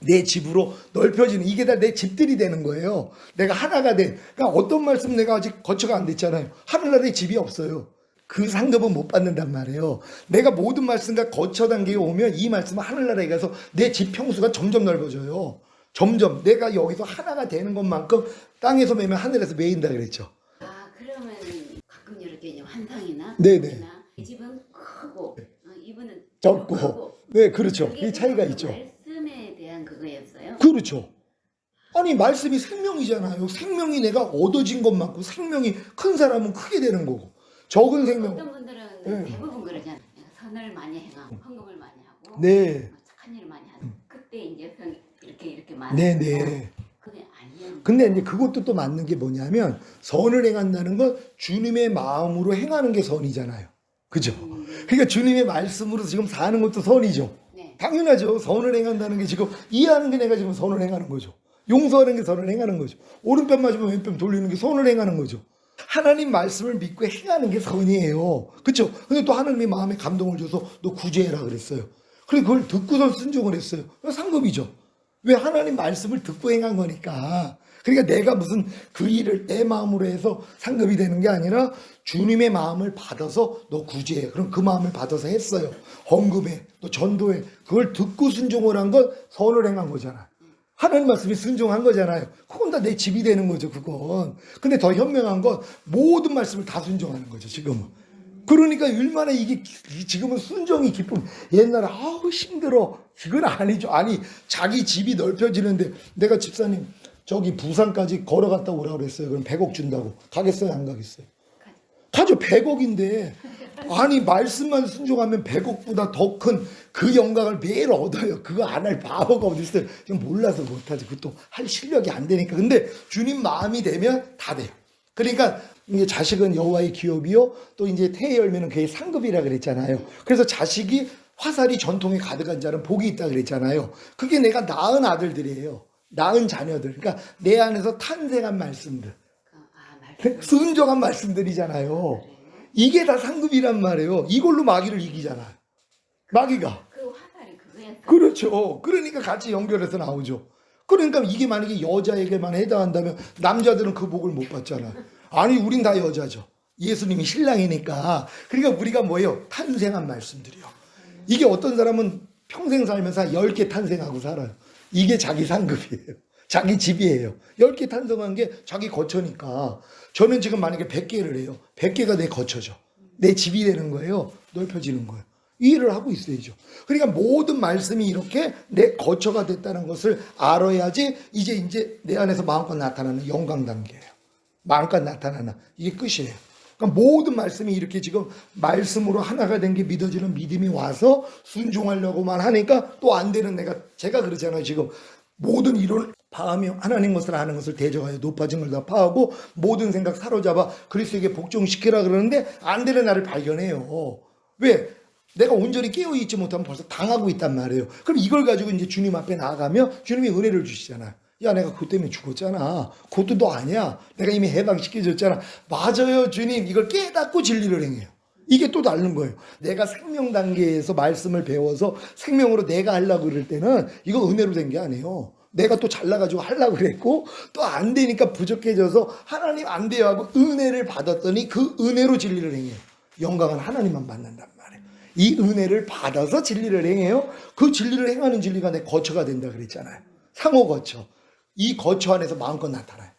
내 집으로 넓혀지는, 이게 다 내 집들이 되는 거예요. 내가 하나가 된, 그러니까 어떤 말씀 내가 아직 거처가 안 됐잖아요. 하늘나라에 집이 없어요. 그 상급은 못 받는단 말이에요. 내가 모든 말씀과 거처 단계에 오면 이 말씀은 하늘나라에 가서 내 집 평수가 점점 넓어져요. 점점 내가 여기서 하나가 되는 것만큼 땅에서 매면 하늘에서 매인다 그랬죠. 아, 그러면 가끔 이렇게 환상이나 네네. 이 집은 크고 이분은 적고. 크고. 네, 그렇죠. 그게 이 차이가 그 있죠. 말씀에 대한 그거였어요. 그렇죠. 아니 말씀이 생명이잖아요. 생명이 내가 얻어진 것만큼 생명이 큰 사람은 크게 되는 거고 적은 생명. 어떤 분들은 네. 대부분 그러잖아요. 선을 많이 행하고 헌금을 많이 하고 네. 착한 일을 많이 하는 그때 이제 성이 이렇게 많은 네네. 그게 아니에요. 근데 이제 그것도 또 맞는 게 뭐냐면 선을 행한다는 건 주님의 마음으로 행하는 게 선이잖아요. 그죠? 그러니까 주님의 말씀으로 지금 사는 것도 선이죠. 네. 당연하죠. 선을 행한다는 게 지금 이해하는 게 내가 지금 선을 행하는 거죠. 용서하는 게 선을 행하는 거죠. 오른편 맞으면 왼편 돌리는 게 선을 행하는 거죠. 하나님 말씀을 믿고 행하는 게 선이에요. 그렇죠? 근데 또 하나님이 마음에 감동을 줘서 너 구제해라 그랬어요. 그래 그걸 듣고선 순종을 했어요. 상급이죠. 왜? 하나님 말씀을 듣고 행한 거니까. 그러니까 내가 무슨 그 일을 내 마음으로 해서 상급이 되는 게 아니라 주님의 마음을 받아서 너 구제해. 그럼 그 마음을 받아서 했어요. 헌금해. 또 전도해. 그걸 듣고 순종을 한 건 선을 행한 거잖아. 하나님 말씀이 순종한 거잖아요. 그건 다 내 집이 되는 거죠, 그건. 근데 더 현명한 건 모든 말씀을 다 순종하는 거죠, 지금은. 그러니까 얼마나 이게 지금은 순종이 기쁨. 옛날에 아우 힘들어. 이건 아니죠. 아니 자기 집이 넓혀지는데 내가 집사님 저기 부산까지 걸어갔다 오라고 그랬어요. 그럼 100억 준다고. 가겠어요, 안 가겠어요? 가죠. 100억인데 아니 말씀만 순종하면 100억보다 더 큰 그 영광을 매일 얻어요. 그거 안 할 바보가 어디 있어요. 지금 몰라서 못하지. 그것도 할 실력이 안 되니까. 근데 주님 마음이 되면 다 돼요. 그러니까 이제 자식은 여호와의 기업이요. 또 이제 태의 열매는 그의 상급이라 그랬잖아요. 그래서 자식이 화살이 전통에 가득한 자는 복이 있다 그랬잖아요. 그게 내가 낳은 아들들이에요. 낳은 자녀들. 그러니까 내 안에서 탄생한 말씀들. 말씀. 순종한 말씀들이잖아요. 이게 다 상급이란 말이에요. 이걸로 마귀를 이기잖아요. 마귀가. 그 화살이 그거였어요. 그렇죠. 그러니까 같이 연결해서 나오죠. 그러니까 이게 만약에 여자에게만 해당한다면 남자들은 그 복을 못 받잖아요. 아니 우린 다 여자죠. 예수님이 신랑이니까. 그러니까 우리가 뭐예요? 탄생한 말씀들이요. 이게 어떤 사람은 평생 살면서 10개 탄생하고 살아요. 이게 자기 상급이에요. 자기 집이에요. 10개 탄생한 게 자기 거처니까. 저는 지금 만약에 100개를 해요. 100개가 내 거처죠. 내 집이 되는 거예요. 넓혀지는 거예요. 이 일을 하고 있어야죠. 그러니까 모든 말씀이 이렇게 내 거처가 됐다는 것을 알아야지 이제 내 안에서 마음껏 나타나는 영광 단계예요. 마음껏 나타나는 이게 끝이에요. 그러니까 모든 말씀이 이렇게 지금 말씀으로 하나가 된 게 믿어지는 믿음이 와서 순종하려고만 하니까 또 안 되는 제가 그러잖아요. 지금 모든 이론을 파하며 하나님 것을 아는 것을 대적하여 높아진 걸 다 파하고 모든 생각 사로잡아 그리스도에게 복종시키라 그러는데 안 되는 나를 발견해요. 왜? 내가 온전히 깨어있지 못하면 벌써 당하고 있단 말이에요. 그럼 이걸 가지고 이제 주님 앞에 나아가면 주님이 은혜를 주시잖아요. 야, 내가 그것 때문에 죽었잖아. 그것도 너 아니야. 내가 이미 해방시켜줬잖아. 맞아요, 주님. 이걸 깨닫고 진리를 행해요. 이게 또 다른 거예요. 내가 생명 단계에서 말씀을 배워서 생명으로 내가 하려고 그럴 때는 이거 은혜로 된 게 아니에요. 내가 또 잘나가지고 하려고 그랬고 또 안 되니까 부족해져서 하나님 안 돼요 하고 은혜를 받았더니 그 은혜로 진리를 행해요. 영광은 하나님만 받는단 말이에요. 이 은혜를 받아서 진리를 행해요. 그 진리를 행하는 진리가 내 거처가 된다 그랬잖아요. 상호 거처. 이 거처 안에서 마음껏 나타나요.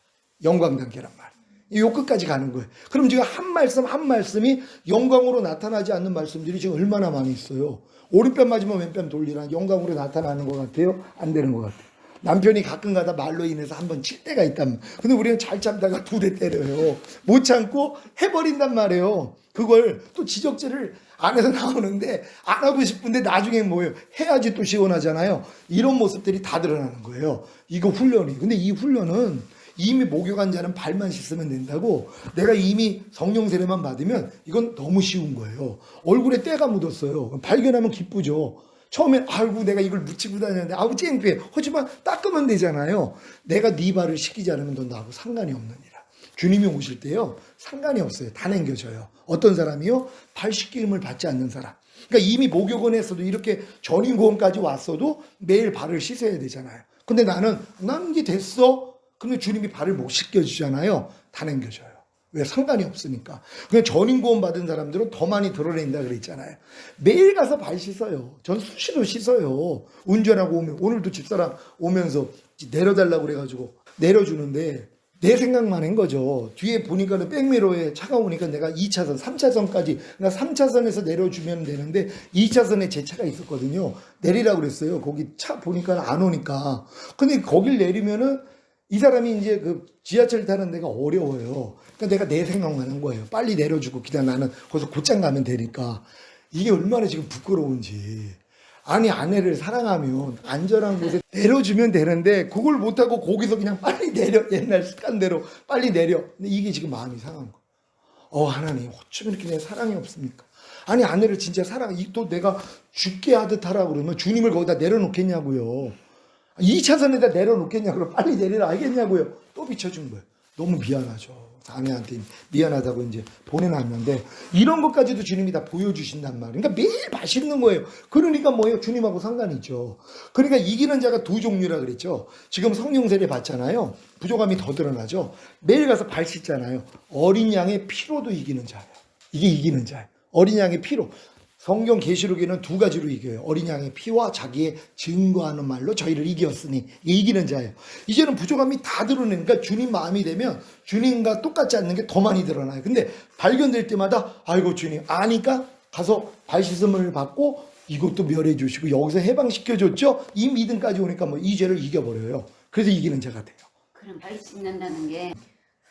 영광 단계란 말이에요. 요 끝까지 가는 거예요. 그럼 지금 한 말씀 한 말씀이 영광으로 나타나지 않는 말씀들이 지금 얼마나 많이 있어요. 오른편 맞으면 왼편 돌리라. 영광으로 나타나는 것 같아요? 안 되는 것 같아요. 남편이 가끔 가다 말로 인해서 한번 칠 때가 있단 말이에요. 근데 우리는 잘 참다가 2대 때려요. 못 참고 해버린단 말이에요. 그걸 또 지적질을 안 해서 나오는데 안 하고 싶은데 나중에 뭐예요? 해야지 또 시원하잖아요. 이런 모습들이 다 드러나는 거예요. 이거 훈련이. 근데 이 훈련은 이미 목욕한 자는 발만 씻으면 된다고. 내가 이미 성령 세례만 받으면 이건 너무 쉬운 거예요. 얼굴에 때가 묻었어요. 발견하면 기쁘죠. 처음엔 아이고 내가 이걸 묻히고 다녔는데 아우 창피해. 하지만 닦으면 되잖아요. 내가 네 발을 씻기지 않으면 넌 나하고 상관이 없느니라. 주님이 오실 때요 상관이 없어요. 다 남겨줘요. 어떤 사람이요? 발 씻김을 받지 않는 사람. 그러니까 이미 목욕원에서도 이렇게 전인고원까지 왔어도 매일 발을 씻어야 되잖아요. 근데 난 이게 됐어. 근데 주님이 발을 못 씻겨주잖아요. 다 남겨줘요. 왜? 상관이 없으니까. 그냥 전인고원 받은 사람들은 더 많이 드러낸다 그랬잖아요. 매일 가서 발 씻어요. 전 수시로 씻어요. 운전하고 오면, 오늘도 집사람 오면서 내려달라고 그래가지고 내려주는데 내 생각만 한 거죠. 뒤에 보니까는 백미러에 차가 오니까 내가 2차선, 3차선까지, 그러니까 3차선에서 내려주면 되는데 2차선에 제 차가 있었거든요. 내리라고 그랬어요. 거기 차 보니까 안 오니까. 근데 거길 내리면은 이 사람이 이제 그 지하철 타는 데가 어려워요. 그러니까 내가 내 생각만 한 거예요. 빨리 내려주고 그냥 나는 거기서 곧장 가면 되니까. 이게 얼마나 지금 부끄러운지. 아니 아내를 사랑하면 안전한 곳에 내려주면 되는데 그걸 못하고 거기서 그냥 빨리 내려. 옛날 습관대로 빨리 내려. 근데 이게 지금 마음이 상한 거. 하나님 어쩜 이렇게 내 사랑이 없습니까? 아니 아내를 진짜 사랑, 또 내가 죽게 하듯 하라고 그러면 주님을 거기다 내려놓겠냐고요. 2차선에다 내려놓겠냐고요. 빨리 내리라 하겠냐고요. 또 비춰준 거예요. 너무 미안하죠. 아내한테 미안하다고 이제 보내놨는데 이런 것까지도 주님이 다 보여주신단 말이에요. 그러니까 매일 맛있는 거예요. 그러니까 뭐예요? 주님하고 상관이 있죠. 그러니까 이기는 자가 두 종류라 그랬죠. 지금 성령 세례 받잖아요. 부족함이 더 드러나죠. 매일 가서 발 씻잖아요. 어린 양의 피로도 이기는 자예요. 이게 이기는 자예요. 어린 양의 피로. 성경 계시록에는 두 가지로 이겨요. 어린 양의 피와 자기의 증거하는 말로 저희를 이겼으니 이기는 자예요. 이제는 부족함이 다 드러내니까 주님 마음이 되면 주님과 똑같지 않는 게 더 많이 드러나요. 근데 발견될 때마다 아이고 주님 아니까 가서 발 씻음을 받고 이것도 멸해 주시고 여기서 해방시켜 줬죠. 이 믿음까지 오니까 뭐 이 죄를 이겨버려요. 그래서 이기는 자가 돼요. 그럼 발 씻는다는 게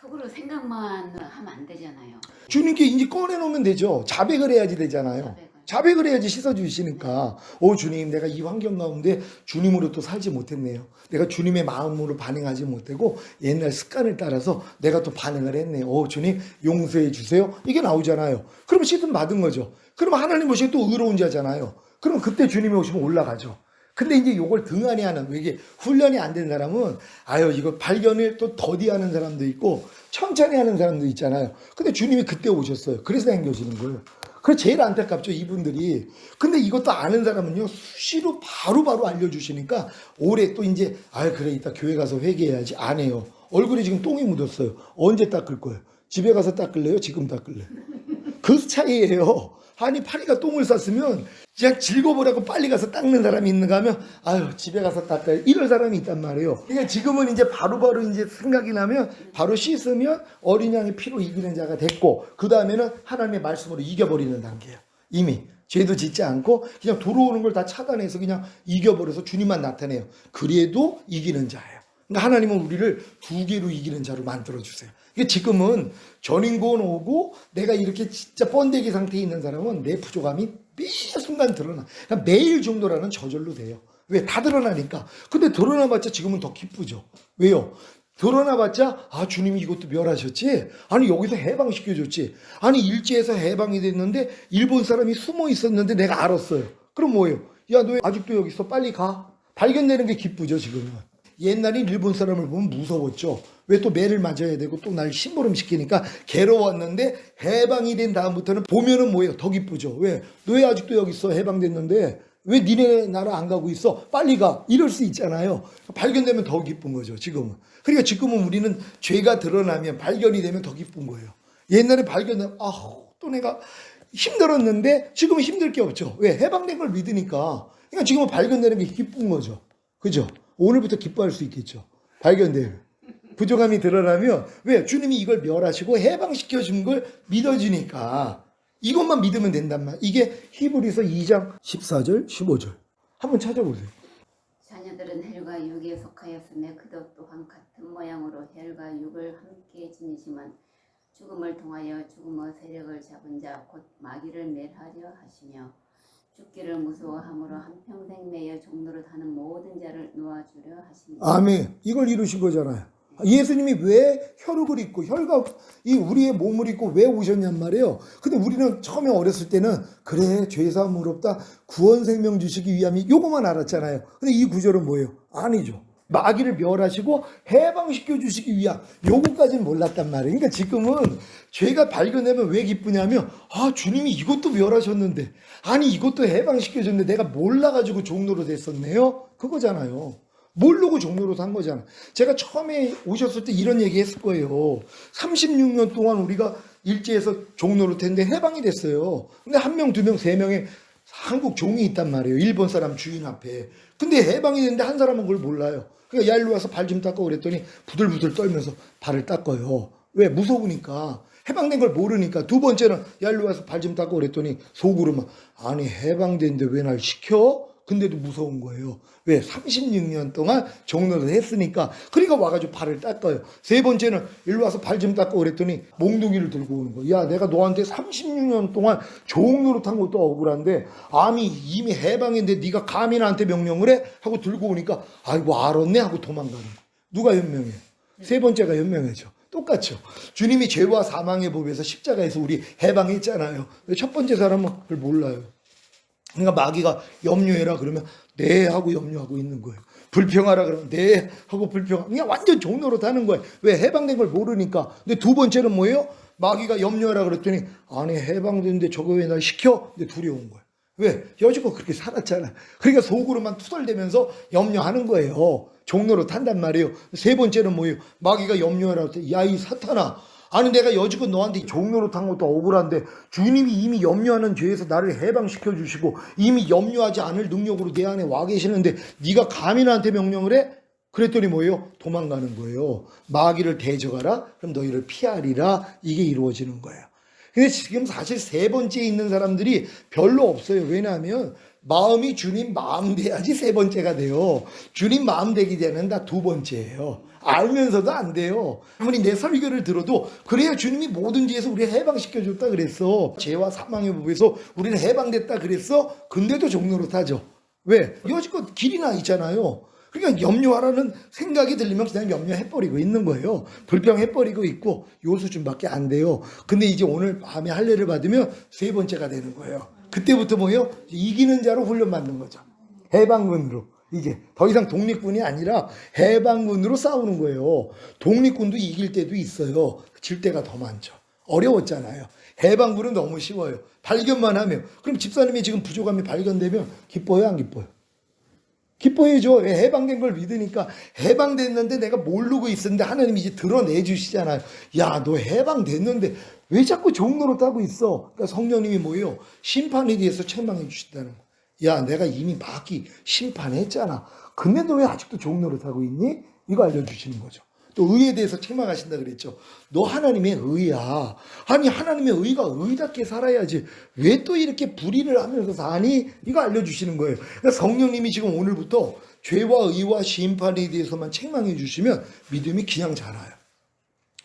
속으로 생각만 하면 안 되잖아요. 주님께 이제 꺼내놓으면 되죠. 자백을 해야지 되잖아요. 자백을 해야지 씻어주시니까 주님 내가 이 환경 가운데 주님으로 또 살지 못했네요. 내가 주님의 마음으로 반응하지 못하고 옛날 습관을 따라서 내가 또 반응을 했네요. 주님 용서해 주세요. 이게 나오잖아요. 그럼 씻음 받은 거죠. 그럼 하나님 보시기에 또 의로운 자잖아요. 그럼 그때 주님이 오시면 올라가죠. 근데 이제 요걸 등한히 하는, 이게 훈련이 안 된 사람은 이거 발견을 또 더디하는 사람도 있고 천천히 하는 사람도 있잖아요. 근데 주님이 그때 오셨어요. 그래서 당겨지는 거예요. 그게 제일 안타깝죠, 이분들이. 근데 이것도 아는 사람은요, 수시로 바로바로 알려주시니까 올해 또 이제, 그래, 이따 교회 가서 회개해야지. 안 해요. 얼굴에 지금 똥이 묻었어요. 언제 닦을 거예요? 집에 가서 닦을래요? 지금 닦을래요? 그 차이예요. 아니, 파리가 똥을 쌌으면 그냥 즐거워라고 빨리 가서 닦는 사람이 있는가 하면, 집에 가서 닦아요. 이런 사람이 있단 말이에요. 그러니까 지금은 이제 바로바로 이제 생각이 나면 바로 씻으면 어린 양의 피로 이기는 자가 됐고, 그 다음에는 하나님의 말씀으로 이겨버리는 단계예요. 이미. 죄도 짓지 않고 그냥 들어오는 걸 다 차단해서 그냥 이겨버려서 주님만 나타내요. 그래도 이기는 자예요. 그러니까 하나님은 우리를 두 개로 이기는 자로 만들어주세요. 지금은 전인고원 오고 내가 이렇게 진짜 번데기 상태에 있는 사람은 내 부족함이 매 순간 드러나. 그러니까 매일 정도라는 저절로 돼요. 왜? 다 드러나니까. 근데 드러나봤자 지금은 더 기쁘죠. 왜요? 드러나봤자 주님이 이것도 멸하셨지. 아니 여기서 해방시켜줬지. 아니 일제에서 해방이 됐는데 일본 사람이 숨어 있었는데 내가 알았어요. 그럼 뭐예요? 야 너 아직도 여기 있어. 빨리 가. 발견되는 게 기쁘죠 지금은. 옛날에 일본 사람을 보면 무서웠죠. 왜 또 매를 맞아야 되고 또 날 심부름 시키니까 괴로웠는데 해방이 된 다음부터는 보면은 뭐예요? 더 기쁘죠. 왜? 너 왜 아직도 여기 있어? 해방됐는데 왜 니네 나라 안 가고 있어? 빨리 가. 이럴 수 있잖아요. 발견되면 더 기쁜 거죠 지금은. 그러니까 지금은 우리는 죄가 드러나면 발견이 되면 더 기쁜 거예요. 옛날에 발견되면 또 내가 힘들었는데 지금은 힘들 게 없죠. 왜? 해방된 걸 믿으니까. 그러니까 지금은 발견되는 게 기쁜 거죠. 그죠? 오늘부터 기뻐할 수 있겠죠. 발견돼요. 부족함이 드러나면 왜? 주님이 이걸 멸하시고 해방시켜 준 걸 믿어주니까 이것만 믿으면 된단 말이에요. 이게 히브리서 2장 14절 15절 한번 찾아보세요. 자녀들은 헬과 육에 속하였으며 그도 또한 같은 모양으로 헬과 육을 함께 지니지만 죽음을 통하여 죽음의 세력을 잡은 자 곧 마귀를 멸하려 하시며 죽기를 무서워함으로 한평생 매여 종노릇 하는 모든 자를 놓아주려 하십니다. 아멘. 이걸 이루신 거잖아요. 예수님이 왜 혈육을 입고 혈과 이 우리의 몸을 입고 왜 오셨냔 말이에요. 근데 우리는 처음에 어렸을 때는 그래 죄사함을 없다 구원 생명 주시기 위함이 요거만 알았잖아요. 근데 이 구절은 뭐예요? 아니죠. 마귀를 멸하시고 해방시켜 주시기 위함 요거까지는 몰랐단 말이에요. 그러니까 지금은 죄가 발견되면 왜 기쁘냐면 아 주님이 이것도 멸하셨는데 아니 이것도 해방시켜 줬는데 내가 몰라가지고 종로로 됐었네요. 그거잖아요. 모르고 종로로 산 거잖아. 제가 처음에 오셨을 때 이런 얘기 했을 거예요. 36년 동안 우리가 일제에서 종로로 텐데 해방이 됐어요. 근데 한 명, 두 명, 세 명의 한국 종이 있단 말이에요. 일본 사람 주인 앞에. 근데 해방이 됐는데 한 사람은 그걸 몰라요. 그러니까 야 일로 와서 발 좀 닦고 그랬더니 부들부들 떨면서 발을 닦아요. 왜? 무서우니까. 해방된 걸 모르니까. 두 번째는 야 일로 와서 발 좀 닦고 그랬더니 속으로 막 아니 해방됐는데 왜 날 시켜? 근데도 무서운 거예요. 왜? 36년 동안 종로를 했으니까. 그러니까 와가지고 발을 닦아요. 세 번째는 일로 와서 발 좀 닦고 그랬더니 몽둥이를 들고 오는 거예요. 야 내가 너한테 36년 동안 종로를 탄 것도 억울한데 이미 해방인데 네가 감히 나한테 명령을 해? 하고 들고 오니까 아이고 알았네 하고 도망가는 거예요. 누가 현명해요? 세 번째가 현명해져. 똑같죠. 주님이 죄와 사망의 법에서 십자가에서 우리 해방했잖아요. 첫 번째 사람은 그걸 몰라요. 그러니까 마귀가 염려해라 그러면 네 하고 염려하고 있는 거예요. 불평하라 그러면 네 하고 불평하고 그냥 완전 종로로 타는 거예요. 왜? 해방된 걸 모르니까. 근데 두 번째는 뭐예요? 마귀가 염려하라 그랬더니 아니 해방됐는데 저거 왜 날 시켜? 근데 두려운 거예요. 왜? 여지껏 그렇게 살았잖아. 그러니까 속으로만 투덜대면서 염려하는 거예요. 종로로 탄단 말이에요. 세 번째는 뭐예요? 마귀가 염려하라 그랬더니 야 이 사탄아 아니 내가 여지껏 너한테 종로로 탄 것도 억울한데 주님이 이미 염려하는 죄에서 나를 해방시켜 주시고 이미 염려하지 않을 능력으로 내 안에 와 계시는데 네가 감히 나한테 명령을 해? 그랬더니 뭐예요? 도망가는 거예요. 마귀를 대적하라 그럼 너희를 피하리라. 이게 이루어지는 거예요. 근데 지금 사실 세 번째에 있는 사람들이 별로 없어요. 왜냐하면 마음이 주님 마음 돼야지 세 번째가 돼요. 주님 마음 되기 전에는 다 두 번째예요. 알면서도 안 돼요. 아무리 내 설교를 들어도 그래야 주님이 모든 죄에서 우리를 해방시켜줬다 그랬어. 죄와 사망의 법에서 우리는 해방됐다 그랬어. 근데도 종로로 타죠. 왜? 여지껏 길이나 있잖아요. 그러니까 염려하라는 생각이 들리면 그냥 염려해버리고 있는 거예요. 불평해버리고 있고 요 수준밖에 안 돼요. 근데 이제 오늘 밤에 할례를 받으면 세 번째가 되는 거예요. 그때부터 뭐예요? 이기는 자로 훈련받는 거죠. 해방군으로. 이제 더 이상 독립군이 아니라 해방군으로 싸우는 거예요. 독립군도 이길 때도 있어요. 질 때가 더 많죠. 어려웠잖아요. 해방군은 너무 쉬워요. 발견만 하면. 그럼 집사님이 지금 부족함이 발견되면 기뻐요, 안 기뻐요? 기뻐해줘. 해방된 걸 믿으니까. 해방됐는데 내가 모르고 있었는데 하나님이 이제 드러내 주시잖아요. 야, 너 해방됐는데 왜 자꾸 종로로 타고 있어? 그러니까 성령님이 뭐예요? 심판에 대해서 책망해 주신다는 거예요. 야, 내가 이미 마귀 심판했잖아. 근데 너 왜 아직도 종로를 타고 있니? 이거 알려주시는 거죠. 또 의에 대해서 책망하신다 그랬죠. 너 하나님의 의야. 아니 하나님의 의가 의답게 살아야지. 왜 또 이렇게 불의를 하면서 사니? 이거 알려주시는 거예요. 그러니까 성령님이 지금 오늘부터 죄와 의와 심판에 대해서만 책망해 주시면 믿음이 그냥 자라요.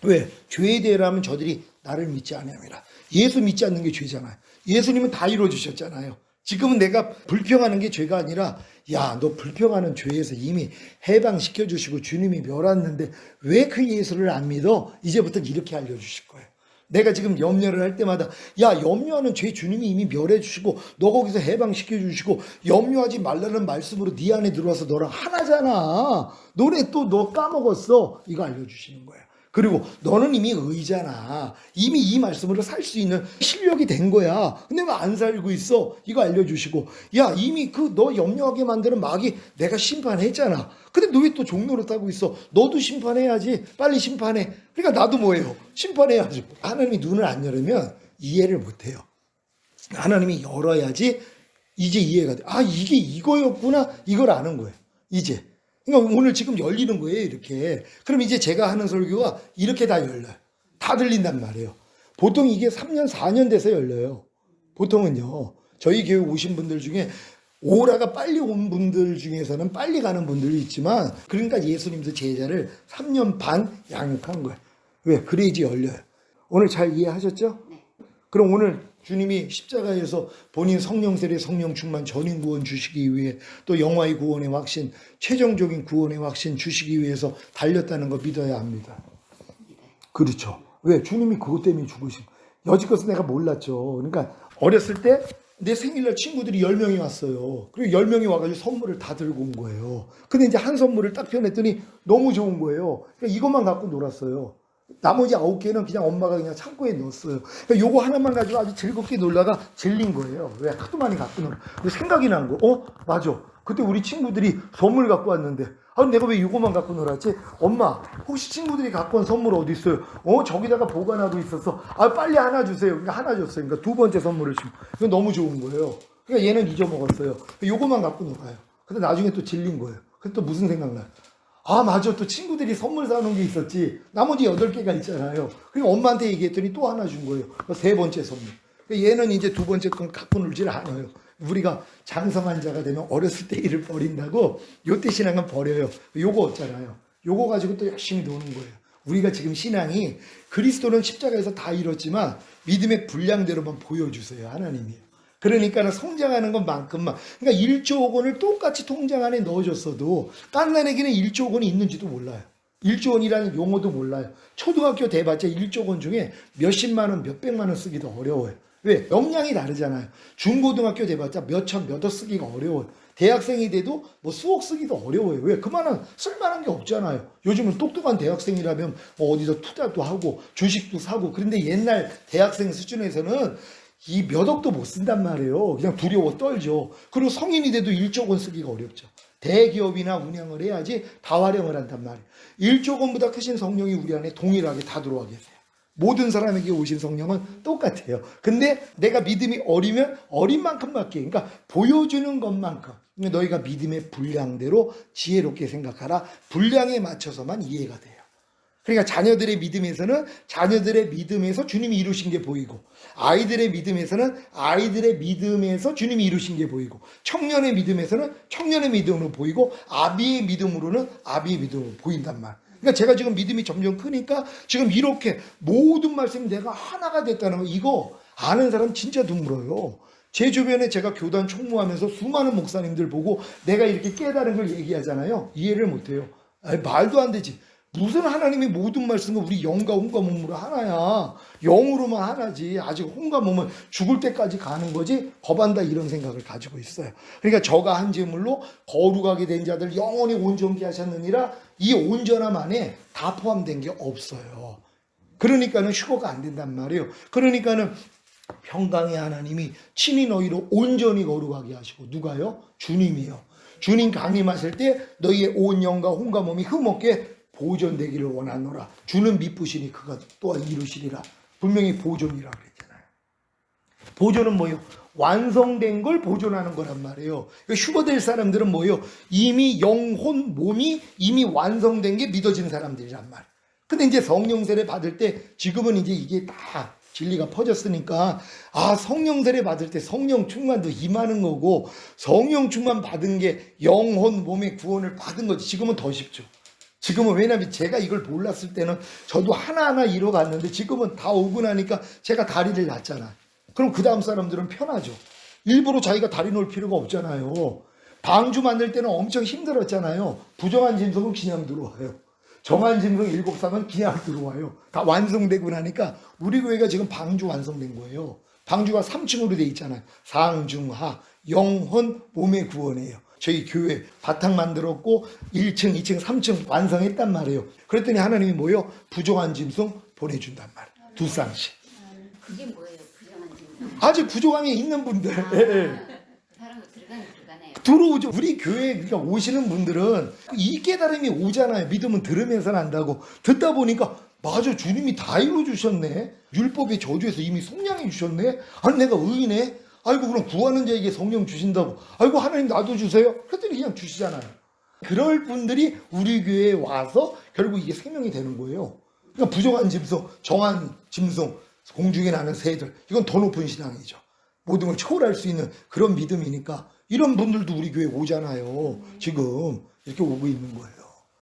왜? 죄에 대하면 저들이 나를 믿지 아니함이라. 예수 믿지 않는 게 죄잖아요. 예수님은 다 이루어주셨잖아요. 지금은 내가 불평하는 게 죄가 아니라 야, 너 불평하는 죄에서 이미 해방시켜 주시고 주님이 멸했는데 왜 그 예수를 안 믿어? 이제부터 이렇게 알려주실 거예요. 내가 지금 염려를 할 때마다 야, 염려하는 죄 주님이 이미 멸해 주시고 너 거기서 해방시켜 주시고 염려하지 말라는 말씀으로 네 안에 들어와서 너랑 하나잖아. 너네 또 너 까먹었어. 이거 알려주시는 거예요. 그리고 너는 이미 의잖아. 이미 이 말씀으로 살 수 있는 실력이 된 거야. 근데 왜 안 살고 있어? 이거 알려주시고 야 이미 그 너 염려하게 만드는 마귀 내가 심판했잖아. 근데 너 왜 또 종로를 타고 있어? 너도 심판해야지. 빨리 심판해. 그러니까 나도 뭐예요? 심판해야지. 하나님이 눈을 안 열으면 이해를 못해요. 하나님이 열어야지 이제 이해가 돼. 아 이게 이거였구나. 이걸 아는 거예요. 이제. 그러니까 오늘 지금 열리는 거예요, 이렇게. 그럼 이제 제가 하는 설교가 이렇게 다 열려요. 다 들린단 말이에요. 보통 이게 3년, 4년 돼서 열려요. 보통은요. 저희 교회 오신 분들 중에 오라가 빨리 온 분들 중에서는 빨리 가는 분들이 있지만 그러니까 예수님도 제자를 3년 반 양육한 거예요. 왜? 그래야지 열려요. 오늘 잘 이해하셨죠? 네. 그럼 오늘 주님이 십자가에서 본인 성령 세례 성령 충만 전인 구원 주시기 위해 또 영화의 구원의 확신, 최종적인 구원의 확신 주시기 위해서 달렸다는 거 믿어야 합니다. 그렇죠. 왜? 주님이 그것 때문에 죽으신. 여지껏은 내가 몰랐죠. 그러니까 어렸을 때 내 생일날 친구들이 10명이 왔어요. 그리고 10명이 와가지고 선물을 다 들고 온 거예요. 근데 이제 한 선물을 딱 펴냈더니 너무 좋은 거예요. 그러니까 이것만 갖고 놀았어요. 나머지 9개는 그냥 엄마가 그냥 창고에 넣었어요. 그러니까 요거 하나만 가지고 아주 즐겁게 놀다가 질린 거예요. 왜? 하도 많이 갖고 놀아. 근데 생각이 난 거. 맞아. 그때 우리 친구들이 선물 갖고 왔는데 내가 왜 이거만 갖고 놀았지? 엄마, 혹시 친구들이 갖고 온 선물 어디 있어요? 저기다가 보관하고 있었어. 빨리 하나 주세요. 그러니까 하나 줬어요. 그러니까 두 번째 선물을 주면. 이거 너무 좋은 거예요. 그러니까 얘는 잊어먹었어요. 요거만 갖고 놀아요. 근데 나중에 또 질린 거예요. 그때 또 무슨 생각나요? 맞아. 또 친구들이 선물 사놓은 게 있었지. 나머지 8개가 있잖아요. 그러니까 엄마한테 얘기했더니 또 하나 준 거예요. 세 번째 선물. 그러니까 얘는 이제 두 번째 건 갖고 놀질 않아요. 우리가 장성한 자가 되면 어렸을 때 일을 버린다고 요때 신앙은 버려요. 요거 없잖아요. 요거 가지고 또 열심히 노는 거예요. 우리가 지금 신앙이 그리스도는 십자가에서 다 이뤘지만 믿음의 분량대로만 보여주세요. 하나님이. 그러니까 성장하는 것만큼만. 그러니까 1조 원을 똑같이 통장 안에 넣어줬어도 깐난에게는 1조 원이 있는지도 몰라요. 1조 원이라는 용어도 몰라요. 초등학교 대봤자 1조 원 중에 몇십만 원, 몇백만 원 쓰기도 어려워요. 왜? 역량이 다르잖아요. 중고등학교 돼봤자 몇천, 몇억 쓰기가 어려워요. 대학생이 돼도 뭐 수억 쓰기도 어려워요. 왜? 그만한 쓸만한 게 없잖아요. 요즘은 똑똑한 대학생이라면 뭐 어디서 투자도 하고 주식도 사고. 그런데 옛날 대학생 수준에서는 이 몇 억도 못 쓴단 말이에요. 그냥 두려워 떨죠. 그리고 성인이 돼도 1조 원 쓰기가 어렵죠. 대기업이나 운영을 해야지 다 활용을 한단 말이에요. 1조 원보다 크신 성령이 우리 안에 동일하게 다 들어와 계세요. 모든 사람에게 오신 성령은 똑같아요. 근데 내가 믿음이 어리면 어린 만큼밖에, 그러니까 보여주는 것만큼 너희가 믿음의 분량대로 지혜롭게 생각하라. 분량에 맞춰서만 이해가 돼요. 그러니까 자녀들의 믿음에서는 자녀들의 믿음에서 주님이 이루신 게 보이고, 아이들의 믿음에서는 아이들의 믿음에서 주님이 이루신 게 보이고, 청년의 믿음에서는 청년의 믿음으로 보이고, 아비의 믿음으로는 아비의 믿음으로 보인단 말. 그러니까 제가 지금 믿음이 점점 크니까 지금 이렇게 모든 말씀이 내가 하나가 됐다는 거, 이거 아는 사람 진짜 드물어요. 제 주변에 제가 교단 총무하면서 수많은 목사님들 보고 내가 이렇게 깨달은 걸 얘기하잖아요. 이해를 못해요. 말도 안 되지. 무슨 하나님이 모든 말씀은 우리 영과 혼과 몸으로 하나야. 영으로만 하나지. 아직 혼과 몸은 죽을 때까지 가는 거지 법한다, 이런 생각을 가지고 있어요. 그러니까 저가 한 제물로 거룩하게 된 자들 영원히 온전케 하셨느니라. 이 온전함 안에 다 포함된 게 없어요. 그러니까는 휴거가 안 된단 말이에요. 그러니까는 평강의 하나님이 친히 너희로 온전히 거룩하게 하시고, 누가요? 주님이요. 주님 강림하실 때 너희의 온 영과 혼과 몸이 흠없게 보존되기를 원하노라. 주는 미쁘시니 그가 또한 이루시리라. 분명히 보존이라고 그랬잖아요. 보존은 뭐예요? 완성된 걸 보존하는 거란 말이에요. 휴거될 사람들은 뭐예요? 이미 영혼, 몸이 이미 완성된 게 믿어지는 사람들이란 말이에요. 근데 이제 성령 세례 받을 때 지금은 이제 이게 다 진리가 퍼졌으니까 성령 세례 받을 때 성령 충만도 임하는 거고, 성령 충만 받은 게 영혼, 몸의 구원을 받은 거지. 지금은 더 쉽죠. 지금은 왜냐면 제가 이걸 몰랐을 때는 저도 하나하나 이뤄갔는데 지금은 다 오고 나니까 제가 다리를 놨잖아. 그럼 그 다음 사람들은 편하죠. 일부러 자기가 다리 놓을 필요가 없잖아요. 방주 만들 때는 엄청 힘들었잖아요. 부정한 짐승은 그냥 들어와요. 정한 짐승 7쌍은 그냥 들어와요. 다 완성되고 나니까 우리 교회가 지금 방주 완성된 거예요. 방주가 3층으로 돼 있잖아요. 상중하, 영혼, 몸의 구원이에요. 저희 교회 바탕 만들었고 1층, 2층, 3층 완성했단 말이에요. 그랬더니 하나님이 뭐예요? 부정한 짐승 보내준단 말이에요. 2쌍씩. 그게 뭐예요? 부정한 짐승? 아직 부조강에 있는 분들. 그 사람은 들어가네요. 들어오죠. 우리 교회에 그러니까 오시는 분들은 이 깨달음이 오잖아요. 믿음은 들으면서 난다고. 듣다 보니까 맞아, 주님이 다 이루어주셨네. 율법의 저주에서 이미 속량해 주셨네. 아니 내가 의인해. 아이고 그럼 구하는 자에게 성령 주신다고. 아이고 하나님 나도 주세요. 그랬더니 그냥 주시잖아요. 그럴 분들이 우리 교회에 와서 결국 이게 생명이 되는 거예요. 그러니까 부정한 짐승, 정한 짐승, 공중에 나는 새들, 이건 더 높은 신앙이죠. 모든 걸 초월할 수 있는 그런 믿음이니까 이런 분들도 우리 교회에 오잖아요. 지금 이렇게 오고 있는 거예요.